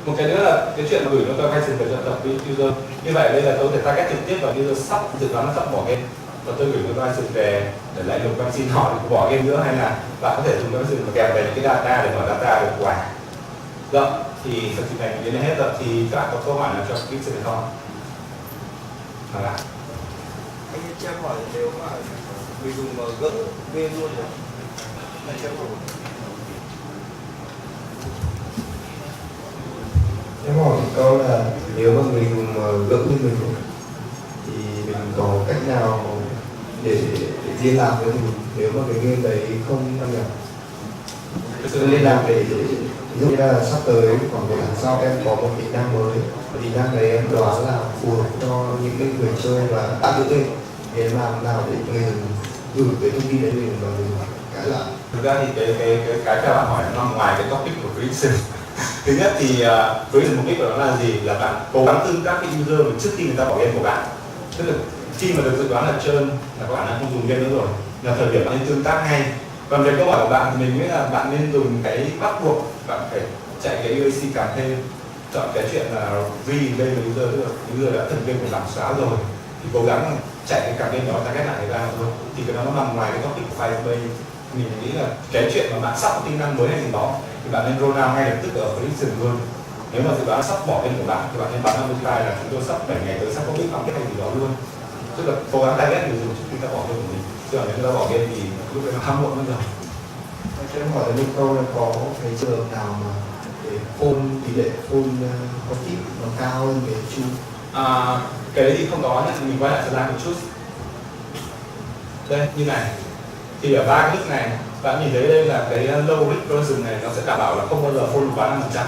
Một cái nữa là cái chuyện mà gửi notification về cho tập user. Như vậy đây là tôi có thể target trực tiếp vào user sắp dự đoán là sắp bỏ game, và tôi gửi notification về để lại lục vaccine họ thì bỏ game nữa, hay là bạn có thể dùng vaccine và kèm về những cái data để mở data được quả. Rồi thì phần trình bày đến đây hết rồi, thì các bạn có câu hỏi nào cho Prediction hay không? Anh cho em hỏi, nếu mà mình dùng gỡ game luôn rồi, anh cho em hỏi. Em hỏi một câu là nếu mà mình dùng gỡ như mình thì mình có cách nào để liên lạc với mình nếu mà cái game đấy không đăng nhập? Liên lạc để ví dụ như là sắp tới khoảng một tháng sau em có một kỹ năng mới, kỹ năng đấy em đoán là phù hợp cho những cái người chơi và đã tự tin, thì em làm nào để người gửi cái thông tin đấy mình và mình cái là thực ra thì cái các bạn hỏi nó nằm ngoài cái topic của Prediction. Thứ nhất thì Prediction mục đích của nó là gì? Là bạn cố gắng tương tác với user trước khi người ta bỏ game của bạn. Tức là khi mà được dự đoán là trơn là các bạn đã không dùng game nữa rồi, là thời điểm bạn nên tương tác ngay. Còn về câu hỏi của bạn thì mình nghĩ là bạn nên dùng cái bắt buộc bạn phải chạy cái UAC campaign, chọn cái chuyện là re-engage với user, tức là user đã từng game của bạn xóa rồi thì cố gắng chạy cái campaign đó target lại người ta thôi. Thì cái đó nó nằm ngoài cái topic của Firebase. Mình nghĩ là cái chuyện mà bạn sắp có tính năng mới hay gì đó thì bạn nên roll out ngay lập tức ở Prediction luôn. Nếu mà dự đoán sắp bỏ game của bạn thì bạn nên bắn notify là chúng tôi sắp 7 ngày tới sắp có big update hay gì đó luôn. Tức là cố gắng target người dùng trước khi ta bỏ game của mình. Chứ nếu người ta bỏ game thì lúc đấy nó ham muộn mất rồi. Cho em hỏi một câu là có cái trường hợp nào mà để phone tỷ lệ phone profit nó cao hơn cái chu? Cái đấy thì không có nhé, mình quay lại slide một chút. Đây, như này. Thì ở ba cái list này, bạn nhìn thấy đây là cái low risk version này, nó sẽ đảm bảo là không bao giờ phone quá 5%.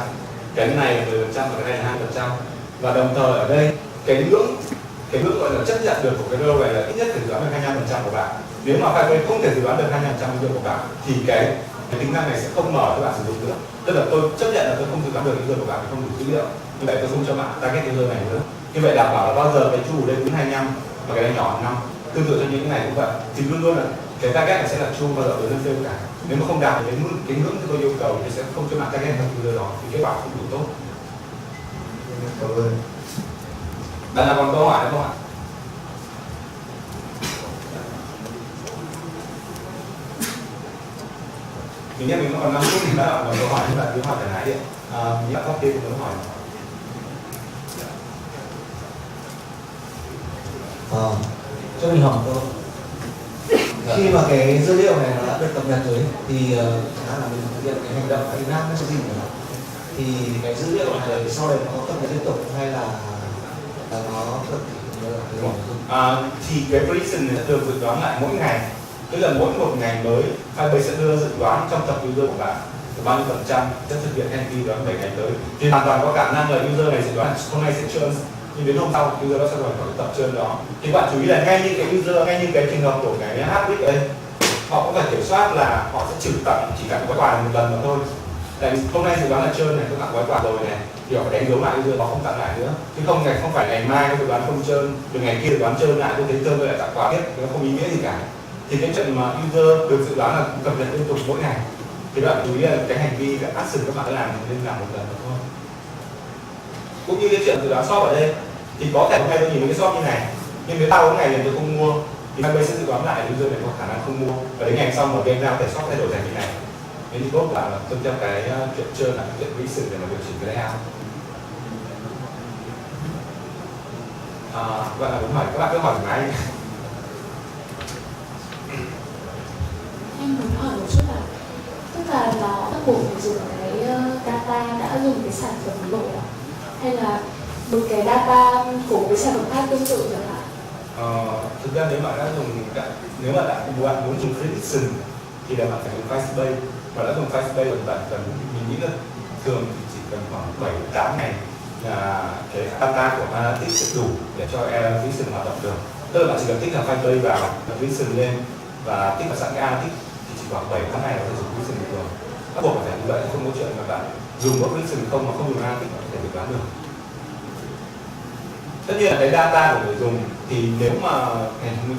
Cái này là 10% và cái này là 2%. Và đồng thời ở đây, cái ngưỡng gọi là chấp nhận được của cái low này là ít nhất phải dự đoán được 25% của bạn. Nếu mà Firebase không thể dự đoán được 25% của bạn thì cái tính năng này sẽ không mở cho bạn sử dụng nữa. Tức là tôi chấp nhận là tôi không dự đoán được user của bạn, không đủ dữ liệu, như vậy tôi không cho bạn target user này nữa. Như vậy đảm bảo là bao giờ cái chu ở đây cũng 25 và cái này nhỏ hơn 5. Tương tự cho những cái này cũng vậy, thì luôn luôn là cái target này sẽ là chu bao giờ lớn hơn fail cả. Nếu mà không đạt được cái ngưỡngที่tôi yêu cầu thì sẽ không cho bạn target các user đó, thì kết quả không đủ tốt. Cảm ơn. Bạn nào còn câu hỏi không ạ? Mình nghĩ mình còn 5 phút thì đã còn câu hỏi, nhưng bạn cứ hỏi thoải mái đi. Những bạn top tiên muốn hỏi. Cho mình hỏi câu. Khi mà cái dữ liệu này nó đã được cập nhật rồi thì chẳng hạn là mình thực hiện cái hành động Việt Nam nó sẽ gì nữa, thì cái dữ liệu này sau này nó có cập nhật liên tục hay là nó được thì cái prediction này sẽ được dự đoán lại mỗi ngày, tức là mỗi một ngày mới Firebase sẽ đưa dự đoán trong tập user của bạn bao nhiêu % sẽ thực hiện hành vi đoán 7 ngày tới, thì hoàn toàn có khả năng là user này dự đoán hôm nay sẽ trơn, nhưng đến hôm sau user đó sẽ rồi khỏi tập trơn đó. Thì bạn chú ý là ngay như cái user, ngay như cái trường hợp của cái Haddad ở đây, họ cũng phải kiểm soát là họ sẽ chỉ tặng gói quà một lần mà thôi. Tại vì hôm nay dự đoán là trơn này, tôi tặng gói quà rồi này, thì họ phải đánh dấu lại user đó không tặng lại nữa, chứ không phải ngày mai tôi dự đoán không trơn, rồi ngày kia dự đoán trơn lại tôi thấy trơn tôi lại tặng quà tiếp, nó không ý nghĩa gì cả. Thì cái chuyện mà user được dự đoán là cập nhật liên tục mỗi ngày, thì bạn chú ý là cái hành vi, cái action các bạn làm nên làm một lần thôi. Cũng như cái chuyện dự đoán shop ở đây, thì có thể hôm nay tôi nhìn thấy cái shop như này, nhưng nếu tao cái ngày này tôi không mua, thì Firebase sẽ dự đoán lại user này có khả năng không mua, và đến ngày sau mà game ra có thể shop thay đổi thành như này. Nên thì tốt là tuân theo cái chuyện trơn là cái chuyện research để mà điều chỉnh cái layout. Vậy là muốn hỏi các bạn cứ hỏi thoải mái. Em muốn hỏi một chút là tức là nó bắt buộc phải dùng cái data đã dùng cái sản phẩm rồi ạ, hay là một cái data của cái sản phẩm khác tương tự chẳng hạn? Thực ra nếu mà đã dùng bạn muốn dùng prediction thì là bạn phải dùng Firebase, và đã dùng Firebase thì bạn cần, mình nghĩ là thường thì chỉ cần khoảng 7-8 ngày là cái data của analytics sẽ đủ để cho prediction hoạt động được. Tức là bạn chỉ cần tích là Firebase vào, prediction lên và tích vào sẵn cái analytics thì chỉ khoảng 7 tháng này là có thể dùng prediction được rồi. Bắt buộc phải như vậy, không có chuyện mà bạn dùng prediction không mà không dùng analytics có thể dự đoán được. Tất nhiên là cái data của người dùng thì nếu mà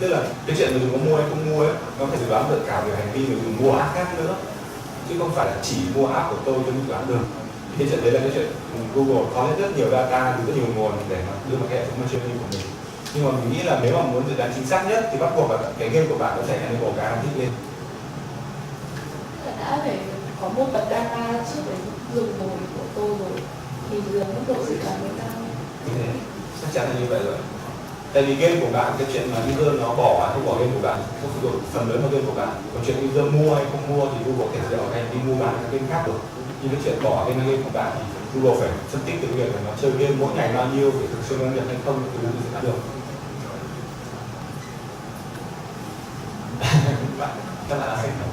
tức là cái chuyện người dùng có mua hay không mua ấy, nó phải dự đoán được cả về hành vi người dùng mua app khác nữa, chứ không phải là chỉ mua app của tôi dự đoán được. Cái chuyện đấy là cái chuyện Google có rất nhiều data từ rất nhiều nguồn để mà đưa vào cái hệ thống machine learning của mình. Nhưng mà mình nghĩ là nếu mà muốn dự đoán chính xác nhất thì bắt buộc là cái game của bạn có thể enable cái analytics lên. Đã phải có một bậc data trước để dùng mồi của tôi rồi thì giờ mức độ dự đoán mới cao. Chắc chắn là như vậy rồi. Tại vì game của bạn, cái chuyện mà user nó bỏ hay không bỏ game của bạn không phụ thuộc phần lớn vào game của bạn. Còn chuyện user mua hay không mua thì Google có thể dựa vào cái đi mua bán các game khác được. Nhưng cái chuyện bỏ game của bạn thì Google phải phân tích từ việc là nó chơi game mỗi ngày bao nhiêu để thực sự năng lực hay không thì Google sẽ được. Các bạn đã xem không?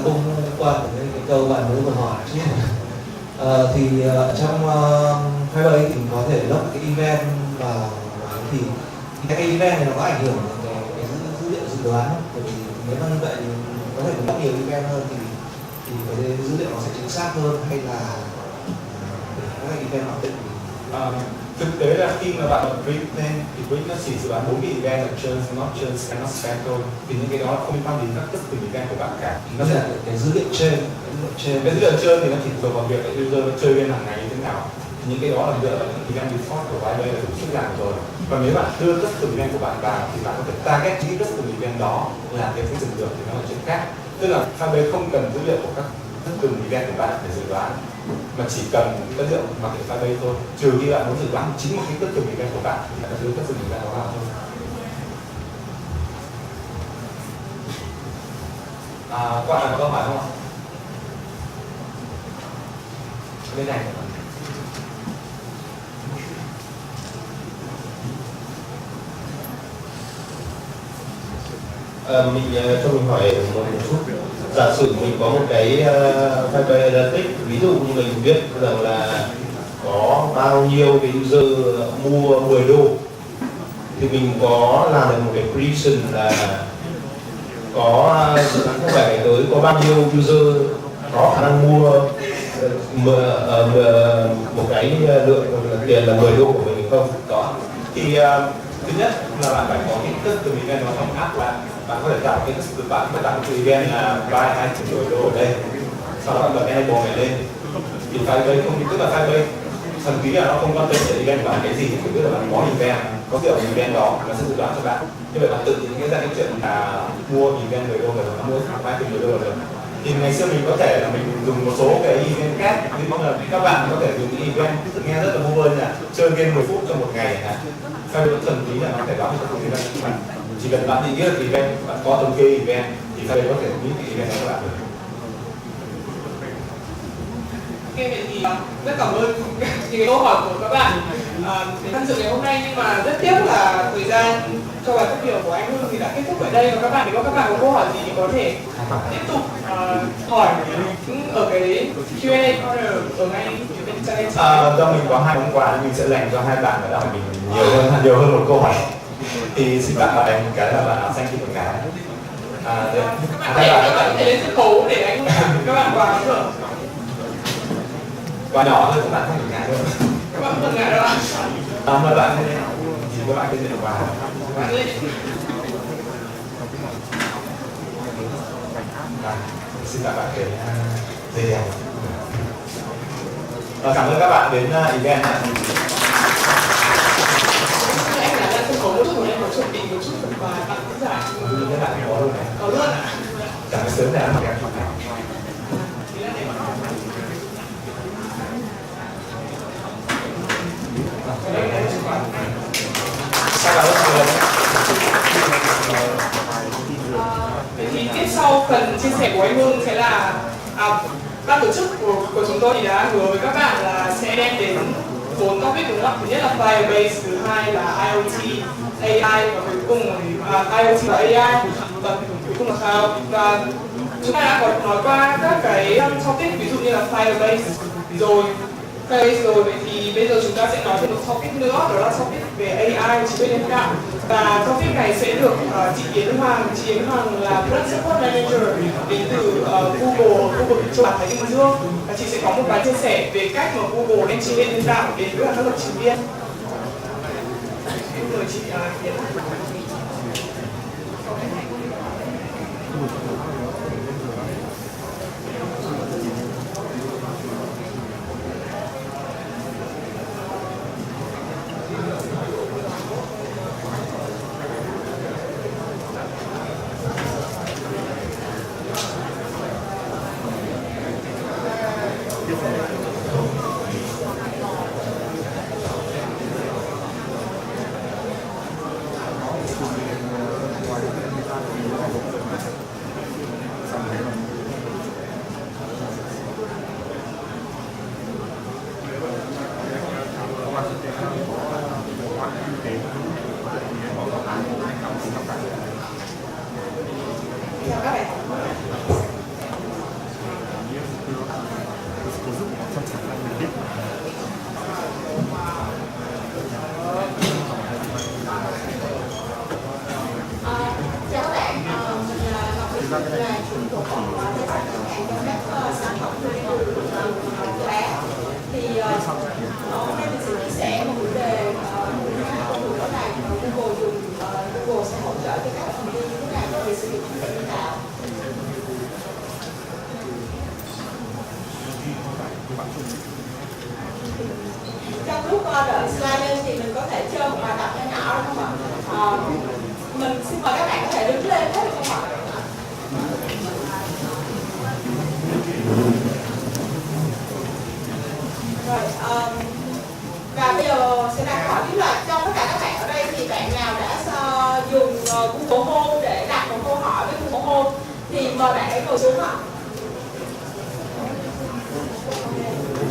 Cũng qua cái câu bạn mới vừa hỏi chứ. Thì trong Firebase thì có thể log cái event vào thì cái event này nó có ảnh hưởng đến cái dữ liệu dự đoán không? Bởi vì nếu mà như vậy thì có thể log nhiều event hơn thì cái dữ liệu nó sẽ chính xác hơn hay là các event mặc định. Thực tế là khi mà bạn print lên thì print nó chỉ dự đoán 4 cái event là churn, not churn, and not spam thôi. Thì những cái đó không liên quan đến các từng event của bạn cả. Nó sẽ là cái dữ liệu trên. Cái dữ liệu trên thì nó chỉ thuộc vào việc là user nó chơi game hàng ngày như thế nào. Thì những cái đó là dựa vào những event default của Firebase là đủ sức làm rồi. Và nếu bạn đưa các từng event của bạn vào thì bạn có thể target những các từng event đó làm cái function được thì nó là chuyện khác. Tức là Firebase không cần dữ liệu của các từng event của bạn để dự đoán, mà chỉ cần các dữ liệu mặc định Firebase thôi. Trừ khi bạn muốn dự đoán chính một cái tất từng event của bạn thì bạn đưa các từng event đó vào thôi. Các bạn có câu hỏi không ạ? Bên này. Cho mình hỏi một chút. Giả sử mình có một cái Firebase Analytics, ví dụ như mình biết rằng là có bao nhiêu cái user mua 10 đô thì mình có làm được một cái prediction là có dự đoán không phải tới có bao nhiêu user có khả năng mua một cái lượng tiền là 10 đô của mình không? Có. Thì thứ nhất là bạn phải có cái cất từ event nó trong app bạn. Bạn có thể tạo cái cất bạn có thể tạo cái event là buy 2 đô ở đây. Sau đó bạn bật enable này lên. Thì Firebase không, tức là Firebase thần kỳ là nó không quan tâm đến event của bạn cái gì, chỉ biết là bạn có event, có kiểu event đó nó sẽ dự đoán cho bạn. Như vậy bạn tự nghĩ ra cái chuyện là mua event 10 đô rồi nó mua buy 10 đô rồi. Thì ngày xưa mình có thể là mình dùng một số cái event khác, ví dụ là các bạn có thể dùng cái event nghe rất là vô vơ là chơi game 10 phút trong một ngày hả? Firebase thần kỳ là nó có thể đoán được các event của bạn. Chỉ cần bạn định nghĩa được event, bạn có thống kê event thì Firebase có thể nghĩ cái event đó các bạn được. Ok, vậy thì rất cảm ơn những cái câu hỏi của các bạn để tham dự ngày hôm nay, nhưng mà rất tiếc là thời gian cho bài phát biểu của anh Hưng thì đã kết thúc ở đây, và các bạn nếu các bạn có câu hỏi gì thì có thể tiếp tục hỏi ở cái Q&A corner ở ngay bên trái. Do mình có 2 món quà nên mình sẽ dành cho 2 bạn ở đó mình nhiều hơn một câu hỏi. Thì xin bạn em cái là bạn áo xanh thì một cái. Các bạn có thể lên sân khấu để anh các bạn quà cũng được. Quà nhỏ thôi, các bạn không được ngại đâu. Các bạn không được ngại đâu ạ. Mời bạn thì các bạn lên quà. Xin các bạn cái dây đeo. Cảm ơn các bạn đến event. Em là lên sân khấu một chút, em có chuẩn bị một chút phần quà bạn cũng giải. Các bạn có luôn này. Có luôn ạ. Chẳng cái sớm này ăn mặc em chọn nào. Thì tiếp sau phần chia sẻ của anh Hưng sẽ là ban tổ chức của chúng tôi thì đã hứa với các bạn là sẽ đem đến 4 topic đúng không? Thứ nhất là Firebase, thứ hai là IoT, AI và cuối cùng là IoT và AI và cuối cùng là cloud. Và chúng ta đã có nói qua các cái topic ví dụ như là Firebase rồi. Vậy thì bây giờ chúng ta sẽ nói về một topic nữa, đó là topic về AI, trí tuệ nhân tạo. Và topic này sẽ được chị Yến Hoàng là Product Support Manager đến từ Google châu Á Thái Bình Dương. Và chị sẽ có một bài chia sẻ về cách mà Google đem trí tuệ nhân tạo đến với các lập trình viên. Mời chị Yến. Chào các bạn. Chào các bạn, mình là Ngọc Việt, là chủ của phòng chăm sóc khách hàng cho các sản phẩm của châu Á. Thì hôm nay mình sẽ chia sẻ một chủ đề đó là Google dùng Google sẽ hỗ trợ cho các thành viên như thế nào về sử dụng trí tuệ nhân tạo. Trong lúc đợi slide lên thì mình có thể chơi một bài tập nhỏ đúng không ạ? Mình xin mời các bạn có thể đứng lên hết được không ạ? Rồi, và bây giờ sẽ đặt hỏi tiếp là trong tất cả các bạn ở đây thì bạn nào đã dùng Google Home để đặt một câu hỏi với Google Home thì mời bạn ấy ngồi xuống ạ.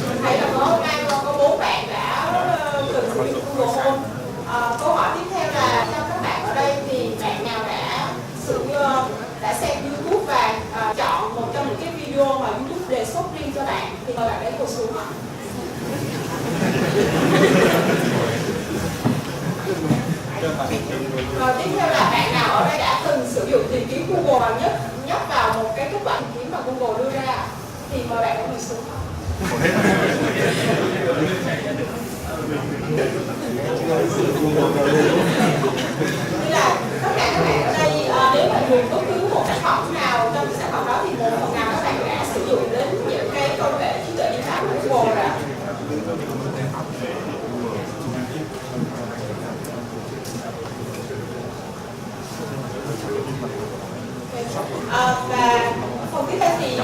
Mình thấy là có 4 bạn đã từng sử dụng Google Home. Câu hỏi tiếp theo là trong các bạn ở đây thì bạn nào đã xem YouTube và chọn một trong những cái video mà YouTube đề xuất riêng cho bạn thì mời bạn ấy ngồi xuống ạ. Rồi tiếp theo là bạn nào ở đây đã từng sử dụng tìm kiếm Google và nhấp vào một cái kết quả tìm kiếm mà Google đưa ra thì mời bạn ấy ngồi xuống. Như là tất cả các bạn ở đây nếu mà dùng bất cứ một sản phẩm nào trong sản phẩm đó thì một phần nào các bạn đã sử dụng đến những cái công nghệ trí tuệ nhân tạo của Google rồi. Và phần tiếp theo thì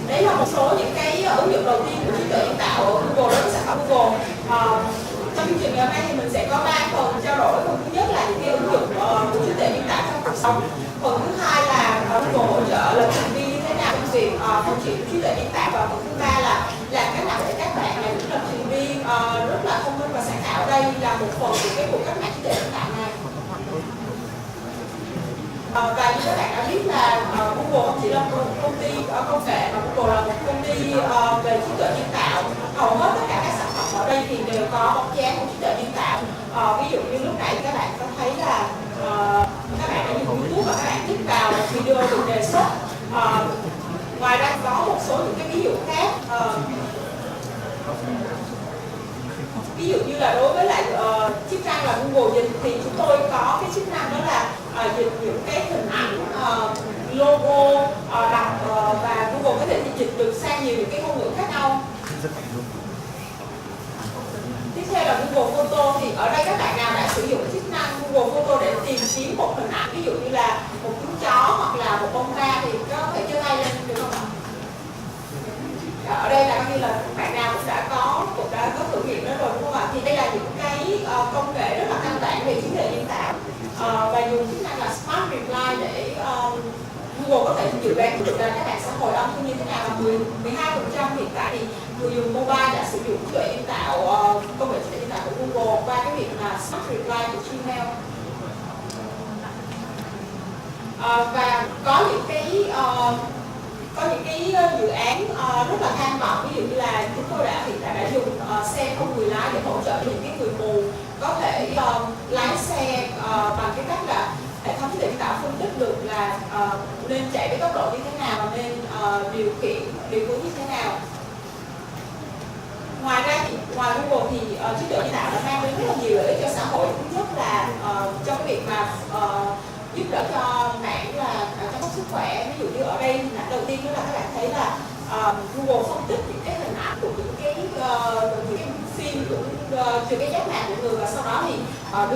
đấy là một số những cái ứng dụng đầu tiên của trí tuệ nhân tạo ở Google đối với sản phẩm Google. Trong chương trình ngày hôm nay thì mình sẽ có 3 phần trao đổi. Phần thứ nhất là những cái ứng dụng của trí tuệ nhân tạo trong cuộc sống. Phần thứ hai là Google hỗ trợ lập trình viên như thế nào trong việc phát triển trí tuệ nhân tạo, và phần thứ ba là làm cách nào để các bạn là những lập trình viên rất là thông minh và sáng tạo. Đây là một phần của cái cuộc cách mạng trí tuệ nhân tạo này. Và như các bạn đã biết là Google không chỉ là một công ty công nghệ mà Google là một công ty về trí tuệ nhân tạo. Hầu hết tất cả các sản phẩm ở đây thì đều có bóng dáng của trí tuệ nhân tạo. Ví dụ như lúc nãy các bạn có thấy là các bạn đã dùng YouTube và các bạn click vào video được đề xuất. Ngoài ra có một số những cái ví dụ khác. Ví dụ như là đối với lại chức năng là Google dịch thì chúng tôi có cái chức năng đó là dịch những cái hình ảnh, logo, đọc và Google có thể dịch được sang nhiều những cái ngôn ngữ khác nhau. Tiếp theo là Google Photo, thì ở đây các bạn nào đã sử dụng chức năng Google Photo để tìm kiếm một hình ảnh, ví dụ như là một chú chó hoặc là một bông hoa thì có thể giơ tay lên được không ạ? Ở đây là coi như là bạn nào cũng đã có thử nghiệm đó rồi đúng không ạ? Thì đây là những cái công nghệ rất là căn bản về trí tuệ nhân tạo và dùng chức năng là Smart Reply để Google có thể dự đoán được là các bạn sẽ hồi âm như thế nào. Là 12% hiện tại thì người dùng mobile đã sử dụng trí tuệ nhân tạo, công nghệ trí tuệ nhân tạo của Google qua cái việc là Smart Reply của Gmail. Và có những cái dự án rất là tham vọng, ví dụ như là chúng tôi hiện tại đã dùng xe không người lái để hỗ trợ những cái người mù có thể lái xe bằng cái cách là hệ thống trí tuệ nhân tạo phân tích được là nên chạy với tốc độ như thế nào và nên điều hướng như thế nào. Ngoài ra thì ngoài Google thì trí tuệ nhân tạo đã mang đến rất là nhiều lợi ích cho xã hội. Thứ nhất là trong cái việc mà giúp đỡ cho bạn là chăm sóc sức khỏe. Ví dụ như ở đây hình ảnh đầu tiên đó là các bạn thấy là Google phân tích những cái hình ảnh của những cái phim từ cái giác mạc của người, và sau đó thì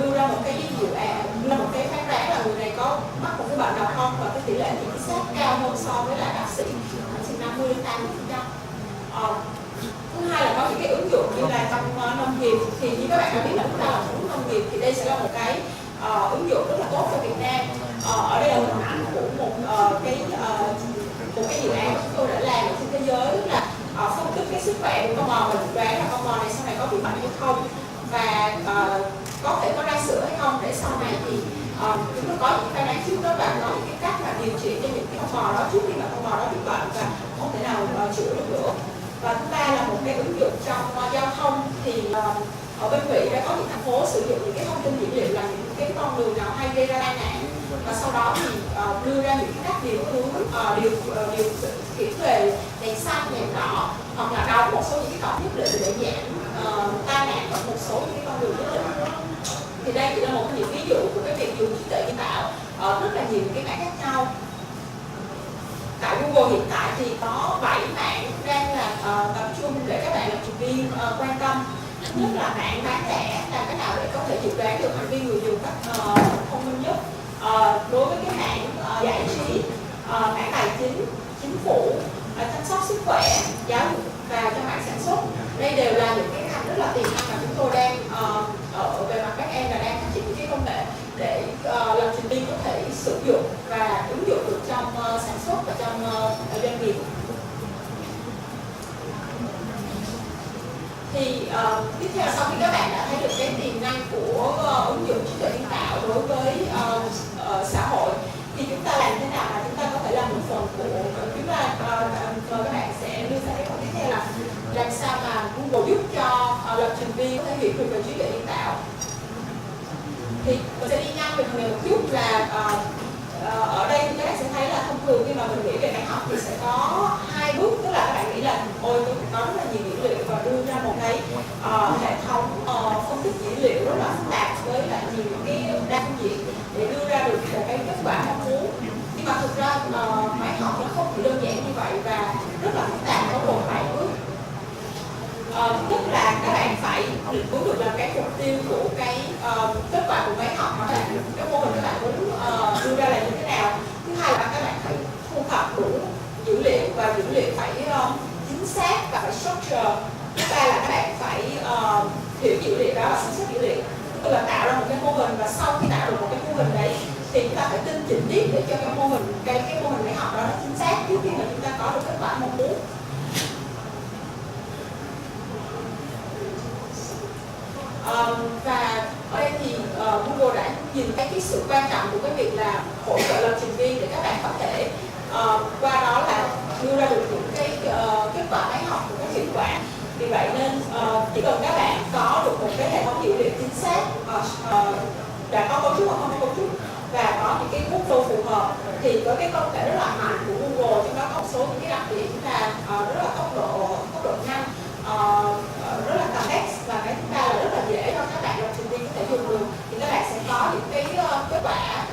đưa ra một cái dự án, đưa một cái phán đoán là người này có mắc một cái bệnh nào không, và cái tỷ lệ chính xác cao hơn so với lại bác sĩ từ 50 đến 80%. Thứ hai là có những cái ứng dụng như là trong nông nghiệp, thì như các bạn đã biết là chúng ta là một nông nghiệp thì đây sẽ là một cái ứng dụng rất là tốt cho Việt Nam. Ở đây là hình ảnh của một cái dự án chúng tôi đã làm trên thế giới, tức là phân tích cái sức khỏe của con bò và dự đoán là con bò này sau này có bị bệnh hay không, và có thể có ra sữa hay không, để sau này thì chúng tôi có những phán đoán trước đó và có những cái cách mà điều trị cho những cái con bò đó trước khi mà con bò đó bị bệnh và không thể nào chữa được nữa. Và thứ ba là một cái ứng dụng trong giao thông, thì ở bên Mỹ đã có những thành phố sử dụng những cái thông tin dữ liệu là những cái con đường nào hay gây ra tai nạn, và sau đó thì đưa ra những cái cách điều hướng, điều khiển về đèn xanh, đèn đỏ, hoặc là đóng một số những cái cổng nhất định để giảm tai nạn ở một số những cái con đường nhất định. Thì đây chỉ là một những ví dụ của cái việc dùng trí tuệ nhân tạo ở rất là nhiều những cái mảng khác nhau. Tại Google hiện tại thì có 7 mảng đang là tập trung để các bạn lập trình viên quan tâm. Thứ nhất là mảng bán lẻ, làm cách nào để có thể dự đoán được hành vi người dùng cách thông minh nhất. Đối với cái mảng giải trí, mảng tài chính, chính phủ, chăm sóc sức khỏe, giáo dục và cho mảng sản xuất. Đây đều là những cái ngành rất là tiềm năng mà chúng tôi đang ở về mặt back-end là đang phát triển những cái công nghệ để lập trình viên có thể sử dụng và ứng dụng được trong sản xuất và trong doanh nghiệp. Thì tiếp theo sau khi các bạn đã thấy được cái tiềm năng của ứng dụng trí tuệ nhân tạo đối với xã hội, thì chúng ta làm thế nào mà chúng ta có thể làm một phần của chúng ta. Mời các bạn sẽ đưa ra cái phần tiếp theo là làm sao mà Google giúp cho lập trình viên có thể hiểu được về trí tuệ nhân tạo. Thì mình sẽ đi nhanh về phần này một chút là ở đây thì các bạn sẽ thấy là thông thường khi mà mình nghĩ về máy học thì sẽ có hai bước, tức là các bạn nghĩ là ôi tôi có rất là nhiều dữ liệu và đưa ra một cái hệ thống phân tích dữ liệu rất là phức tạp với lại nhiều cái đa phương diện để đưa ra được một cái kết quả mong muốn. Nhưng mà thực ra máy học nó không chỉ đơn giản như vậy và rất là phức tạp, có gồm 7 bước. Thứ nhất là các bạn phải định hướng được là cái mục tiêu của cái kết quả của máy học, hoặc là cái mô hình các bạn muốn đưa ra là như thế nào. Thứ hai là các bạn phải thu thập đủ dữ liệu và dữ liệu phải chính xác và phải structure. Thứ ba là các bạn phải hiểu dữ liệu đó và sản xuất dữ liệu, tức là tạo ra một cái mô hình, và sau khi tạo được một cái mô hình đấy thì chúng ta phải tinh chỉnh tiếp để cho cái mô hình máy học đó nó chính xác trước khi mà chúng ta có được kết quả mong muốn. Và ở đây thì Google đã nhìn thấy cái sự quan trọng của cái việc là hỗ trợ lập trình viên để các bạn có thể qua đó là đưa ra được những cái kết quả máy học một cách hiệu quả. Vì vậy nên chỉ cần các bạn có được một cái hệ thống dữ liệu chính xác, đã có cấu trúc hoặc không có cấu trúc, và có những cái workflow phù hợp, thì với cái công nghệ rất là mạnh của Google, trong đó có một số những cái đặc điểm là rất là tốc độ nhanh, rất là complex, và cái thứ ba là rất là dễ cho các bạn lập trình viên có thể dùng được, thì các bạn sẽ có những cái kết quả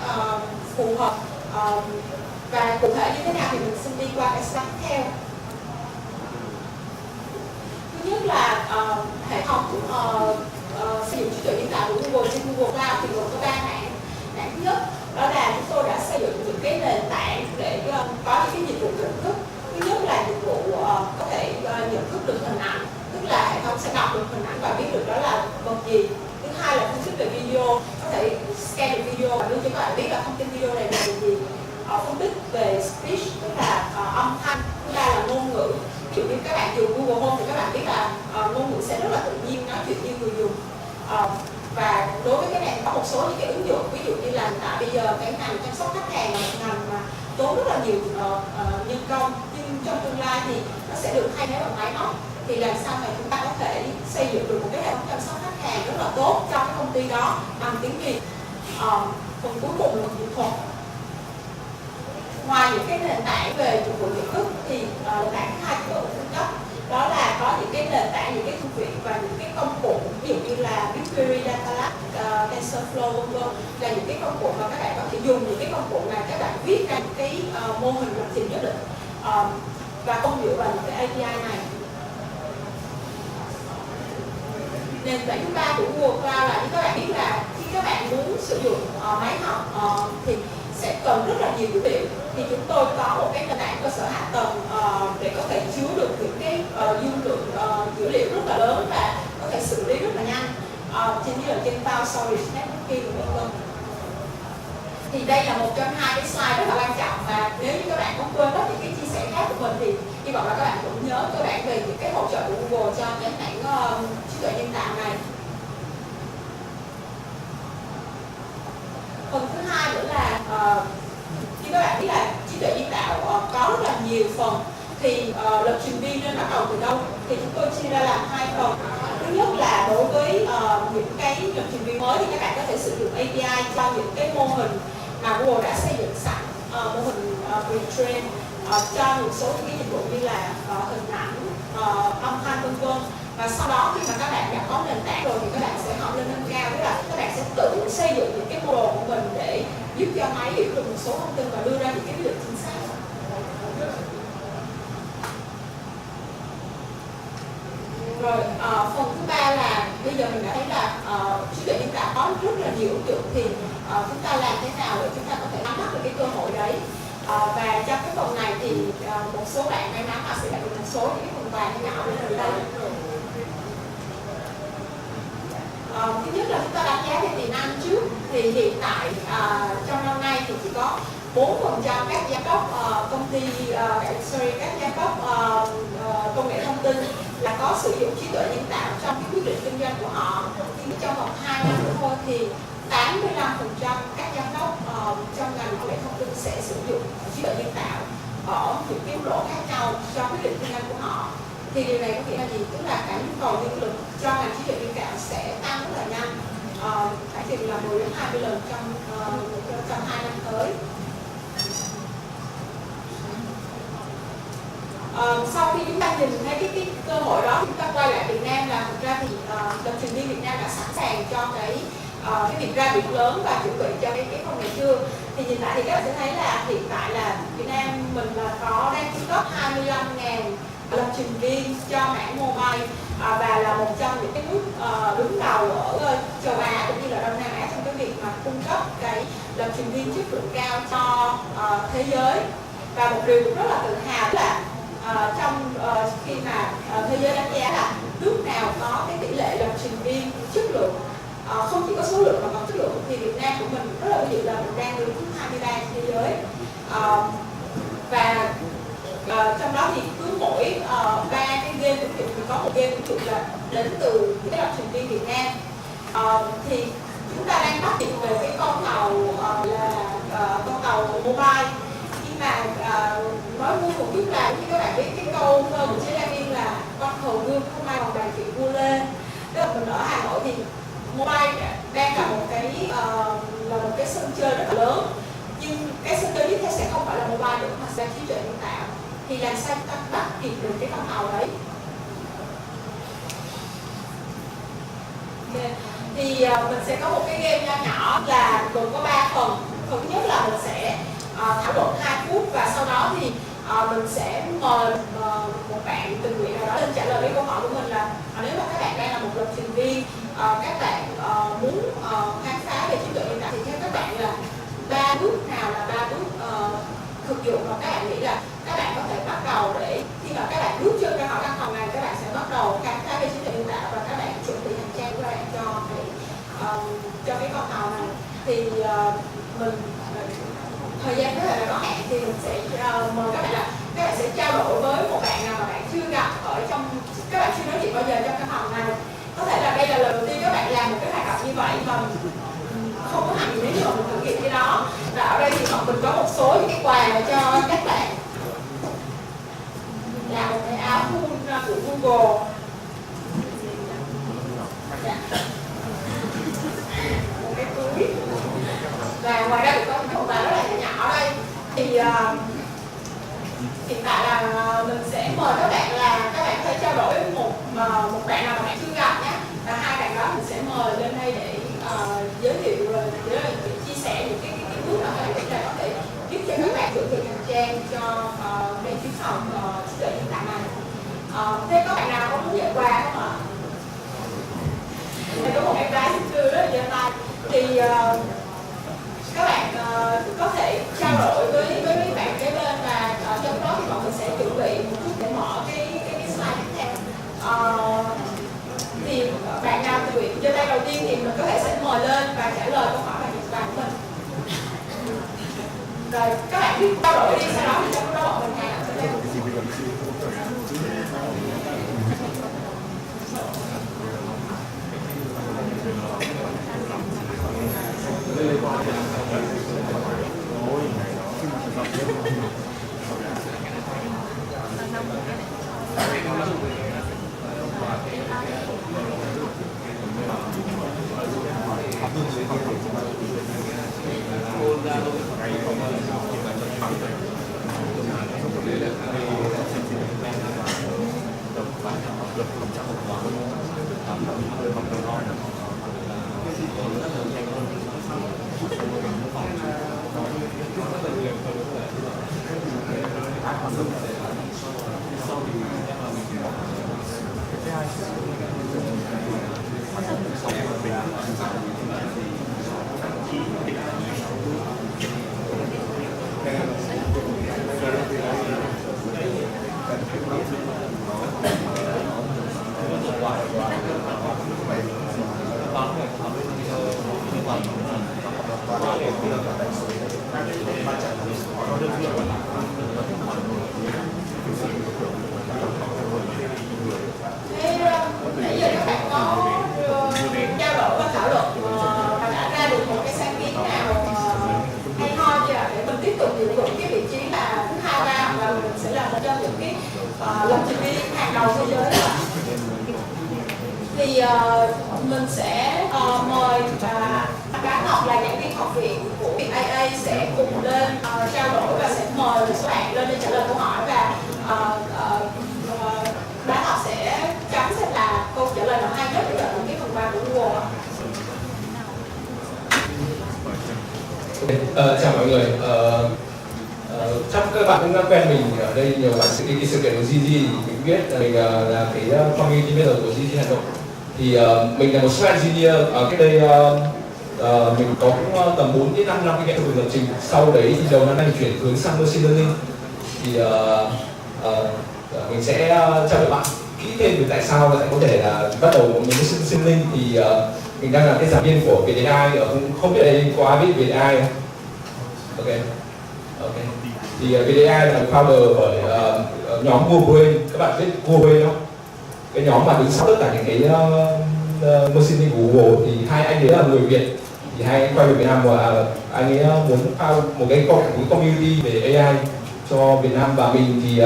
phù hợp. Và cụ thể như thế nào thì mình xin đi qua cái slide tiếp theo. Thứ nhất là hệ thống sử dụng trí tuệ nhân tạo của Google trên Google Cloud thì gồm có 3 mảng. Mảng thứ nhất đó là chúng tôi đã xây dựng những cái nền tảng để có những cái dịch vụ nhận thức. Thứ nhất là dịch vụ có thể nhận thức được hình ảnh, tức là hệ thống sẽ đọc được hình ảnh và biết được đó là vật gì. Thứ hai là phân tích về video, có thể scan được video và đưa cho các bạn biết là thông tin video này là gì. Phân tích về speech, tức là âm thanh. Thứ ba là ngôn ngữ. Ví dụ như các bạn dùng Google Home thì các bạn biết là ngôn ngữ sẽ rất là tự nhiên, nói chuyện như người dùng. Và đối với cái này có một số những cái ứng dụng, ví dụ như là tại bây giờ cái ngành chăm sóc khách hàng là một ngành mà tốn rất là nhiều nhân công, nhưng trong tương lai thì nó sẽ được thay thế bằng máy móc. Thì làm sao mà chúng ta có thể xây dựng được một cái hệ thống chăm sóc khách hàng rất là tốt trong cái công ty đó bằng tiếng Việt. Phần cuối cùng là kỹ thuật. Ngoài những cái nền tảng về dịch vụ nhận thức thì nền tảng thứ hai của tôi cung cấp đó là có những cái nền tảng, những cái thư viện và những cái công cụ, ví dụ như là BigQuery, Data Lab, TensorFlow, vân vân, là những cái công cụ mà các bạn có thể dùng những cái công cụ này các bạn viết ra những cái mô hình lập trình nhất định và không dựa vào những cái API này. Nền tảng thứ ba của Google Cloud là như các bạn biết là khi các bạn muốn sử dụng máy học thì sẽ cần rất là nhiều dữ liệu, thì chúng tôi có một cái nền tảng cơ sở hạ tầng để có thể chứa được những cái dung lượng dữ liệu rất là lớn và có thể xử lý rất là nhanh, như là trên cloud storage, networking vân vân. Thì đây là một trong hai cái slide rất là quan trọng, và nếu như các bạn không quên mất những cái chia sẻ khác của mình thì hy vọng là các bạn cũng nhớ cơ bản về những cái hỗ trợ của Google cho cái mảng trí tuệ nhân tạo này. Phần thứ hai nữa là khi các bạn ý là trí tuệ nhân tạo có rất là nhiều phần. Thì lập trình viên nên bắt đầu từ đâu? Thì chúng tôi chia ra làm 2 phần. Thứ nhất là đối với những cái lập trình viên mới thì các bạn có thể sử dụng API cho những cái mô hình mà Google đã xây dựng sẵn, mô hình pre-train cho một số những cái dịch vụ như là hình ảnh, âm thanh vân vân. Và sau đó khi mà các bạn đã có nền tảng rồi thì các bạn sẽ học lên nâng cao, tức là các bạn sẽ tự xây dựng những cái model của mình để giúp cho máy hiểu được một số thông tin và đưa ra những cái quyết định chính xác. Rồi phần thứ ba là bây giờ mình đã thấy là trí tuệ nhân tạo có rất là nhiều ứng dụng, thì chúng ta làm thế nào để chúng ta có thể nắm bắt được cái cơ hội đấy. Và trong cái phần này thì một số bạn may mắn là sẽ đạt được một số những cái phần quà nhỏ ở đây. Thứ nhất là chúng ta đánh giá về tiềm năng trước. Thì hiện tại trong năm nay thì chỉ có 4% các giám đốc công ty, các giám đốc công nghệ thông tin là có sử dụng trí tuệ nhân tạo trong cái quyết định kinh doanh của họ. Nhưng trong vòng 2 năm nữa thôi thì 85% các giám đốc trong ngành công nghệ thông tin sẽ sử dụng trí tuệ nhân tạo ở những cái mức độ khác nhau trong quyết định kinh doanh của họ. Thì điều này có nghĩa là gì? Tức là cái nhu cầu nhân lực cho ngành trí tuệ nhân tạo sẽ tăng rất là nhanh, phải chừng là 10 đến 20 lần trong 2 năm tới. Sau khi chúng ta nhìn thấy cái cơ hội đó, chúng ta quay lại Việt Nam là thực ra thì lập trình viên Việt Nam đã sẵn sàng cho cái việc ra biển lớn và chuẩn bị cho cái phần này chưa. Thì nhìn lại thì các bạn sẽ thấy là hiện tại là Việt Nam mình là có đang cung cấp 25.000 lập trình viên cho mảng mobile và là một trong những cái nước đứng đầu ở châu Á cũng như là Đông Nam Á trong cái việc mà cung cấp cái lập trình viên chất lượng cao cho thế giới. Và một điều cũng rất là tự hào là trong khi mà thế giới đánh giá là nước nào có cái tỷ lệ lập trình viên chất lượng, không chỉ có số lượng mà còn chất lượng, thì Việt Nam của mình rất là vinh dự là mình đang đứng thứ 23 trên thế giới. Và trong đó thì cứ mỗi 3 cái game ứng dụng thì có một game ứng dụng là đến từ những cái lập trình viên Việt Nam. Thì chúng ta đang phát triển về cái con tàu là con tàu mobile. Nhưng mà nói vui một chút là như các bạn biết cái câu của chế Đa Viên là con hầu gươm không ai bằng bàn chuyện vua lên. Tức là mình ở Hà Nội thì mobile đang là một cái sân chơi rất là lớn, nhưng cái sân chơi tiếp theo sẽ không phải là mobile nữa mà sẽ là trí tuệ nhân tạo. Thì làm sao chúng ta bắt kịp được cái con tàu đấy? Okay. Thì mình sẽ có một cái game nho nhỏ là gồm có 3 phần. Phần thứ nhất là mình sẽ thảo luận 2 phút và sau đó thì mình sẽ mời một bạn tình nguyện nào đó lên trả lời cái câu hỏi của mình là nếu mà các bạn đang là một lập trình viên, các bạn muốn khám phá về trí tuệ nhân tạo thì theo các bạn là 3 bước nào là 3 bước thực dụng mà các bạn nghĩ là các bạn có thể bắt đầu để khi mà các bạn bước chân ra khỏi căn phòng này các bạn sẽ bắt đầu khám phá về trí tuệ nhân tạo và các bạn chuẩn bị hành trang của các bạn cho cái con tàu này. Thì mình thời gian rất là có hạn thì mình sẽ mời các bạn là các bạn sẽ trao đổi với một bạn nào mà bạn chưa gặp ở trong, các bạn chưa nói chuyện bao giờ trong căn phòng này. Có thể là đây là lần đầu tiên các bạn làm một cái hoạt động như vậy mà không có hẳn gì nếu mà mình thử nghiệm cái đó. Và ở đây thì bọn mình có một số những cái quà cho các bạn là một cái áo thun của Google. Một cái túi. Và ngoài ra cũng có một quà rất là nhỏ ở đây. Thì hiện tại là mình sẽ mời các bạn là các bạn có thể trao đổi với một bạn nào mà bạn chưa gặp nhé. Và 2 bạn đó mình sẽ mời lên đây để giới thiệu rồi để chia sẻ những cái bước mà các bạn nghĩ là có thể giúp cho các bạn chuẩn bị hành trang cho cái chuyến phòng trí tuệ nhân tạo này. Thế có bạn nào có muốn nhận quà không ạ? Có một em gái xinh tươi rất là giơ tay. Thì các bạn có thể trao đổi với bạn kế bên và trong đó thì bọn mình sẽ chuẩn bị một chút để mở cái slide tiếp theo. Thì bạn nào chuẩn bị giơ tay đầu tiên thì mình có thể sẽ mời lên và trả lời câu hỏi và những bài của mình. Rồi các bạn biết trao đổi đi, sau đó thì trong đó bọn mình hãy sẽ theo. Nãy giờ các bạn có trao đổi và thảo luận và đã ra được một cái sáng kiến nào hay ho chưa ạ, để mình tiếp tục giữ vững cái vị trí là thứ 2, 3 và mình sẽ là một trong những cái lập trình viên hàng đầu thế giới ạ. Thì mình sẽ mời Bá Ngọc là giảng viên học viện của VIA sẽ cùng lên trao đổi và sẽ mời các bạn lên để trả lời câu hỏi, và Bá Ngọc sẽ chấm xem là câu trả lời nào hay nhất để dẫn đến cái phần 3 của Google. Chào mọi người. Chắc các bạn cũng đã quen mình ở đây, nhiều bạn sự kiện của GDG thì mình biết là mình là cái community manager của GDG Hà Nội. Thì mình là một software engineer. Cách đây mình có cũng tầm 4 đến 5 năm kinh nghiệm về lập trình. Sau đấy thì đầu năm nay mình chuyển hướng sang machine learning. Thì mình sẽ cho các bạn kỹ thêm về tại sao lại có thể là bắt đầu mình với machine learning. Thì mình đang là cái giảng viên của VDI, không biết đây có ai biết VDI không? Ok. Thì VDI là founder bởi nhóm Google. Các bạn biết Google không? Cái nhóm mà đứng sau tất cả những cái machine learning của Google. Thì hai anh ấy là người Việt, thì hai anh quay về Việt Nam và anh ấy muốn found một cái community về AI cho Việt Nam. Và mình thì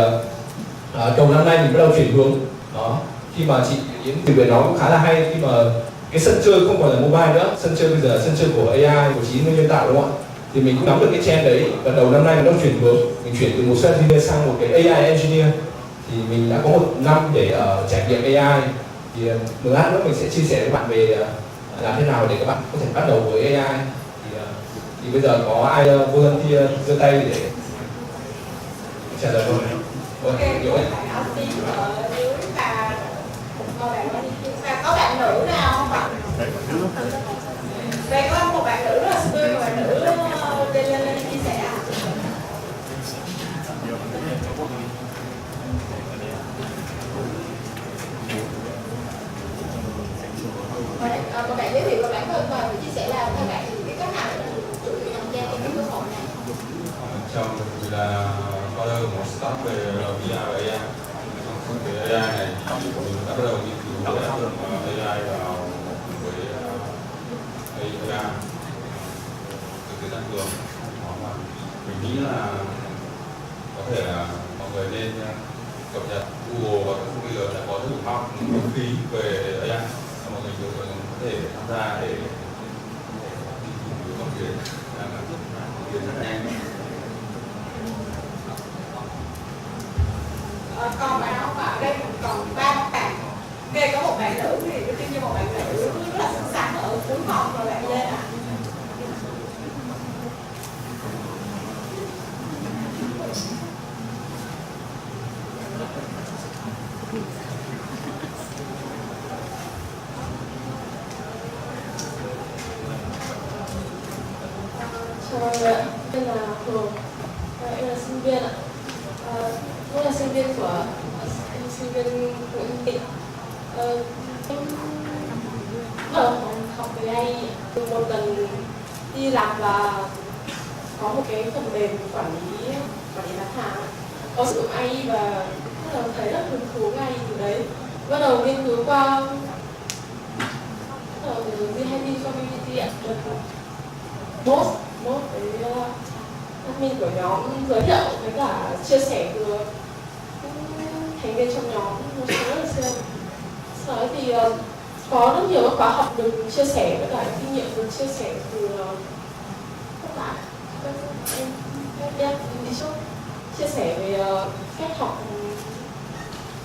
đầu năm nay mình bắt đầu chuyển hướng đó. Khi mà chị Yến từ về nó cũng khá là hay, khi mà cái sân chơi không còn là mobile nữa, sân chơi bây giờ là sân chơi của AI, của trí nhân tạo, đúng không ạ? Thì mình cũng nắm được cái trend đấy, và đầu năm nay mình đã chuyển hướng, mình chuyển từ một software engineer sang một cái AI engineer. Thì mình đã có 1 năm để trải nghiệm AI. Thì một lát nữa mình sẽ chia sẻ với các bạn về làm thế nào để các bạn có thể bắt đầu với AI. Thì bây giờ có ai volunteer giơ tay để trả lời không? Ok, bạn áo tím ở dưới và có bạn nữ nào không ạ? Đây có một bạn nữ rất là tươi, một bạn nữ lên chia sẻ ạ. Một bạn giới thiệu về bản thân và chia sẻ là theo bạn thì cái cách nào để mình chủ động tham gia trong cái cơ hội này? Chào, mình là founder của một startup về VR và AI. Trong cái AI này thì mình đã bắt đầu nghiên cứu về AI vào với AI từ cái tăng cường. Mình nghĩ là có thể là mọi người nên cập nhật Google, và bây giờ đã có rất nhiều miễn phí về AI. Mọi người có thể tham gia để công việc rất nhanh. Còn bạn không ạ? Đây còn 3 bạn. Đây có một bạn nữ thì đương nhiên một bạn nữ rất là sẵn sàng ở cuối phòng rồi bạn lên ạ. Chào mọi người ạ, tên là Hường, em là sinh viên ạ. Tôi là sinh viên của Erik. Em học về AI một lần đi làm và có một cái phần mềm quản lý bán hàng, có sử dụng AI và thấy rất hứng thú ngay từ đấy. Bắt đầu nghiên cứu qua GDG community ạ, được post với admin của nhóm giới thiệu với cả chia sẻ từ thành viên trong nhóm, nó rất là siêu. Sau đó thì có rất nhiều các khóa học được chia sẻ với cả kinh nghiệm được chia sẻ từ các bạn, các dev đi trước, chia sẻ về cách học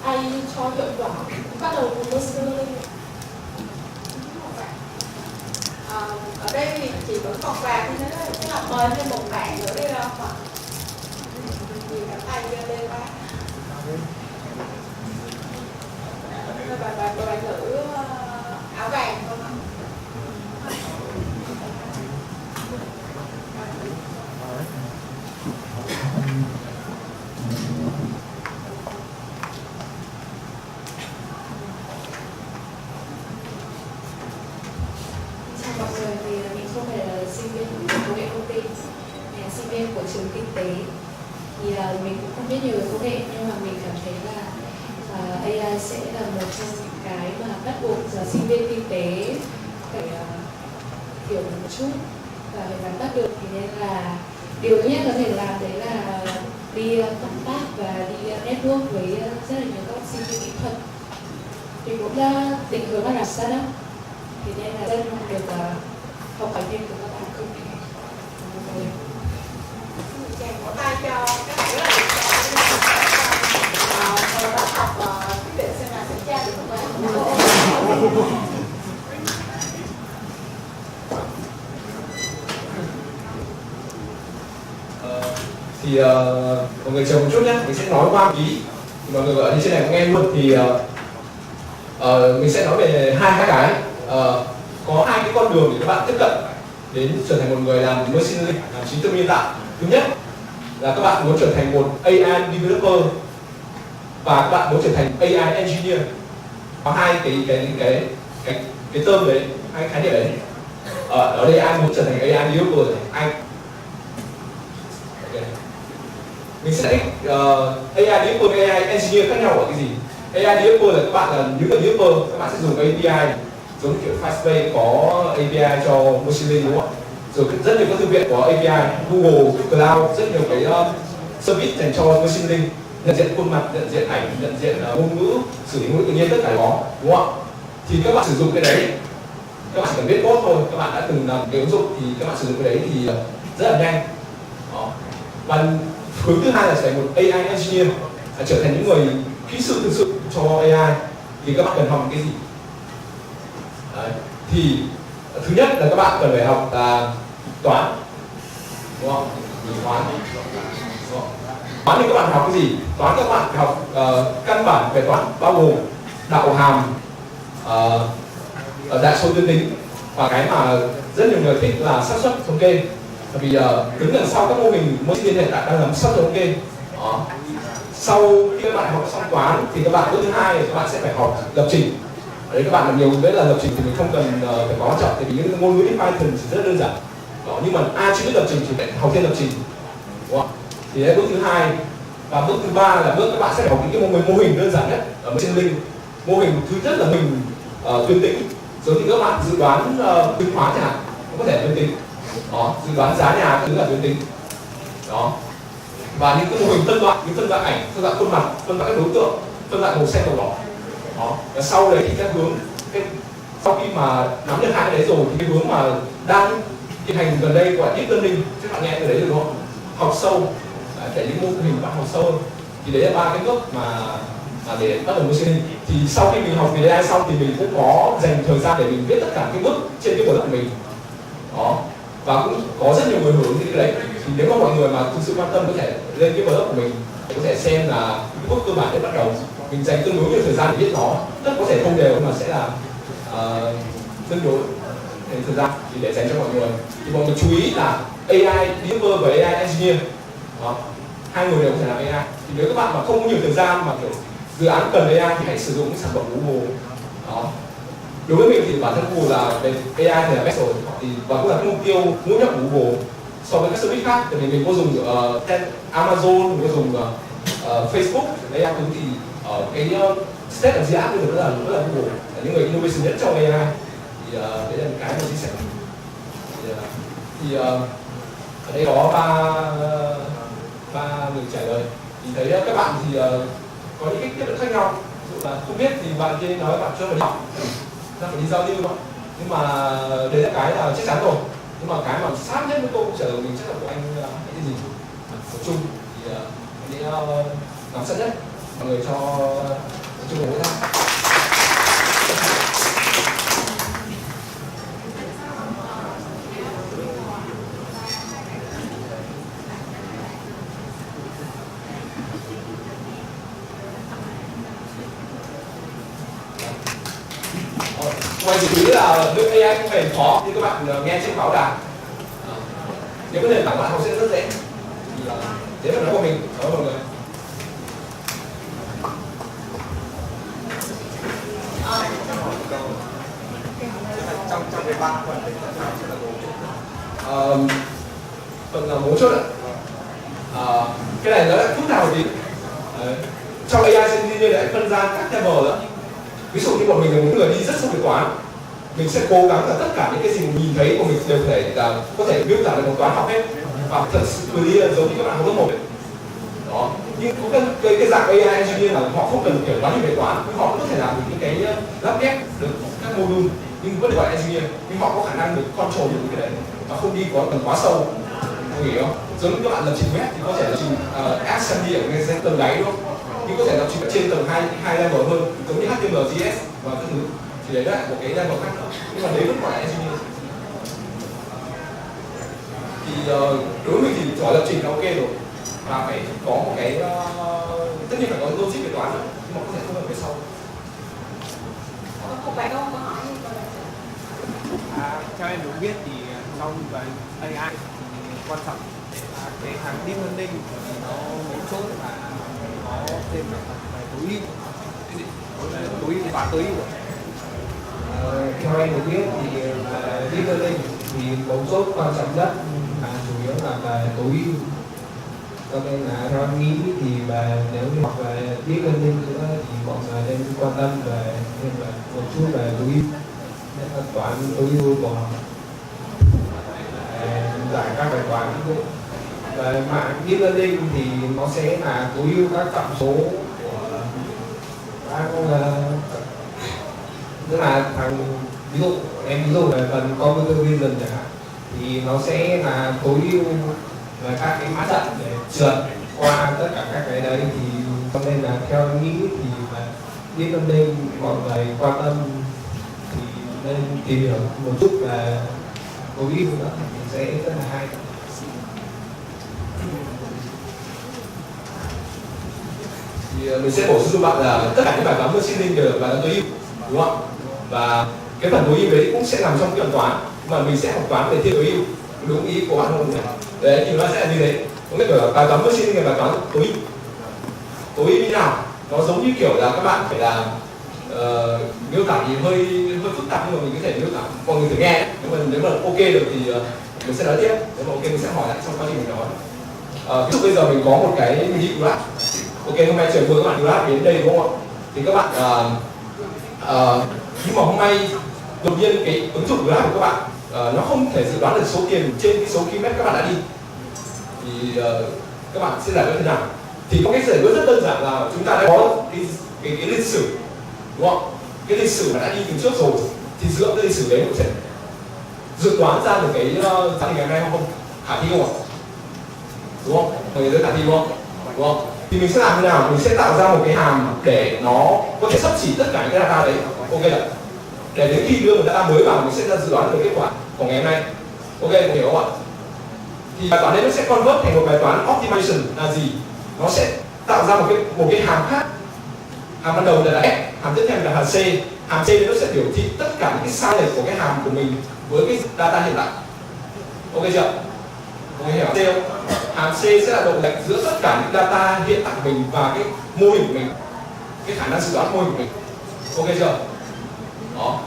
AI cho hiệu quả, bắt đầu từ machine learning. Ở đây thì chỉ vẫn còn vàng như thế đó, tức là mời thêm một bạn nữa đi đâu mà nhiều cả tay giơ lên quá. Bạn nữ áo vàng không ạ? Chào mọi người, thì mình không phải là sinh viên của công nghệ thông tin, mình là sinh viên của trường kinh tế. Thì mình cũng không biết nhiều về công nghệ, nhưng mà mình cảm thấy là AI sẽ là một trong những cái mà bắt buộc sinh viên kinh tế phải hiểu một chút và phải nắm bắt được. Thì nên là điều duy nhất có thể làm đấy là đi cộng tác và đi network với rất là nhiều các sinh viên kỹ thuật. Mình cũng đã định hướng là làm startup, thì nên là rất mong được học hỏi thêm từ các bạn công nghệ. Chàng vỗ tay cho các bạn rất là tuyệt vời. Bạn học quyết định xem là sẽ tra được không phải. Thì mọi người chờ một chút nhé, mình sẽ nói qua một tí. Mọi người ở trên này có nghe luôn thì mình sẽ nói về hai cái. Có hai cái con đường để các bạn tiếp cận đến trở thành một người làm machine learning, làm trí thông minh nhân tạo. Thứ nhất là các bạn muốn trở thành một AI developer và các bạn muốn trở thành AI engineer. Có hai cái term đấy, hai khái niệm đấy. Ở đây ai muốn trở thành AI developer ai? Mình sẽ AI developer và AI engineer khác nhau ở cái gì? AI developer là các bạn là những người developer, các bạn sẽ dùng API giống kiểu Firebase có API cho machine learning, đúng không ạ? Rồi rất nhiều các thư viện có API, Google Cloud, rất nhiều cái service dành cho machine learning, nhận diện khuôn mặt, nhận diện ảnh, nhận diện ngôn ngữ, xử lý ngôn ngữ tự nhiên, tất cả có, đúng không ạ? Thì các bạn sử dụng cái đấy, các bạn chỉ cần viết code thôi, các bạn đã từng làm cái ứng dụng thì các bạn sử dụng cái đấy thì rất là nhanh. Đó. Và hướng thứ hai là trở thành một AI engineer, là trở thành những người kỹ sư thực sự cho AI. Thì các bạn cần học cái gì? Đấy. Thì thứ nhất là các bạn cần phải học là toán, đúng không? Toán thì các bạn học cái gì? Toán các bạn phải học căn bản về toán bao gồm đạo hàm, đại số tuyến tính và cái mà rất nhiều người thích là xác suất thống kê. Bởi vì đứng đằng sau các mô hình machine learning hiện tại đang làm xác suất thống kê. Đó. Sau khi các bạn học xong toán thì các bạn bước thứ hai là các bạn sẽ phải học lập trình. Đấy, các bạn làm nhiều biết là lập trình thì mình không cần phải có quan trọng, tại vì những ngôn ngữ Python thì rất đơn giản. Đó, nhưng mà ai chưa biết lập trình thì phải học thêm lập trình, đúng không? Thì đấy bước thứ hai. Và bước thứ ba là bước các bạn sẽ phải học những cái mô hình đơn giản nhất ở machine learning. Mô hình thứ nhất là mô hình tuyến tĩnh, giống như các bạn dự đoán chứng khoán chẳng hạn, cũng có thể tuyến tĩnh. Đó, dự đoán giá nhà thứ là tuyến tĩnh. Đó. Và những cái mô hình phân loại, những phân loại ảnh, phân loại khuôn mặt, phân loại các đối tượng, phân loại màu xanh màu đỏ. Đó. Và sau đấy thì các hướng sau khi mà nắm được hai cái đấy rồi thì cái hướng mà đang tiến hành gần đây gọi là deep learning, các bạn nghe từ đấy được không? Học sâu, để những mô hình bạn học sâu hơn. Thì đấy là ba cái bước mà để bắt đầu machine learning. Thì sau khi mình học về AI xong thì mình cũng có dành thời gian để mình viết tất cả cái bước trên cái blog của mình. Đó. Và cũng có rất nhiều người hưởng ứng cái đấy. Thì nếu mà mọi người mà thực sự quan tâm có thể lên cái blog của mình để có thể xem là cái bước cơ bản để bắt đầu. Mình dành tương đối nhiều thời gian để viết nó, rất có thể không đều nhưng mà sẽ là tương đối thời gian thì để dành cho mọi người. Thì mọi người chú ý là AI developer và AI engineer. Đó. Hai người đều có thể làm AI. Thì nếu các bạn mà không có nhiều thời gian mà kiểu dự án cần AI thì hãy sử dụng cái sản phẩm Google. Đó. Đối với mình thì bản thân Google là về AI thì là best rồi, thì và cũng là cái mục tiêu mũi nhọn của Google so với các service khác. Tại vì mình có dùng Amazon, mình có dùng Facebook, AI thứ thì ở cái state of the art rất là Google, là những người innovation nhất trong AI. Thì đấy là cái mà chia sẻ. Ở đây có ba người trả lời. Thì thấy các bạn thì có những cách tiếp cận khác nhau. Ví dụ là không biết thì bạn kia nói bạn chưa phải đi học, ra phải đi giao lưu mà. Nhưng mà đấy là cái là chắc chắn rồi. Nhưng mà cái mà sát nhất với câu trả lời mình chắc là của anh cái gì? Tập trung thì anh ấy nắm sát nhất. Mọi người cho tập trung vào ra. Ngoài chỉ nghĩ là việc AI không hề khó như các bạn nghe trên báo đài. Nếu cái nền tảng bạn học sẽ rất dễ. Thì đấy là nói của mình. Cảm ơn mọi người. Trong cái ba phần phần mấu chốt ạ. Cái này nó lại phức tạp một tí. Trong AI engineer lại phân ra các level nữa. Ví dụ như bọn mình là một người đi rất sâu về toán, mình sẽ cố gắng là tất cả những cái gì mình nhìn thấy của mình đều có thể miêu tả được một toán học hết và thật sự clear giống như các bạn học lớp 1 ấy. Đó. Nhưng cũng cái dạng AI engineer là họ không cần kiểu quá nhiều về toán, nhưng họ cũng có thể làm được những cái lắp ghép được các module, nhưng vẫn được gọi là engineer, nhưng họ có khả năng được control được cái đấy và không đi quá sâu. Anh hiểu không? Giống như các bạn lập trình web thì có thể lập trình assembly ở cái tầng đáy đúng không? Nhưng có thể lập trình ở trên tầng hai level hơn, giống như HTML, JS và các thứ. Thì đấy là một cái level khác nữa. Nhưng mà đấy vẫn gọi là engineer. Thì đối với mình thì giỏi lập trình là ok rồi. Và phải có một cái tất nhiên phải có logic về toán nữa, nhưng mà có thể không cần về sau. Một bạn câu hỏi. Theo em được biết thì trong cái AI thì quan trọng cái hàng deep learning thì nó mấu chốt và có thêm cả bài tối ưu và tối ưu. Theo em được biết thì deep learning thì mấu chốt quan trọng nhất là chủ yếu là bài tối ưu. Cho nên là theo em nghĩ thì nếu như học về deep learning nữa thì mọi người nên quan tâm về một chút về tối ưu, toán tối ưu của giải các bài toán. Về mạng deep learning thì nó sẽ là tối ưu các phạm số của các tức là ví dụ về phần computer vision chẳng hạn thì nó sẽ là tối ưu về các cái mã trận để trượt qua tất cả các cái đấy. Thì cho nên là theo em nghĩ thì deep learning mọi người quan tâm thì nên tìm hiểu một chút về tối ưu nữa thì sẽ rất là hay. Thì mình sẽ bổ sung cho bạn là tất cả những bài toán machine learning đều là bài toán tối ưu, đúng không? Và cái phần tối ưu đấy cũng sẽ nằm trong cái phần toán, mà mình sẽ học toán để thi tối ưu. Đúng ý của bạn không? Đấy thì nó sẽ là như thế. Có nghĩa là bài toán machine learning là bài toán tối ưu. Tối ưu như nào? Nó giống như kiểu là các bạn phải là miêu tả thì hơi phức tạp, nhưng mà mình có thể miêu tả mọi người thử nghe. Nếu mà ok được thì mình sẽ nói tiếp. Nếu mà ok mình sẽ hỏi lại trong quá trình mình nói. Ví dụ bây giờ mình có một cái mình đi graph. Ok, hôm nay trời mưa các bạn graph đến đây đúng không ạ? Thì các bạn nhưng mà hôm nay đột nhiên cái ứng dụng graph của các bạn nó không thể dự đoán được số tiền trên cái số km các bạn đã đi. Thì các bạn sẽ giải quyết thế nào? Thì có cách giải quyết rất đơn giản là chúng ta đã có cái lịch sử, đúng không? Cái lịch sử mà đã đi từ trước rồi, thì dựa cái lịch sử đấy cũng sẽ dự đoán ra được cái giá trị ngày hôm nay không? Khả thi không ạ? Đúng không? Mọi người thấy khả thi không? Đúng không? Thì mình sẽ làm thế nào? Mình sẽ tạo ra một cái hàm để nó có thể xấp xỉ tất cả những cái data đấy. Ok ạ? Để đến khi đưa một data mới vào mình sẽ dự đoán được kết quả của ngày hôm nay. Ok, mọi hiểu không ạ? Thì bài toán đấy nó sẽ convert thành một bài toán optimization là gì? Nó sẽ tạo ra một cái hàm khác. Hàm ban đầu là F, hàm tiếp theo là hàm C. Hàm C đấy nó sẽ biểu thị tất cả những cái sai lệch của cái hàm của mình với cái data hiện tại. Ok chưa? Mọi người hiểu C không? Hàm C sẽ là độ lệch giữa tất cả những data hiện tại của mình và cái mô hình của mình, cái khả năng dự đoán mô hình của mình. Ok chưa? Đó.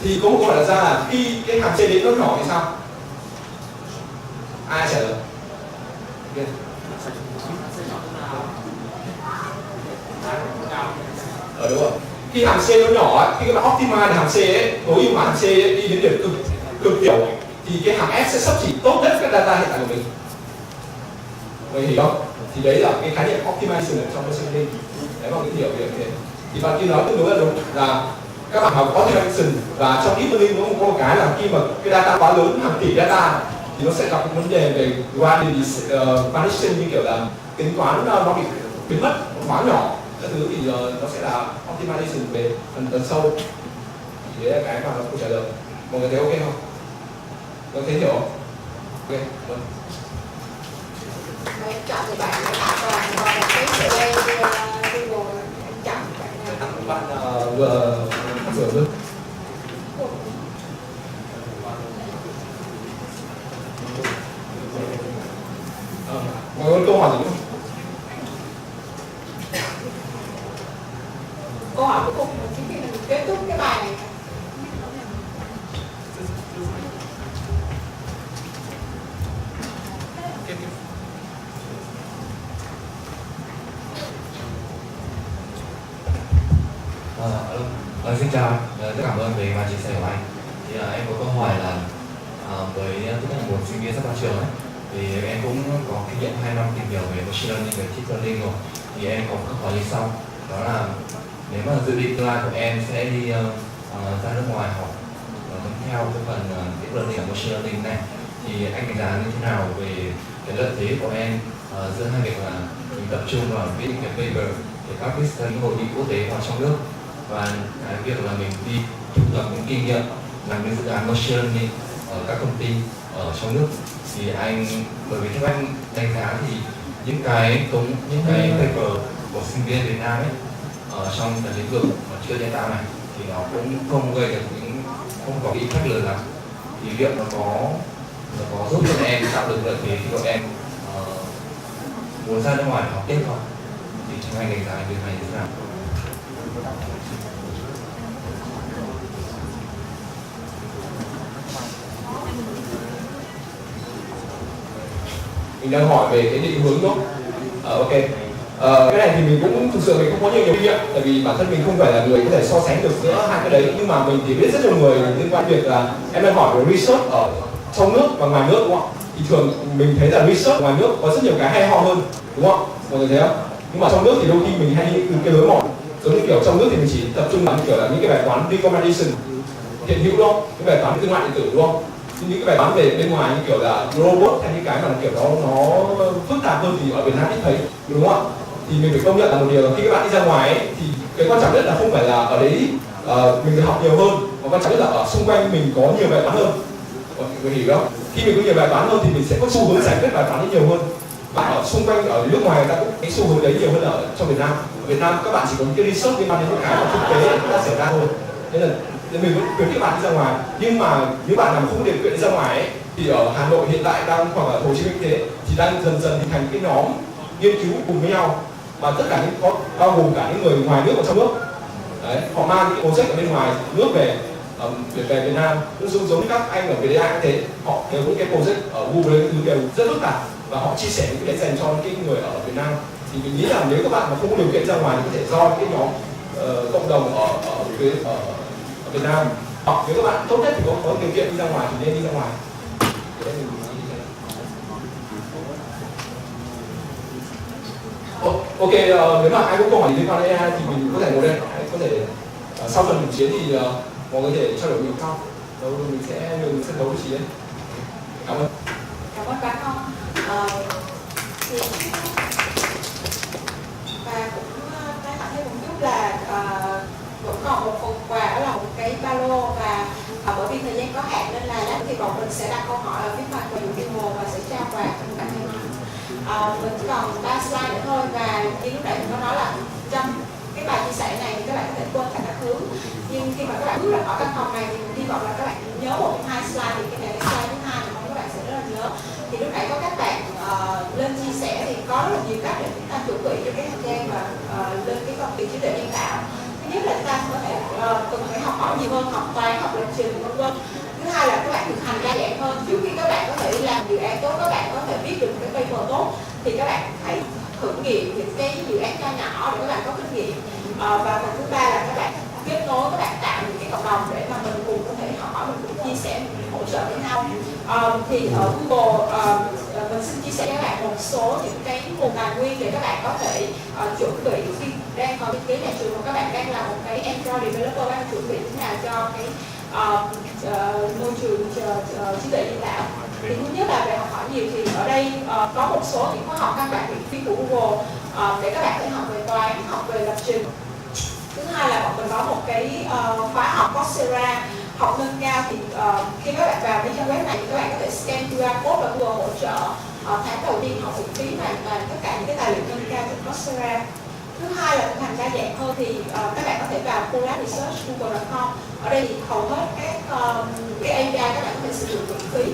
Thì có một câu hỏi đặt ra là khi cái hàm C đấy nó nhỏ thì sao? Ai trả lời? Đúng rồi. Khi hàm C nó nhỏ ấy, khi các bạn optimize hàm C ấy, tối ưu hàm C ấy, đi đến điểm cực tiểu thì cái hàm S sẽ xấp xỉ tốt nhất các data hiện tại của mình. Mình hiểu không? Thì đấy là cái khái niệm optimization ở trong machine learning. Đấy mà mình hiểu về thế. Thì bạn kia nói tương đối là đúng là các bạn học optimization và trong deep learning nó cũng có một cái là khi mà cái data quá lớn, hàng tỷ data thì nó sẽ gặp một vấn đề về prediction, như kiểu là tính toán nó bị biến mất quá nhỏ các thứ, thì nó sẽ là optimization về phần sâu. Thì đấy là cái mà nó câu trả lời. Mọi người thấy ok không? Mọi người thấy hiểu không? Ok, vâng. Em chọn thì bạn còn cái CD Google em chọn Bạn vừa bước. Mọi câu hỏi gì nữa? Câu hỏi cuối cùng là khi mình kết thúc cái bài này. Xin chào, rất cảm ơn về chia sẻ của anh. Thì em có câu hỏi là với tư cách là một sinh viên sắp ra trường ấy, thì em cũng có kinh nghiệm 2 năm tìm hiểu về machine learning, về deep learning rồi. Thì em có câu hỏi như sau, đó là nếu mà dự định tương lai của em sẽ đi ra nước ngoài học theo cái phần deep learning và machine learning này, thì anh đánh giá như thế nào về cái lợi thế của em giữa hai việc là mình tập trung vào viết những cái paper để publish ra những hội nghị quốc tế vào trong nước, và cái việc là mình đi thu thập những kinh nghiệm làm những dự án machine learning ở các công ty ở trong nước. Thì anh, bởi vì theo anh đánh giá thì những cái paper của sinh viên Việt Nam ấy ở trong cái lĩnh vực chưa nhân tạo này thì nó cũng không gây được không có cái impact lớn lắm. Thì liệu nó có giúp cho em tạo được lợi thế khi bọn em muốn ra nước ngoài học tiếp không? Thì trong anh đánh giá việc này như thế nào? Mình đang hỏi về cái định hướng đó. Ok. Cái này thì mình cũng thực sự mình không có nhiều kinh nghiệm, tại vì bản thân mình không phải là người có thể so sánh được giữa hai cái đấy, nhưng mà mình thì biết rất nhiều người liên quan việc là em đang hỏi về research ở trong nước và ngoài nước, đúng không? Thì thường mình thấy là research ngoài nước có rất nhiều cái hay ho hơn, đúng không? Mọi người thấy không? Nhưng mà trong nước thì đôi khi mình hay từ cái lối mòn, giống như kiểu trong nước thì mình chỉ tập trung vào kiểu là những cái bài toán recommendation hiện hữu đâu, cái bài toán thương mại điện tử, đúng không? Những cái bài toán về bên ngoài như kiểu là robot hay những cái mà kiểu nó phức tạp hơn thì ở Việt Nam ít thấy, đúng không ạ? Thì mình phải công nhận là một điều là khi các bạn đi ra ngoài ấy, thì cái quan trọng nhất là không phải là ở đấy mình được học nhiều hơn, mà quan trọng nhất là ở xung quanh mình có nhiều bài toán hơn. Mọi người hiểu không? Khi mình có nhiều bài toán hơn thì mình sẽ có xu hướng giải quyết bài toán ấy nhiều hơn. Và ở xung quanh ở nước ngoài người ta cũng cái xu hướng đấy nhiều hơn ở trong Việt Nam. Ở Việt Nam các bạn chỉ có những cái research liên quan đến những cái mà thực tế đã xảy ra thôi. Nên là mình vẫn khuyến khích bạn đi ra ngoài. Nhưng mà những bạn nào không có điều kiện đi ra ngoài ấy, thì ở Hà Nội hiện tại đang, hoặc là Hồ Chí Minh thế, thì đang dần dần hình thành cái nhóm nghiên cứu cùng với nhau, mà tất cả những có bao gồm cả những người ngoài nước và trong nước. Đấy, họ mang những project ở bên ngoài nước về Việt Nam, giống như các anh ở VDA cũng thế, họ đều có những cái project ở Google thứ đều rất phức tạp và họ chia sẻ những cái đấy dành cho những người ở Việt Nam. Thì mình nghĩ là nếu các bạn mà không có điều kiện ra ngoài thì có thể do những cái nhóm cộng đồng ở Việt Nam, hoặc nếu các bạn tốt nhất thì có điều kiện đi ra ngoài thì nên đi ra ngoài. Ok, nếu mà ai có câu hỏi liên quan đến AI thì mình có thể ngồi đây, có thể sau phần buổi chiến thì mọi người có thể trao đổi mình sau, rồi mình sẽ nhường sân đấu với chị ấy. Cảm ơn. Cảm ơn các con. Và cũng tái tạo thêm một chút là vẫn còn một phần quà, đó là một cái ba lô, và bởi vì thời gian có hạn nên là lát thì bọn mình sẽ đặt câu hỏi ở phía mặt và dùng Google và sẽ trao quà cho các bạn. Mình chỉ còn 3 slide nữa thôi, và như lúc nãy mình có nói là trong cái bài chia sẻ này thì các bạn có thể quên cả các thứ, nhưng khi mà các bạn bước ra khỏi căn phòng này thì mình hy vọng là các bạn nhớ một trong 2 slide, thì cái này là slide thứ 2 mà các bạn sẽ rất là nhớ. Thì lúc nãy có các bạn lên chia sẻ thì có rất là nhiều cách để chúng ta chuẩn bị cho cái thời gian và lên cái công việc trí tuệ nhân tạo. Thứ nhất là chúng ta có thể cần phải học hỏi nhiều hơn, học toán, học lập trình, v.v. Thứ hai là các bạn thực hành đa dạng hơn. Trước khi các bạn có thể làm dự án tốt, các bạn có thể viết được một cái paper tốt, thì các bạn hãy thử nghiệm những cái dự án nho nhỏ để các bạn có kinh nghiệm. Và phần thứ ba là các bạn kết nối, các bạn tạo những cái cộng đồng để mà mình cùng có thể học hỏi mình cũng chia sẻ, mình hỗ trợ với nhau. Thì ở Google mình xin chia sẻ với các bạn một số những cái nguồn tài nguyên để các bạn có thể chuẩn bị khi đang ở cái nhà trường, mà các bạn đang là một cái Android developer, đang chuẩn bị thế nào cho cái môi trường trí tuệ nhân tạo. Thì thứ nhất là về học hỏi nhiều, thì ở đây có một số những khóa học căn bản miễn phí của Google để các bạn có thể học về toán, học về lập trình. Thứ hai là bọn mình có một cái khóa học Coursera học nâng cao, thì khi các bạn vào cái trang web này thì các bạn có thể scan QR code và Google hỗ trợ tháng đầu tiên học miễn phí hoàn toàn tất cả những cái tài liệu nâng cao trên Coursera. Thứ hai là thực hành đa dạng hơn, thì các bạn có thể vào Collab Research google.com. Ở đây thì hầu hết các cái API các bạn có thể sử dụng miễn phí,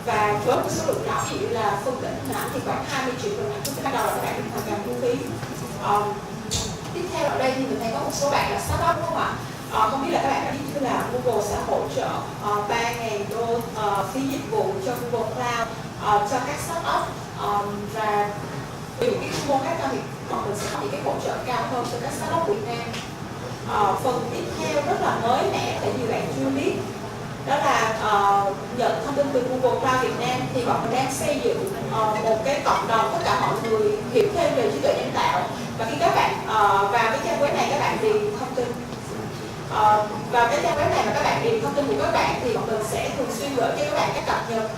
và với một số lượng nhỏ, ví dụ là phân tích hình ảnh thì khoảng 20 triệu hình ảnh, bắt đầu là các bạn hoàn toàn miễn phí. Tiếp theo ở đây thì mình thấy có một số bạn là startup, đúng không ạ? Không biết là các bạn đã biết chưa là Google sẽ hỗ trợ 3.000 đô phí dịch vụ cho Google Cloud cho các startup, và vì những cái quy mô khác nhau thì bọn mình sẽ có những cái hỗ trợ cao hơn cho các startup Việt Nam. Phần tiếp theo rất là mới mẻ để nhiều bạn chưa biết, đó là nhận thông tin từ Google Cloud Việt Nam, thì bọn mình đang xây dựng một cái cộng đồng tất cả mọi người hiểu thêm về trí tuệ nhân tạo. Và khi các bạn vào cái trang web này, các bạn điền thông tin vào cái trang web này mà các bạn điền thông tin của các bạn, thì bọn mình sẽ thường xuyên gửi cho các bạn các cập nhật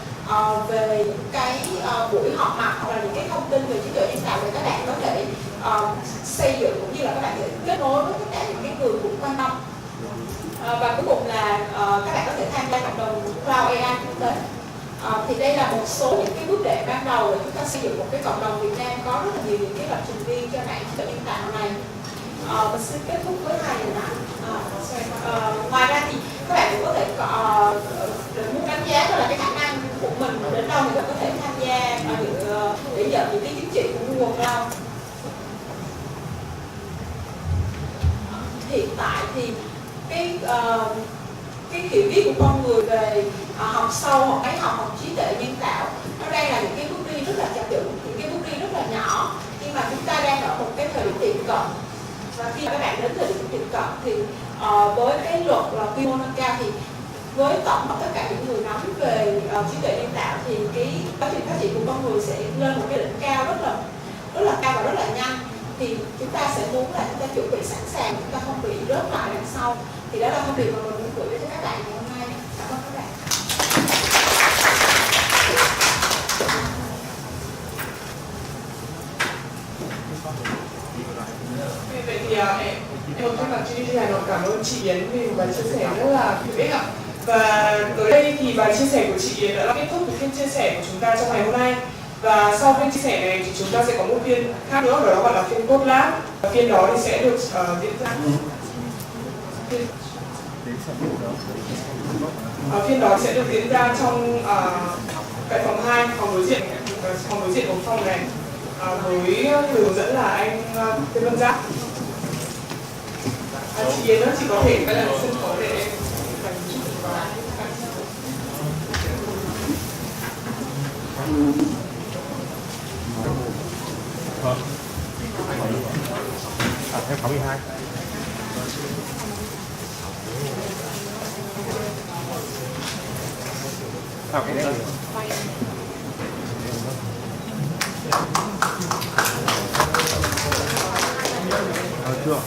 về những cái buổi họp mặt hoặc là những cái thông tin về trí tuệ nhân tạo để các bạn có thể xây dựng, cũng như là các bạn có thể kết nối với tất cả những cái người cũng quan tâm. Và cuối cùng là các bạn có thể tham gia cộng đồng Cloud AI quốc tế. Thì đây là một số những cái bước đệm ban đầu để chúng ta xây dựng một cái cộng đồng Việt Nam có rất là nhiều những cái lập trình viên cho mạng trí tuệ nhân tạo này. Mình xin kết thúc với hai hình ảnh. Ngoài ra thì các bạn cũng có thể muốn đánh giá đó là cái khả năng của mình đến đâu thì các bạn có thể tham gia để nhận những cái chứng chỉ của Google Cloud. Hiện tại thì cái hiểu biết của con người về học sâu, học máy học trí tuệ nhân tạo, nó đang là những cái bước đi rất là chậm chững, những cái bước đi rất là nhỏ, nhưng mà chúng ta đang ở một cái thời điểm tiệm cận. Và khi mà các bạn đến thời điểm tiệm cận thì với cái luật là quy mô nâng cao, thì với tổng hợp tất cả những người nắm về trí tuệ nhân tạo thì cái quá trình phát triển của con người sẽ lên một cái đỉnh cao rất là cao và rất là nhanh. Thì chúng ta sẽ muốn là chúng ta chuẩn bị sẵn sàng, chúng ta không bị rớt lại đằng sau. Thì đó là thông điệp mà mình muốn gửi đến các bạn ngày hôm nay. Cảm ơn các bạn. Vậy thì em thay mặt GDG Hà Nội cảm ơn chị Yến vì một bài chia sẻ rất là hữu ích ạ. Và tới đây thì bài chia sẻ của chị Yến đã kết thúc phiên chia sẻ của chúng ta trong ngày hôm nay. Và sau phiên chia sẻ này thì chúng ta sẽ có một phiên khác nữa, đó gọi là phiên code lab. Phiên đó thì sẽ được diễn ra. Phiên đó sẽ được diễn ra trong tại phòng 2, phòng đối diện của phòng này, với người hướng dẫn là anh Tên Văn Giác. Chị Yến chị có thể cái là sân khấu để em theo 62. Cái đấy chưa?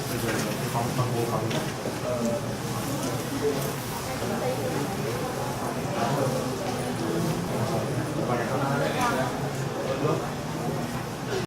Bây giờ phòng bằng vô phòng.